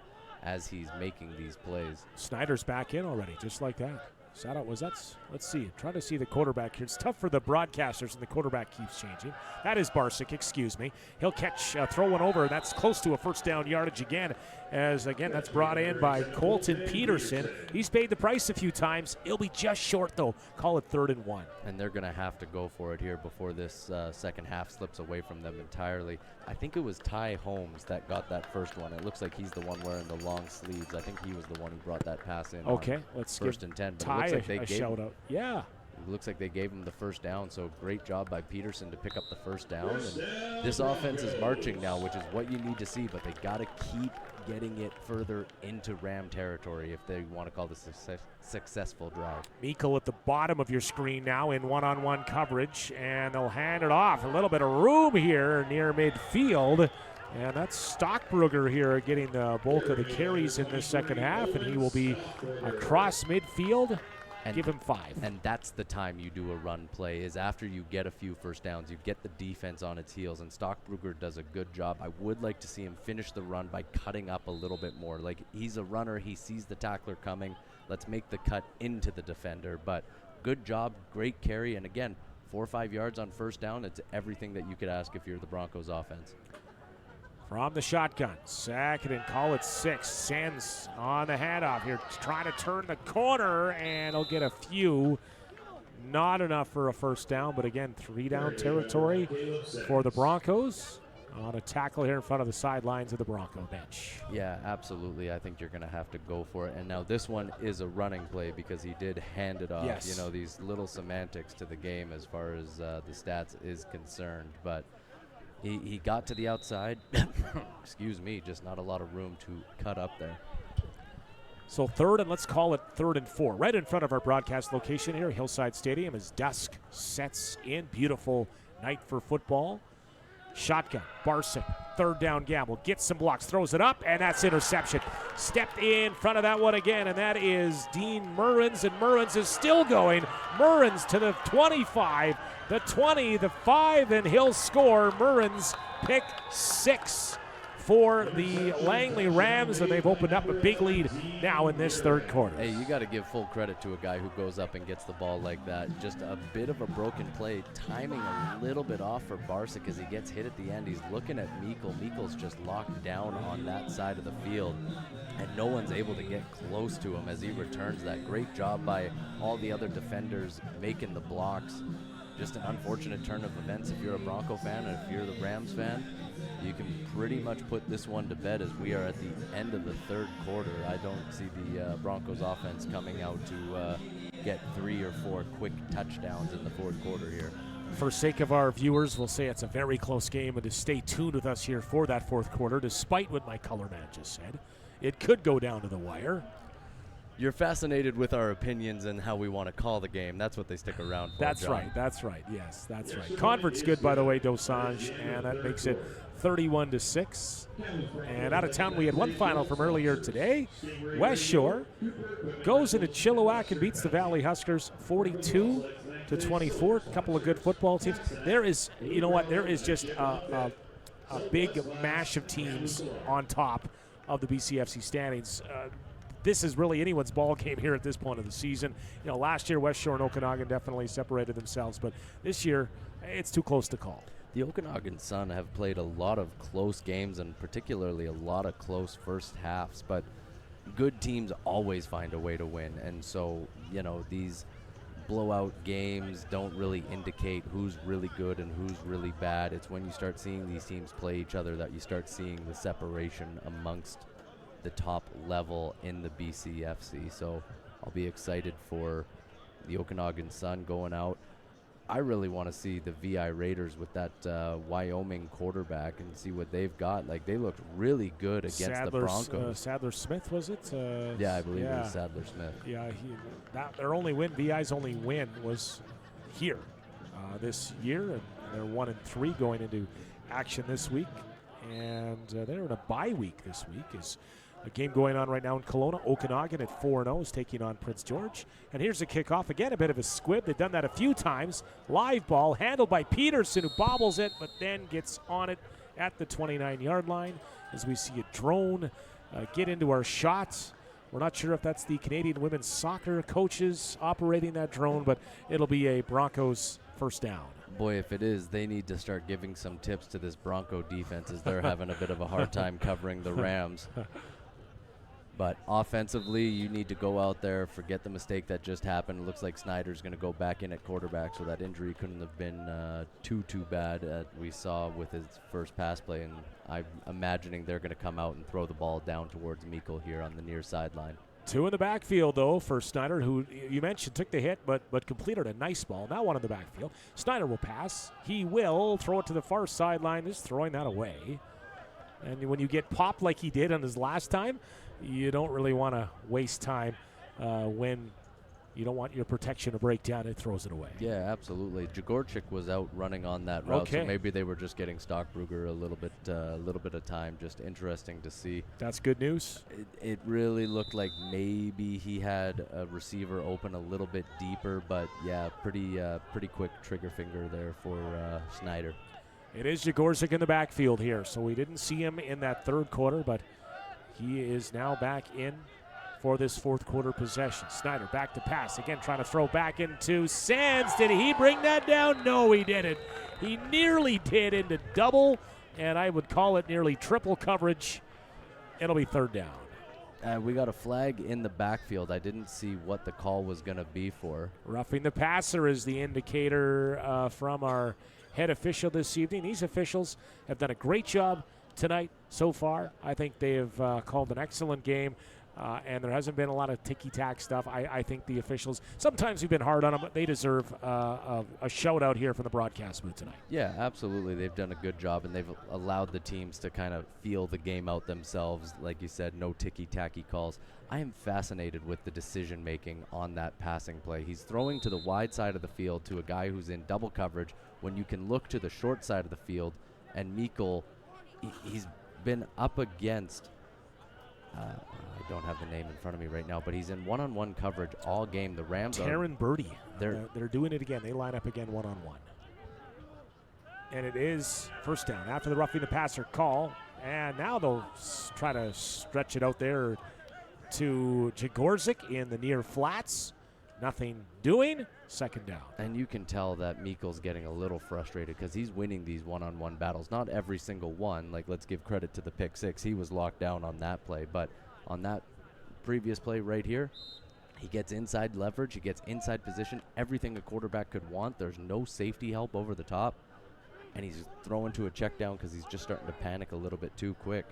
as he's making these plays. Snyder's back in already, just like that. Is that let's see. Trying to see the quarterback here. It's tough for the broadcasters, and the quarterback keeps changing. That is Barsick, excuse me. He'll catch, throw one over. That's close to a first down yardage again. As again, that's brought in by Colton Peterson. He's paid the price a few times. He'll be just short though. Call it 3rd and 1. And they're going to have to go for it here before this second half slips away from them entirely. I think it was Ty Holmes that got that first one. It looks like he's the one wearing the long sleeves. I think he was the one who brought that pass in. Okay, let's first give and 10. But Ty it looks like a shout out. Yeah. It looks like they gave him the first down, so great job by Peterson to pick up the first down. And this offense is marching now, which is what you need to see, but they got to keep getting it further into Ram territory if they want to call this a successful drive. Meikle at the bottom of your screen now in one-on-one coverage, and they'll hand it off. A little bit of room here near midfield. And that's Stockbrugger here getting the bulk of the carries in this second half, and he will be across midfield. And give him 5. And that's the time you do a run play, is after you get a few first downs. You get the defense on its heels, and Stockbrugger does a good job. I would like to see him finish the run by cutting up a little bit more. Like, he's a runner. He sees the tackler coming. Let's make the cut into the defender. But good job, great carry. And again, 4 or 5 yards on first down. It's everything that you could ask if you're the Broncos offense. From the shotgun, second and call it 6. Sens on the handoff here, trying to turn the corner, and he'll get a few. Not enough for a first down, but again, 3-down territory for the Broncos on a tackle here in front of the sidelines of the Bronco bench. Yeah, absolutely. I think you're going to have to go for it. And now this one is a running play because he did hand it off. Yes. You know, these little semantics to the game as far as the stats is concerned, but He got to the outside. Excuse me, just not a lot of room to cut up there. So 3rd, and let's call it 3rd and 4. Right in front of our broadcast location here, Hillside Stadium, as dusk sets in. Beautiful night for football. Shotgun, Barsick, 3rd down gamble, gets some blocks, throws it up, and that's interception. Stepped in front of that one again, and that is Dean Murrins, and Murrins is still going. Murrins to the 25, the 20, the 5, and he'll score. Murrins pick 6 for the Langley Rams, and they've opened up a big lead now in this 3rd quarter. Hey, you got to give full credit to a guy who goes up and gets the ball like that. Just a bit of a broken play, timing a little bit off for Barsick as he gets hit at the end. He's looking at Meikle. Meikle's just locked down on that side of the field, and no one's able to get close to him as he returns that. Great job by all the other defenders making the blocks. Just an unfortunate turn of events if you're a Bronco fan, and if you're the Rams fan, you can pretty much put this one to bed as we are at the end of the 3rd quarter. I don't see the Broncos offense coming out to get 3 or 4 quick touchdowns in the 4th quarter here. For sake of our viewers, we'll say it's a very close game, and to stay tuned with us here for that 4th quarter, despite what my color man just said. It could go down to the wire. You're fascinated with our opinions and how we want to call the game. That's what they stick around for, That's John. right. That's right. Yes, that's right. Convert's good, by the way, Dosanjh, and that makes it 31-6. And out of town, we had one final from earlier today. West Shore goes into Chilliwack and beats the Valley Huskers 42-24. A couple of good football teams. There is, you know what? There is just a big mash of teams on top of the BCFC standings. This is really anyone's ball game here at this point of the season. You know, last year West Shore and Okanagan definitely separated themselves, but this year it's too close to call. The Okanagan Sun have played a lot of close games and particularly a lot of close first halves, but good teams always find a way to win. And so, you know, these blowout games don't really indicate who's really good and who's really bad. It's when you start seeing these teams play each other that you start seeing the separation amongst the top level in the BCFC. So I'll be excited for the Okanagan Sun going out. I really want to see the VI Raiders with that Wyoming quarterback and see what they've got. Like, they looked really good against the Broncos. Sadler Smith, was it? Yeah, I believe it was Sadler Smith. Yeah, their only win, VI's only win, was here this year, and they're 1-3 going into action this week, and they're in a bye week this week. Is a game going on right now in Kelowna. Okanagan at 4-0 is taking on Prince George. And here's a kickoff. Again, a bit of a squib. They've done that a few times. Live ball handled by Peterson, who bobbles it, but then gets on it at the 29-yard line as we see a drone get into our shot. We're not sure if that's the Canadian women's soccer coaches operating that drone, but it'll be a Broncos first down. Boy, if it is, they need to start giving some tips to this Bronco defense as they're having a bit of a hard time covering the Rams. But offensively, you need to go out there, forget the mistake that just happened. It looks like Snyder's going to go back in at quarterback, so that injury couldn't have been too bad. We saw with his first pass play, and I'm imagining they're going to come out and throw the ball down towards Meikle here on the near sideline. 2 in the backfield, though, for Snyder, who you mentioned took the hit but completed a nice ball. Now 1 in the backfield. Snyder will pass. He will throw it to the far sideline, just throwing that away. And when you get popped like he did on his last time, you don't really want to waste time when you don't want your protection to break down. It throws it away. Yeah, absolutely. Jagorchik was out running on that route, so maybe they were just getting Stockbrugger a little bit of time. Just interesting to see. That's good news. It really looked like maybe he had a receiver open a little bit deeper, but yeah, pretty quick trigger finger there for Snyder. It is Jagorchik in the backfield here, so we didn't see him in that third quarter, but he is now back in for this fourth quarter possession. Snyder back to pass. Again, trying to throw back into Sands. Did he bring that down? No, he didn't. He nearly did into double, and I would call it nearly triple coverage. It'll be third down. We got a flag in the backfield. I didn't see what the call was going to be for. Roughing the passer is the indicator from our head official this evening. These officials have done a great job tonight so far. I think they have called an excellent game, and there hasn't been a lot of ticky-tack stuff. I think the officials, sometimes we've been hard on them, but they deserve a shout-out here from the broadcast booth tonight. Yeah, absolutely. They've done a good job, and they've allowed the teams to kind of feel the game out themselves. Like you said, no ticky-tacky calls. I am fascinated with the decision-making on that passing play. He's throwing to the wide side of the field to a guy who's in double coverage when you can look to the short side of the field, and Meikle, he's been up against, I don't have the name in front of me right now, but he's in one-on-one coverage all game. The Rams Taryn Birdie. They're doing it again. They line up again one-on-one. And it is first down after the roughing the passer call. And now they'll try to stretch it out there to Jagorchik in the near flats. Nothing doing. Second down. And you can tell that Meikle's getting a little frustrated because he's winning these one-on-one battles. Not every single one. Like, let's give credit to the pick six. He was locked down on that play. But on that previous play right here, he gets inside leverage. He gets inside position. Everything a quarterback could want. There's no safety help over the top. And he's throwing to a check down because he's just starting to panic a little bit too quick.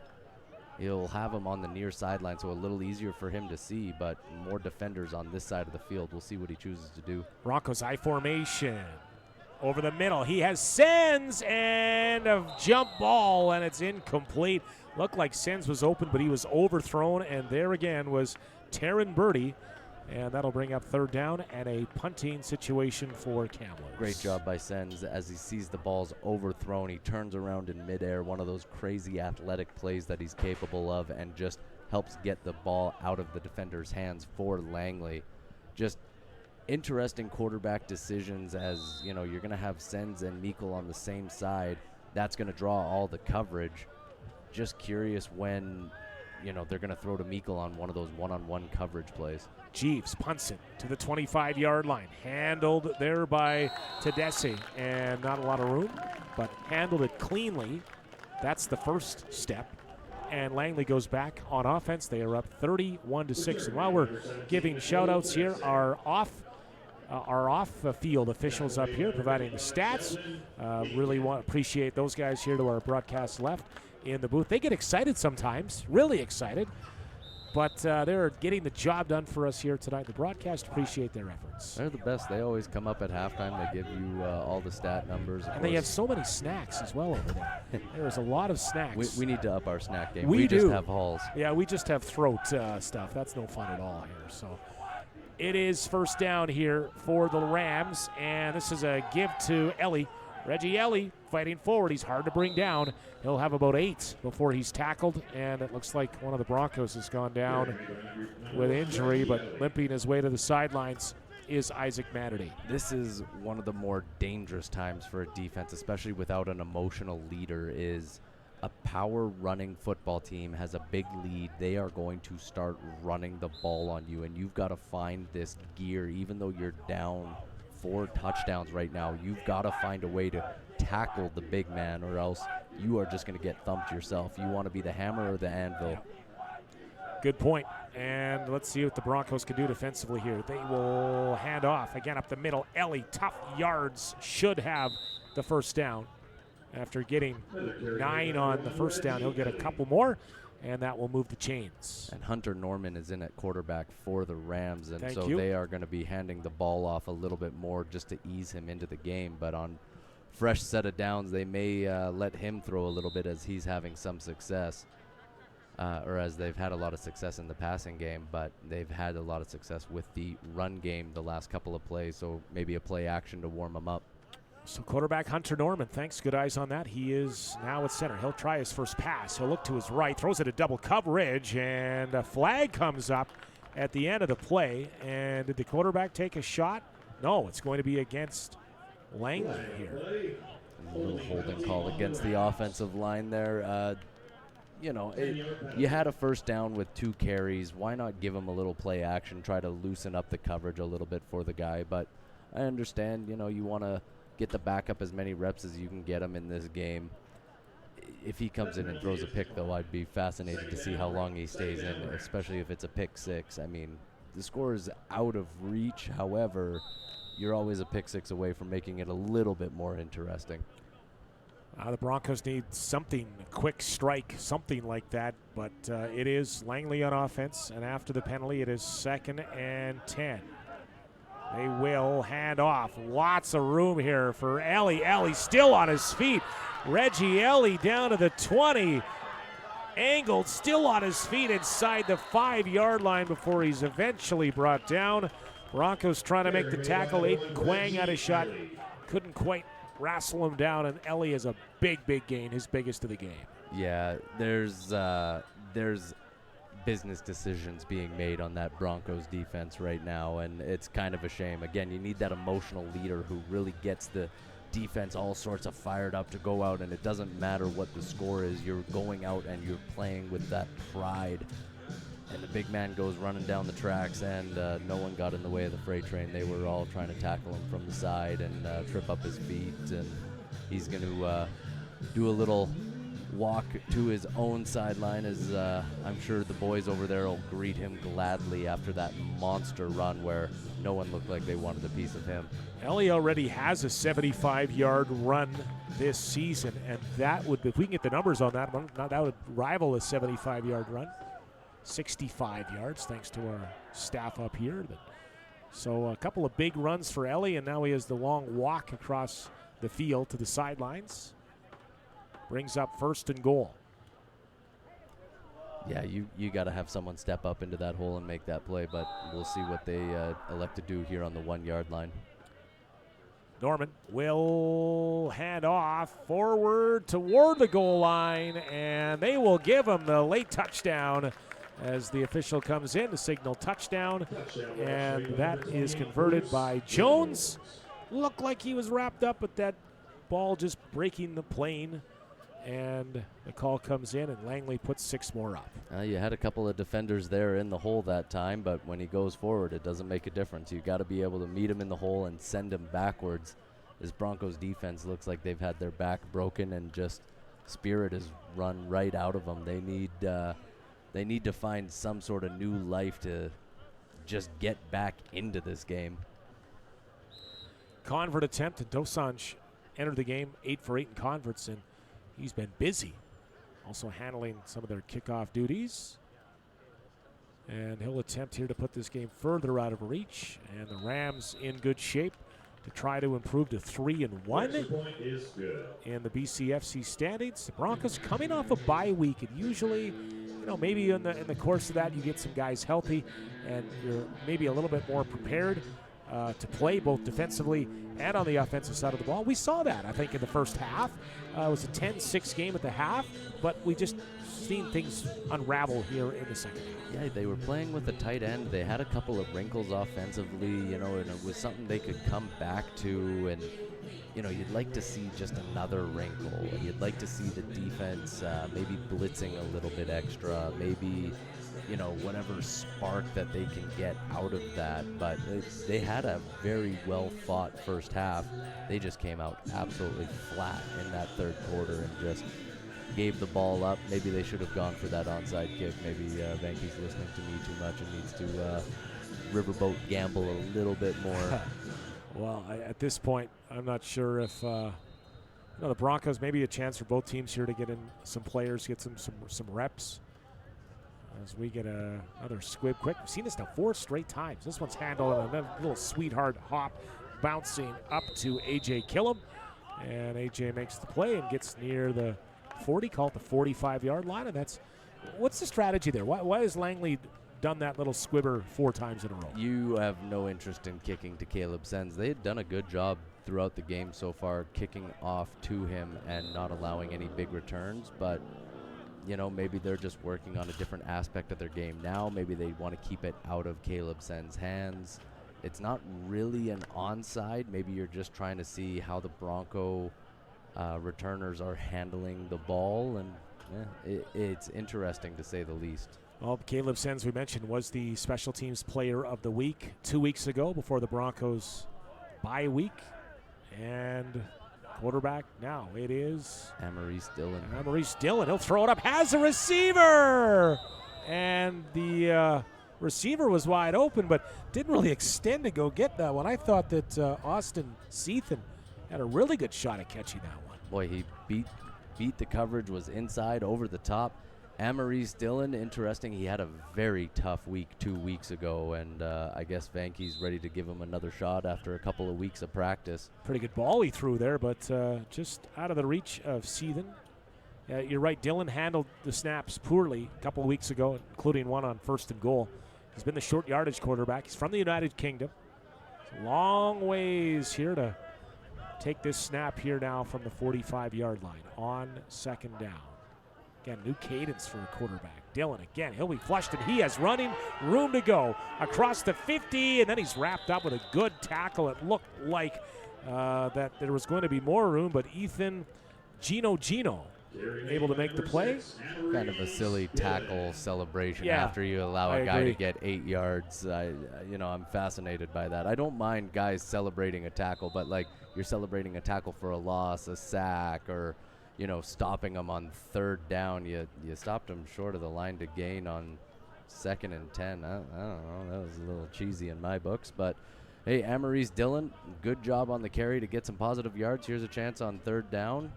He'll have him on the near sideline, so a little easier for him to see, but more defenders on this side of the field. We'll see what he chooses to do. Broncos I formation. Over the middle. He has Sens and a jump ball, and it's incomplete. Looked like Sens was open, but he was overthrown, and there again was Taryn Birdie. And that'll bring up third down and a punting situation for Kamloops. Great job by Sens as he sees the ball's overthrown. He turns around in midair, one of those crazy athletic plays that he's capable of, and just helps get the ball out of the defender's hands for Langley. Just interesting quarterback decisions as, you know, you're going to have Sens and Meikle on the same side. That's going to draw all the coverage. Just curious when, you know, they're going to throw to Meikle on one of those one-on-one coverage plays. Jeeves punts it to the 25-yard line. Handled there by Tedeschi, and not a lot of room, but handled it cleanly. That's the first step. And Langley goes back on offense. They are up 31-6. And while we're giving shout-outs here, our off-field officials up here providing the stats. Really appreciate those guys here to our broadcast left in the booth. They get excited sometimes, really excited. But they're getting the job done for us here tonight. The broadcast appreciate their efforts. They're the best. They always come up at halftime. They give you all the stat numbers. And they have so many snacks as well over there. There is a lot of snacks. We need to up our snack game. We just have halls. Yeah, we just have throat stuff. That's no fun at all here. So it is first down here for the Rams. And this is a give to Ellie. Reggie Ellie fighting forward. He's hard to bring down. He'll have about 8 before he's tackled, and it looks like one of the Broncos has gone down with injury, but limping his way to the sidelines is Isaac Mannity. This is one of the more dangerous times for a defense, especially without an emotional leader, is a power running football team has a big lead, they are going to start running the ball on you, and you've got to find this gear. Even though you're down 4 touchdowns right now, you've got to find a way to tackle the big man, or else you are just going to get thumped yourself. You want to be the hammer or the anvil. Good point. And let's see what the Broncos can do defensively here. They will hand off again up the middle. Ellie, tough yards, should have the first down. After getting 9 on the first down, he'll get a couple more, and that will move the chains. And Hunter Norman is in at quarterback for the Rams, and Thank so you. they are going to be handing the ball off a little bit more just to ease him into the game. But on fresh set of downs, they may let him throw a little bit as he's having some success, or as they've had a lot of success in the passing game, but they've had a lot of success with the run game the last couple of plays, so maybe a play action to warm him up. So quarterback Hunter Norman, thanks, good eyes on that. He is now at center. He'll try his first pass. He'll look to his right, throws it at double coverage, and a flag comes up at the end of the play. And did the quarterback take a shot? No, it's going to be against Langley here. A little holding call against the offensive line there. You had a first down with 2 carries. Why not give him a little play action, try to loosen up the coverage a little bit for the guy? But I understand, you want to get the backup as many reps as you can get him in this game. If he comes in and throws a pick, though, I'd be fascinated to see how long he stays in, especially if it's a pick 6. I mean, the score is out of reach. However, you're always a pick 6 away from making it a little bit more interesting. The Broncos need something, a quick strike, something like that. But it is Langley on offense, and after the penalty, it is 2nd and 10. They will hand off. Lots of room here for Ellie. Ellie still on his feet. Reggie Ellie down to the 20. Angled, still on his feet inside the 5-yard line before he's eventually brought down. Broncos trying to make the tackle. Aiden Quang had a shot. Couldn't quite wrestle him down, and Ellie is a big gain, his biggest of the game. Yeah, there's business decisions being made on that Broncos defense right now, and it's kind of a shame. Again, you need that emotional leader who really gets the defense all sorts of fired up to go out, and it doesn't matter what the score is. You're going out and you're playing with that pride. And the big man goes running down the tracks, and no one got in the way of the freight train. They were all trying to tackle him from the side and trip up his feet, and he's going to do a little walk to his own sideline, as I'm sure the boys over there will greet him gladly after that monster run where no one looked like they wanted a piece of him. Ellie already has a 75-yard run this season, and that would, if we can get the numbers on that, that would rival a 75-yard run. 65 yards, thanks to our staff up here. So a couple of big runs for Ellie, and now he has the long walk across the field to the sidelines. Brings up 1st and goal. Yeah, you got to have someone step up into that hole and make that play, but we'll see what they elect to do here on the 1-yard line. Norman will hand off forward toward the goal line, and they will give him the late touchdown as the official comes in to signal touchdown, and that is converted by Jones. Looked like he was wrapped up with that ball just breaking the plane, and the call comes in, and Langley puts 6 more up. You had a couple of defenders there in the hole that time, but when he goes forward, it doesn't make a difference. You got to be able to meet him in the hole and send him backwards. This Broncos defense looks like they've had their back broken, and just spirit has run right out of them. They need to find some sort of new life to just get back into this game. Convert attempt, and Dosanjh entered the game 8 for 8 in converts, and he's been busy. Also handling some of their kickoff duties. And he'll attempt here to put this game further out of reach. And the Rams in good shape to try to improve to 3-1 in the BCFC standings. The Broncos coming off a bye week, and usually, maybe in the course of that you get some guys healthy and you're maybe a little bit more prepared to play both defensively and on the offensive side of the ball. We saw that, I think, in the first half. It was a 10-6 game at the half, but we just seen things unravel here in the second half. Yeah, they were playing with a tight end. They had a couple of wrinkles offensively, you know, and it was something they could come back to. And, you know, you'd like to see just another wrinkle. You'd like to see the defense maybe blitzing a little bit extra, maybe, you know, whatever spark that they can get out of that. But they had a very well-fought first half. They just came out absolutely flat in that third quarter and just gave the ball up. Maybe they should have gone for that onside kick. Maybe Vanke's listening to me too much and needs to riverboat gamble a little bit more. Well, at this point, I'm not sure if the Broncos, maybe a chance for both teams here to get in some players, get some reps. As we get another squib quick. We've seen this now 4 straight times. This one's handled on a little sweetheart hop, bouncing up to A.J. Killam. And A.J. makes the play and gets near the 40, call it the 45-yard line. And what's the strategy there? Why has Langley done that little squibber 4 times in a row? You have no interest in kicking to Caleb Sens. They had done a good job throughout the game so far, kicking off to him and not allowing any big returns. But, you know, maybe they're just working on a different aspect of their game now. Maybe they want to keep it out of Caleb Sens' hands. It's not really an onside. Maybe you're just trying to see how the Bronco returners are handling the ball, and it's interesting to say the least. Well, Caleb Sens, we mentioned, was the special teams player of the week 2 weeks ago before the Broncos bye week. And quarterback now, it is Amaris Dillon. Amaris Dillon, he'll throw it up, has a receiver! And the receiver was wide open, but didn't really extend to go get that one. I thought that Austin Seathan had a really good shot at catching that one. Boy, he beat the coverage, was inside, over the top. Amaris Dillon, interesting. He had a very tough week 2 weeks ago, and I guess Vanke's ready to give him another shot after a couple of weeks of practice. Pretty good ball he threw there, but just out of the reach of Seathan. You're right, Dillon handled the snaps poorly a couple of weeks ago, including one on 1st and goal. He's been the short yardage quarterback. He's from the United Kingdom. It's a long ways here to take this snap here now from the 45-yard line on 2nd down. Again, new cadence for a quarterback. Dillon again, he'll be flushed, and he has running room to go across the 50, and then he's wrapped up with a good tackle. It looked like that there was going to be more room, but Ethan Gino able to make the play. Kind of a silly tackle celebration after you allow a guy to get 8 yards. I'm fascinated by that. I don't mind guys celebrating a tackle, but like you're celebrating a tackle for a loss, a sack, or stopping them on 3rd down. You stopped them short of the line to gain on 2nd and 10. I don't know. That was a little cheesy in my books, but hey, Amaris Dillon, good job on the carry to get some positive yards. Here's a chance on 3rd down.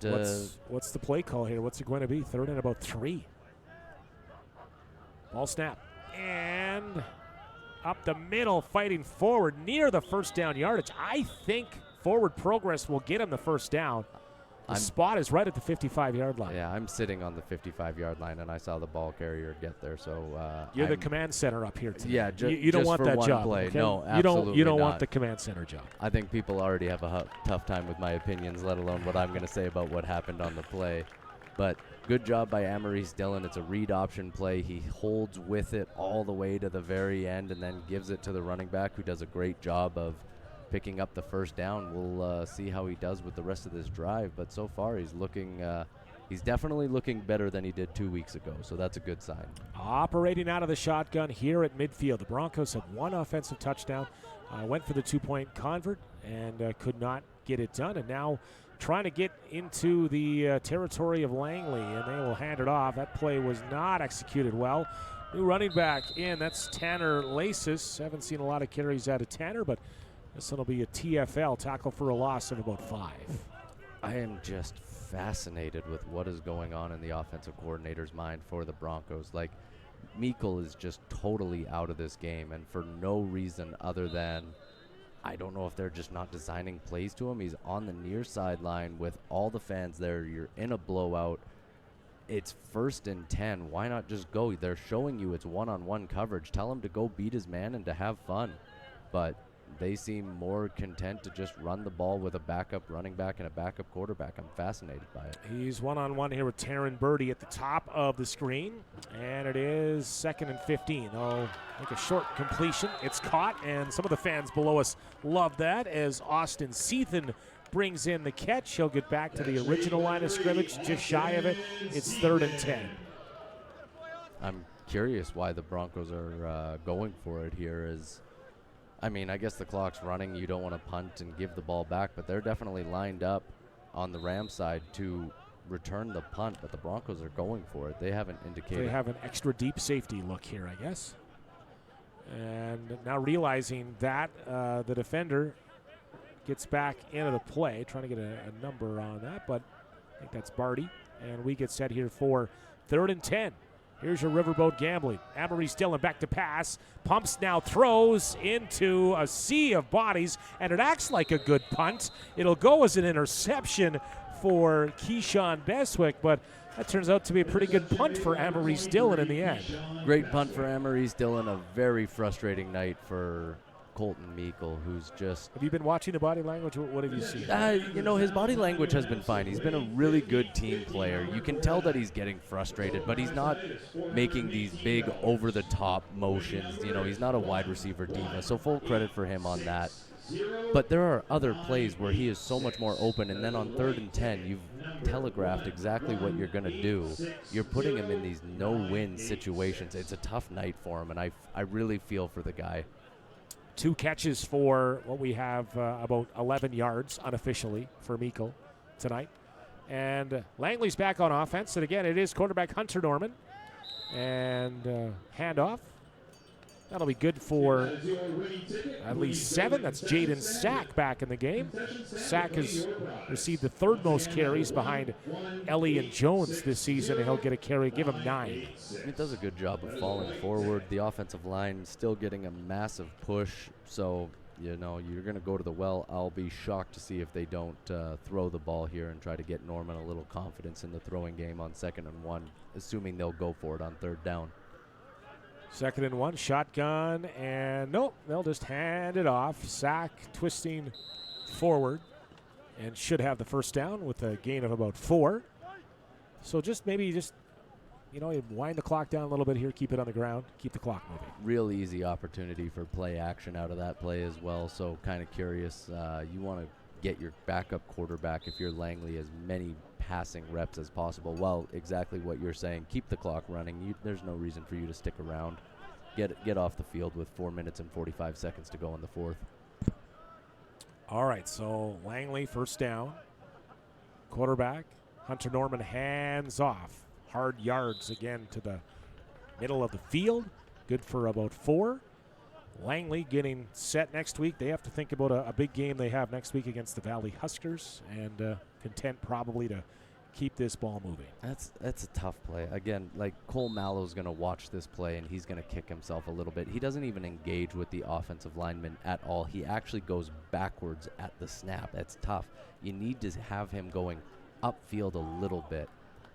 What's the play call here? What's it going to be? 3rd and about 3. Ball snap. And up the middle, fighting forward near the 1st down yardage. I think forward progress will get him the 1st down. The spot is right at the 55-yard line. Yeah, I'm sitting on the 55-yard line, and I saw the ball carrier get there. So you're the command center up here today. Yeah, you don't want that job. Play. Okay? No, absolutely You don't not. want the command center job. I think people already have a tough time with my opinions, let alone what I'm going to say about what happened on the play. But good job by Amaris Dillon. It's a read option play. He holds with it all the way to the very end and then gives it to the running back, who does a great job of picking up the 1st down. We'll see how he does with the rest of this drive, but so far he's definitely looking better than he did 2 weeks ago, so that's a good sign. Operating out of the shotgun here at midfield. The Broncos had 1 offensive touchdown, went for the 2-point convert and could not get it done, and now trying to get into the territory of Langley, and they will hand it off. That play was not executed well. New running back in, that's Tanner Laces. Haven't seen a lot of carries out of Tanner, but this one will be a TFL, tackle for a loss of about 5. I am just fascinated with what is going on in the offensive coordinator's mind for the Broncos. Like, Meikle is just totally out of this game, and for no reason other than I don't know if they're just not designing plays to him. He's on the near sideline with all the fans there. You're in a blowout. It's 1st and 10. Why not just go? They're showing you it's one-on-one coverage. Tell him to go beat his man and to have fun. But they seem more content to just run the ball with a backup running back and a backup quarterback. I'm fascinated by it. He's one-on-one here with Taryn Birdie at the top of the screen, and it is 2nd and 15. Oh, like a short completion. It's caught, and some of the fans below us love that as Austin Seathan brings in the catch. He'll get back to the original line of scrimmage, just shy of it. It's 3rd and 10. I'm curious why the Broncos are going for it here. I mean, I guess the clock's running. You don't want to punt and give the ball back, but they're definitely lined up on the Rams side to return the punt, but the Broncos are going for it. They haven't indicated. They have an extra deep safety look here, I guess. And now realizing that the defender gets back into the play, trying to get a number on that, but I think that's Barty. And we get set here for 3rd and 10. Here's your riverboat gambling. Amory's Dillon back to pass. Pumps now, throws into a sea of bodies, and it acts like a good punt. It'll go as an interception for Keyshawn Beswick, but that turns out to be a pretty good punt for Amory's Dillon in the end. Great punt for Amory's Dillon. A very frustrating night for Colton Meikle, who's just... Have you been watching the body language? What have you seen? You know, his body language has been fine. He's been a really good team player. You can tell that he's getting frustrated, but he's not making these big over-the-top motions. You know, he's not a wide receiver diva, so full credit for him on that. But there are other plays where he is so much more open, and then on 3rd and 10, you've telegraphed exactly what you're going to do. You're putting him in these no-win situations. It's a tough night for him, and I really feel for the guy. 2 catches for what we have about 11 yards unofficially for Meikle tonight. And Langley's back on offense. And again, it is quarterback Hunter Norman. And handoff. That'll be good for at least 7. That's Jaden Sack back in the game. Sack has received the 3rd most carries behind Ellie Jones this season, and he'll get a carry. Give him 9. He does a good job of falling forward. The offensive line still getting a massive push, so you know you're going to go to the well. I'll be shocked to see if they don't throw the ball here and try to get Norman a little confidence in the throwing game on 2nd and 1, assuming they'll go for it on 3rd down. 2nd and 1, shotgun, and nope, they'll just hand it off. Sack twisting forward and should have the first down with a gain of about 4. So maybe you know, wind the clock down a little bit here, keep it on the ground, keep the clock moving. Real easy opportunity for play action out of that play as well, so kind of curious. You want to get your backup quarterback, if you're Langley, as many passing reps as possible. Well, exactly what you're saying. Keep the clock running. There's no reason for you to stick around. Get off the field with 4 minutes and 45 seconds to go in the 4th. All right, so Langley first down. Quarterback Hunter Norman hands off. Hard yards again to the middle of the field. Good for about 4. Langley getting set next week. They have to think about a big game they have next week against the Valley Huskers, and content probably to keep this ball moving. That's a tough play. Again, like Cole Mallow's going to watch this play, and he's going to kick himself a little bit. He doesn't even engage with the offensive lineman at all. He actually goes backwards at the snap. That's tough. You need to have him going upfield a little bit.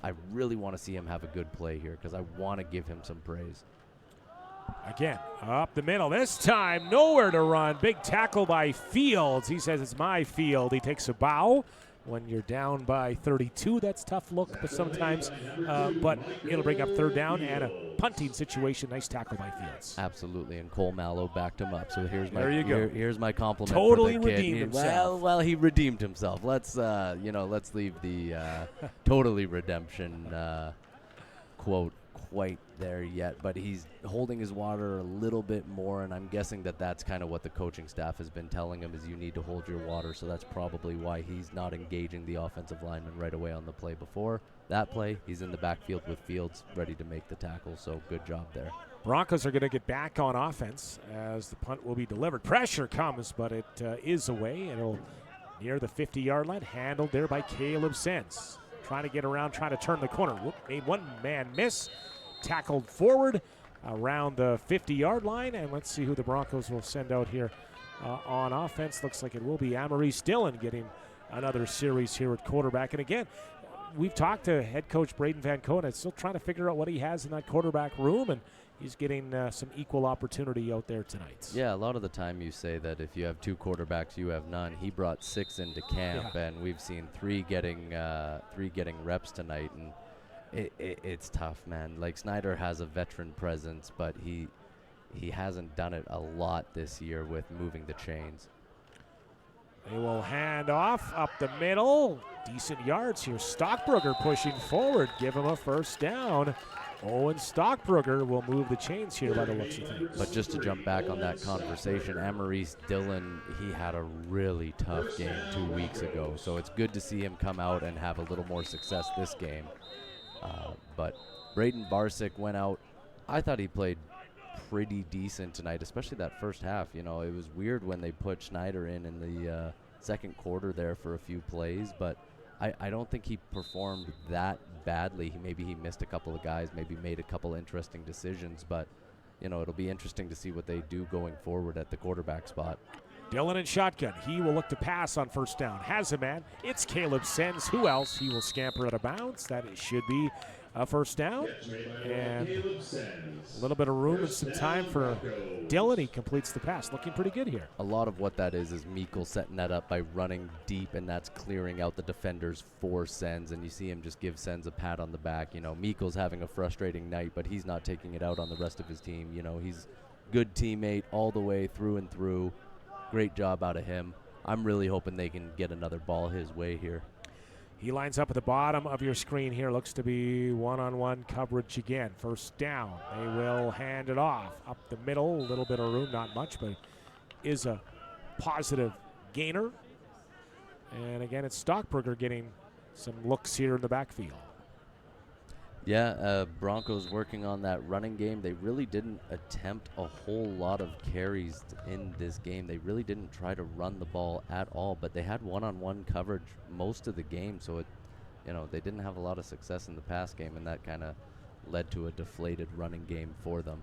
I really want to see him have a good play here because I want to give him some praise. Again, up the middle. This time, nowhere to run. Big tackle by Fields. He says it's my field. He takes a bow. When you're down by 32, that's tough look, but sometimes, but it'll bring up 3rd down and a punting situation. Nice tackle by Fields. Absolutely, and Cole Mallow backed him up. So here's my my compliment. Totally for the kid. redeemed himself. Well, he redeemed himself. Let's leave the totally redemption quote quite there yet, but he's holding his water a little bit more, and I'm guessing that's kind of what the coaching staff has been telling him is you need to hold your water, so that's probably why he's not engaging the offensive lineman right away on the play before. That play, he's in the backfield with Fields ready to make the tackle, so good job there. Broncos are going to get back on offense as the punt will be delivered. Pressure comes, but it is away, and it'll near the 50-yard line, handled there by Caleb Sens. Trying to get around, trying to turn the corner. Made one man miss. Tackled forward around the 50-yard line, and let's see who the Broncos will send out here on offense. Looks like it will be Amory Dillon getting another series here at quarterback. And again, we've talked to head coach Braden Van Coen. Still trying to figure out what he has in that quarterback room, and he's getting some equal opportunity out there tonight. Yeah, a lot of the time you say that if you have 2 quarterbacks, you have none. He brought 6 into camp, and we've seen 3 getting reps tonight, and it's tough, man. Like, Snyder has a veteran presence, but he hasn't done it a lot this year with moving the chains. They will hand off up the middle. Decent yards here. Stockbrugger pushing forward. Give him a first down. Owen Stockbrugger will move the chains here by the looks of things. But just to jump back on that conversation, Amaurice Dillon, he had a really tough game 2 weeks ago. So it's good to see him come out and have a little more success this game. But Braden Barsick went out. I thought he played pretty decent tonight, especially that first half. You know, it was weird when they put Schneider in the second quarter there for a few plays, but I don't think he performed that badly. Maybe he missed a couple of guys, maybe made a couple interesting decisions, but you know, it'll be interesting to see what they do going forward at the quarterback spot. Dillon in shotgun. He will look to pass on first down. Has a man. It's Caleb Sens. Who else? He will scamper out of bounds. That should be a first down. And a little bit of room and some time for Dillon. He completes the pass. Looking pretty good here. A lot of what that is Meikle setting that up by running deep, and that's clearing out the defenders for Sens, and you see him just give Sens a pat on the back. You know, Meikle's having a frustrating night, but he's not taking it out on the rest of his team. You know, he's good teammate all the way through and through. Great job out of him. I'm really hoping they can get another ball his way here. He lines up at the bottom of your screen here. Looks to be one-on-one coverage again. First down. They will hand it off. Up the middle, a little bit of room, not much, but is a positive gainer. And again, it's Stockbrugger getting some looks here in the backfield. Yeah, Broncos working on that running game. They really didn't attempt a whole lot of carries in this game. They really didn't try to run the ball at all, but they had one-on-one coverage most of the game, so it, you know, they didn't have a lot of success in the pass game, and that kind of led to a deflated running game for them.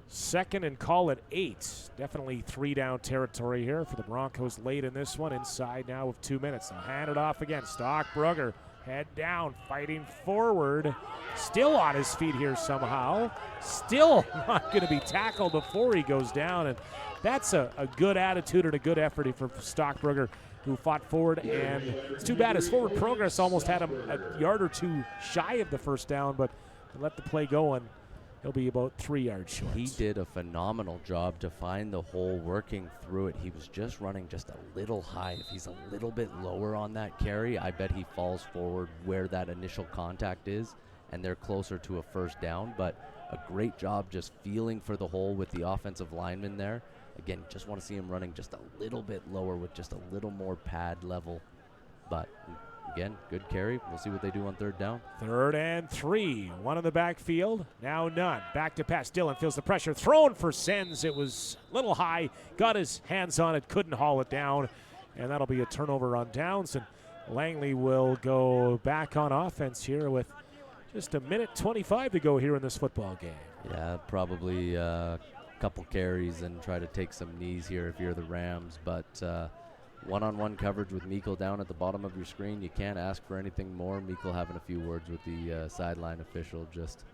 Second and call it 8. Definitely 3-down territory here for the Broncos late in this one. Inside now with 2 minutes. They'll hand it off again. Stockbrugger. Head down, fighting forward. Still on his feet here somehow. Still not going to be tackled before he goes down. And that's a good attitude and a good effort for Stockbrugger, who fought forward. And it's too bad his forward progress almost had him a yard or two shy of the first down, but to let the play go, and he'll be about 3 yards short. He did a phenomenal job to find the hole, working through it. He was just running just a little high. If he's a little bit lower on that carry, I bet he falls forward where that initial contact is, and they're closer to a first down. But a great job just feeling for the hole with the offensive lineman there. Again, just want to see him running just a little bit lower with just a little more pad level. But again, good carry. We'll see what they do on third down. 3rd and 3. One in the backfield. Now none. Back to pass. Dillon feels the pressure. Thrown for Sens. It was a little high. Got his hands on it. Couldn't haul it down. And that'll be a turnover on downs. And Langley will go back on offense here with just 1:25 to go here in this football game. Yeah, probably a couple carries and try to take some knees here if you're the Rams. But one-on-one coverage with Meikle down at the bottom of your screen. You can't ask for anything more. Meikle having a few words with the sideline official. Just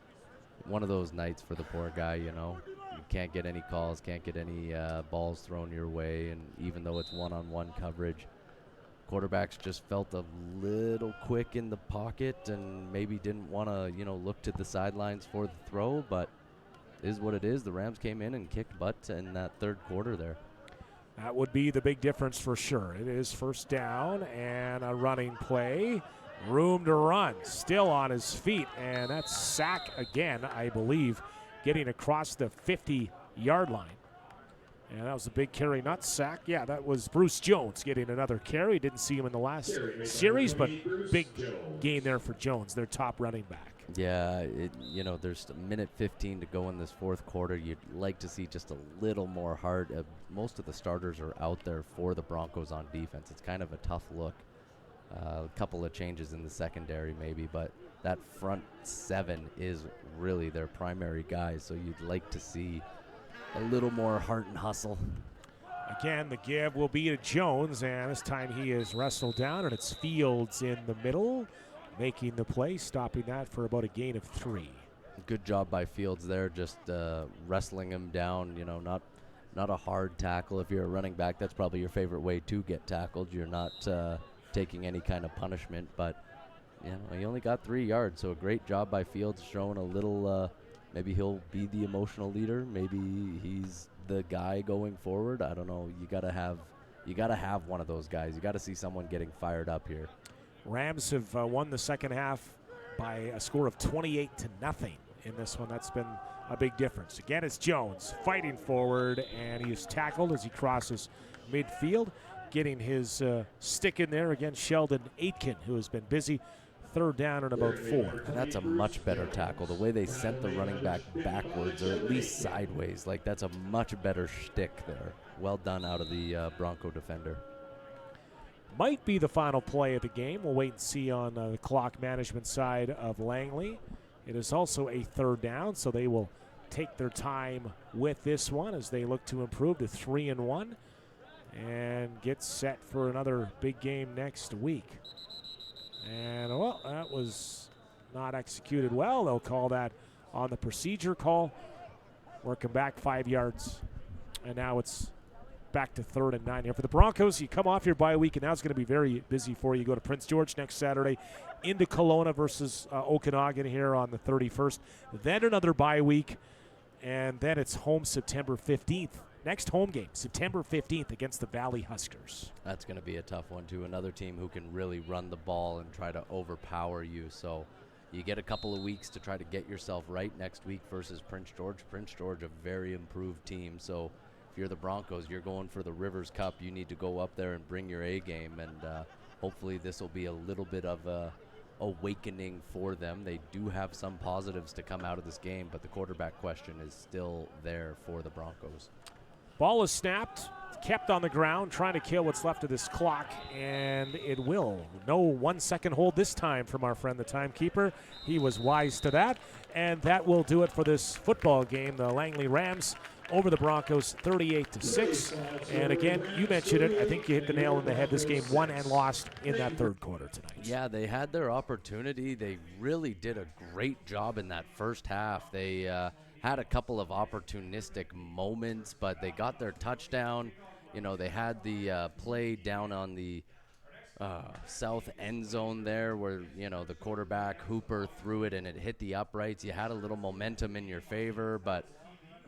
one of those nights for the poor guy, you know. You can't get any calls, can't get any balls thrown your way. And even though it's one-on-one coverage, quarterbacks just felt a little quick in the pocket and maybe didn't want to, you know, look to the sidelines for the throw. But it is what it is. The Rams came in and kicked butt in that third quarter there. That would be the big difference for sure. It is first down and a running play. Room to run. Still on his feet. And that's sack again, I believe, getting across the 50-yard line. And that was a big carry, not sack. Yeah, that was Bruce Jones getting another carry. Didn't see him in the last series, but big gain there for Jones, their top running back. Yeah, you know, there's a minute 15 to go in this fourth quarter. You'd like to see just a little more heart. Most of the starters are out there for the Broncos on defense. It's kind of a tough look. A couple of changes in the secondary maybe, but that front 7 is really their primary guys, so you'd like to see a little more heart and hustle. Again, the give will be to Jones, and this time he is wrestled down, and it's Fields in the middle, making the play, stopping that for about a gain of 3. Good job by Fields there, just wrestling him down. You know, not a hard tackle. If you're a running back, that's probably your favorite way to get tackled. You're not taking any kind of punishment, but you know, he only got 3 yards, so a great job by Fields, showing a little. Maybe he'll be the emotional leader. Maybe he's the guy going forward. I don't know. You gotta have one of those guys. You gotta see someone getting fired up here. Rams have won the second half by a score of 28-0 in this one. That's been a big difference. Again, it's Jones fighting forward, and he is tackled as he crosses midfield, getting his stick in there against Sheldon Aitken, who has been busy. 3rd down and about 4. And that's a much better tackle. The way they sent the running back backwards, or at least sideways, like that's a much better shtick there. Well done out of the Bronco defender. Might be the final play of the game. We'll wait and see on the clock management side of Langley. It is also a 3rd down, so they will take their time with this one as they look to improve to 3-1 and get set for another big game next week. And, well, that was not executed well. They'll call that on the procedure call. Working back 5 yards. And now it's back to 3rd and 9 here. For the Broncos, you come off your bye week, and now it's going to be very busy for you. You go to Prince George next Saturday, into Kelowna versus Okanagan here on the 31st. Then another bye week, and then it's home September 15th. Next home game, September 15th against the Valley Huskers. That's going to be a tough one, too. Another team who can really run the ball and try to overpower you. So you get a couple of weeks to try to get yourself right next week versus Prince George. Prince George, a very improved team. So if you're the Broncos, you're going for the Rivers Cup. You need to go up there and bring your A game. And hopefully this will be a little bit of a awakening for them. They do have some positives to come out of this game, but the quarterback question is still there for the Broncos. Ball is snapped, kept on the ground, trying to kill what's left of this clock, and it will. No 1 second hold this time from our friend, the timekeeper. He was wise to that, and that will do it for this football game. The Langley Rams over the Broncos 38-6. And again, you mentioned it. I think you hit the nail on the head. This game won and lost in that 3rd quarter tonight. Yeah, they had their opportunity. They really did a great job in that first half. They had a couple of opportunistic moments, but they got their touchdown. You know, they had the play down on the south end zone there where, you know, the quarterback Hooper threw it and it hit the uprights. You had a little momentum in your favor, but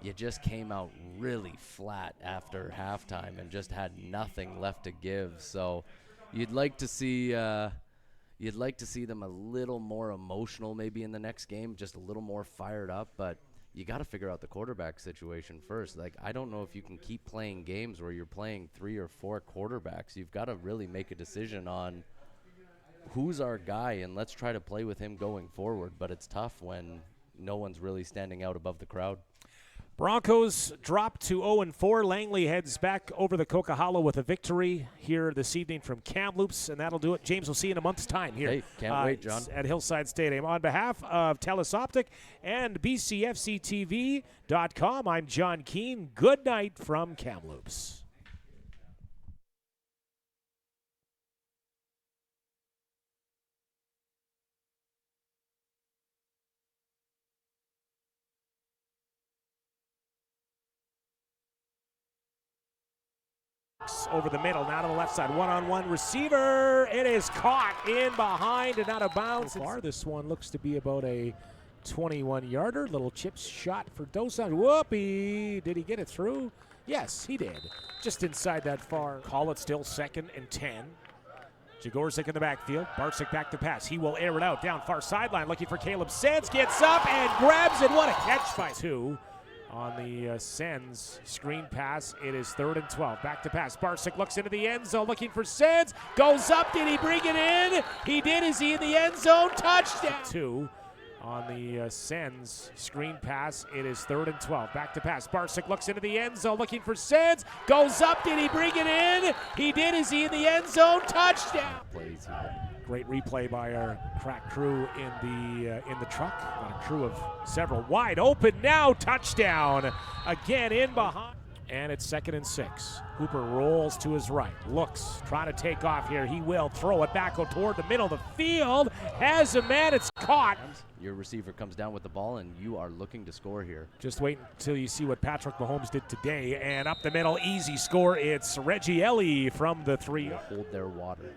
you just came out really flat after halftime and just had nothing left to give. So you'd like to see them a little more emotional maybe in the next game, just a little more fired up, but you got to figure out the quarterback situation first. Like, I don't know if you can keep playing games where you're playing 3 or 4 quarterbacks. You've got to really make a decision on who's our guy, and let's try to play with him going forward. But it's tough when no one's really standing out above the crowd. Broncos drop to 0-4. Langley heads back over the Coquihalla with a victory here this evening from Kamloops, and that'll do it. James, we'll see you in a month's time here. Hey, can't wait, John. At Hillside Stadium. On behalf of TELUS Optic and BCFCTV.com, I'm John Keane. Good night from Kamloops. Over the middle, now to the left side, one-on-one receiver. It is caught in behind and out of bounds. So far, this one looks to be about a 21-yarder. Little chip shot for Dosan. Whoopee! Did he get it through? Yes, he did. Just inside that far. Call it still 2nd and 10. Jagorczyk in the backfield. Barczyk back to pass. He will air it out down far sideline, looking for Caleb Sens. Gets up and grabs it. What a catch by 2. On the Sens screen pass, it is 3rd and 12. Back to pass. Barczyk looks into the end zone, looking for Sens. Goes up. Did he bring it in? He did. Is he in the end zone? Touchdown. 2. On the Sens screen pass, it is 3rd and 12. Back to pass. Barczyk looks into the end zone, looking for Sens. Goes up. Did he bring it in? He did. Is he in the end zone? Touchdown. Plays here. Great replay by our crack crew in the truck. Got a crew of several. Wide open now. Touchdown. Again in behind. And it's 2nd and 6. Hooper rolls to his right, looks, trying to take off here. He will throw it back toward the middle of the field. Has a man, it's caught. Your receiver comes down with the ball, and you are looking to score here. Just wait until you see what Patrick Mahomes did today. And up the middle, easy score. It's Reggie from the 3. Hold their water.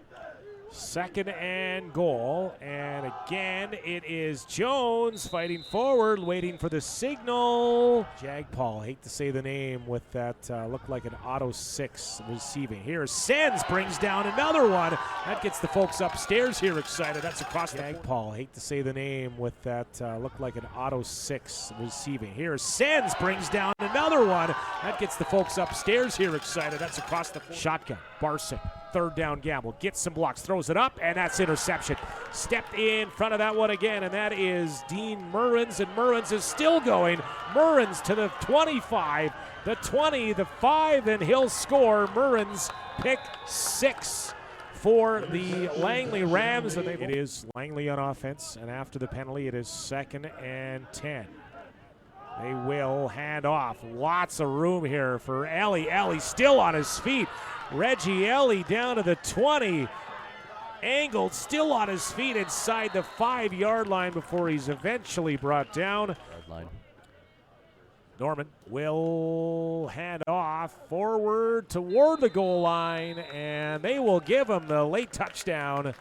2nd and goal, and again it is Jones fighting forward, waiting for the signal. Jagpaul, hate to say the name with that, looked like an auto 6 receiving. Here, Sens brings down another one. That gets the folks upstairs here excited. That's across the Jagpaul, hate to say the name with that, looked like an auto 6 receiving. Here, Sens brings down another one. That gets the folks upstairs here excited. That's across the shotgun. Barsick. 3rd down gamble, gets some blocks, throws it up, and that's interception. Stepped in front of that one again, and that is Dean Murrens, and Murrens is still going. Murrens to the 25, the 20, the 5, and he'll score. Murrens pick 6 for the Langley Rams. And it is Langley on offense, and after the penalty, it is 2nd and 10. They will hand off. Lots of room here for Ellie. Ellie still on his feet. Reggie Ellie down to the 20. Angled, still on his feet inside the 5-yard line before he's eventually brought down. Norman will hand off forward toward the goal line, and they will give him the late touchdown.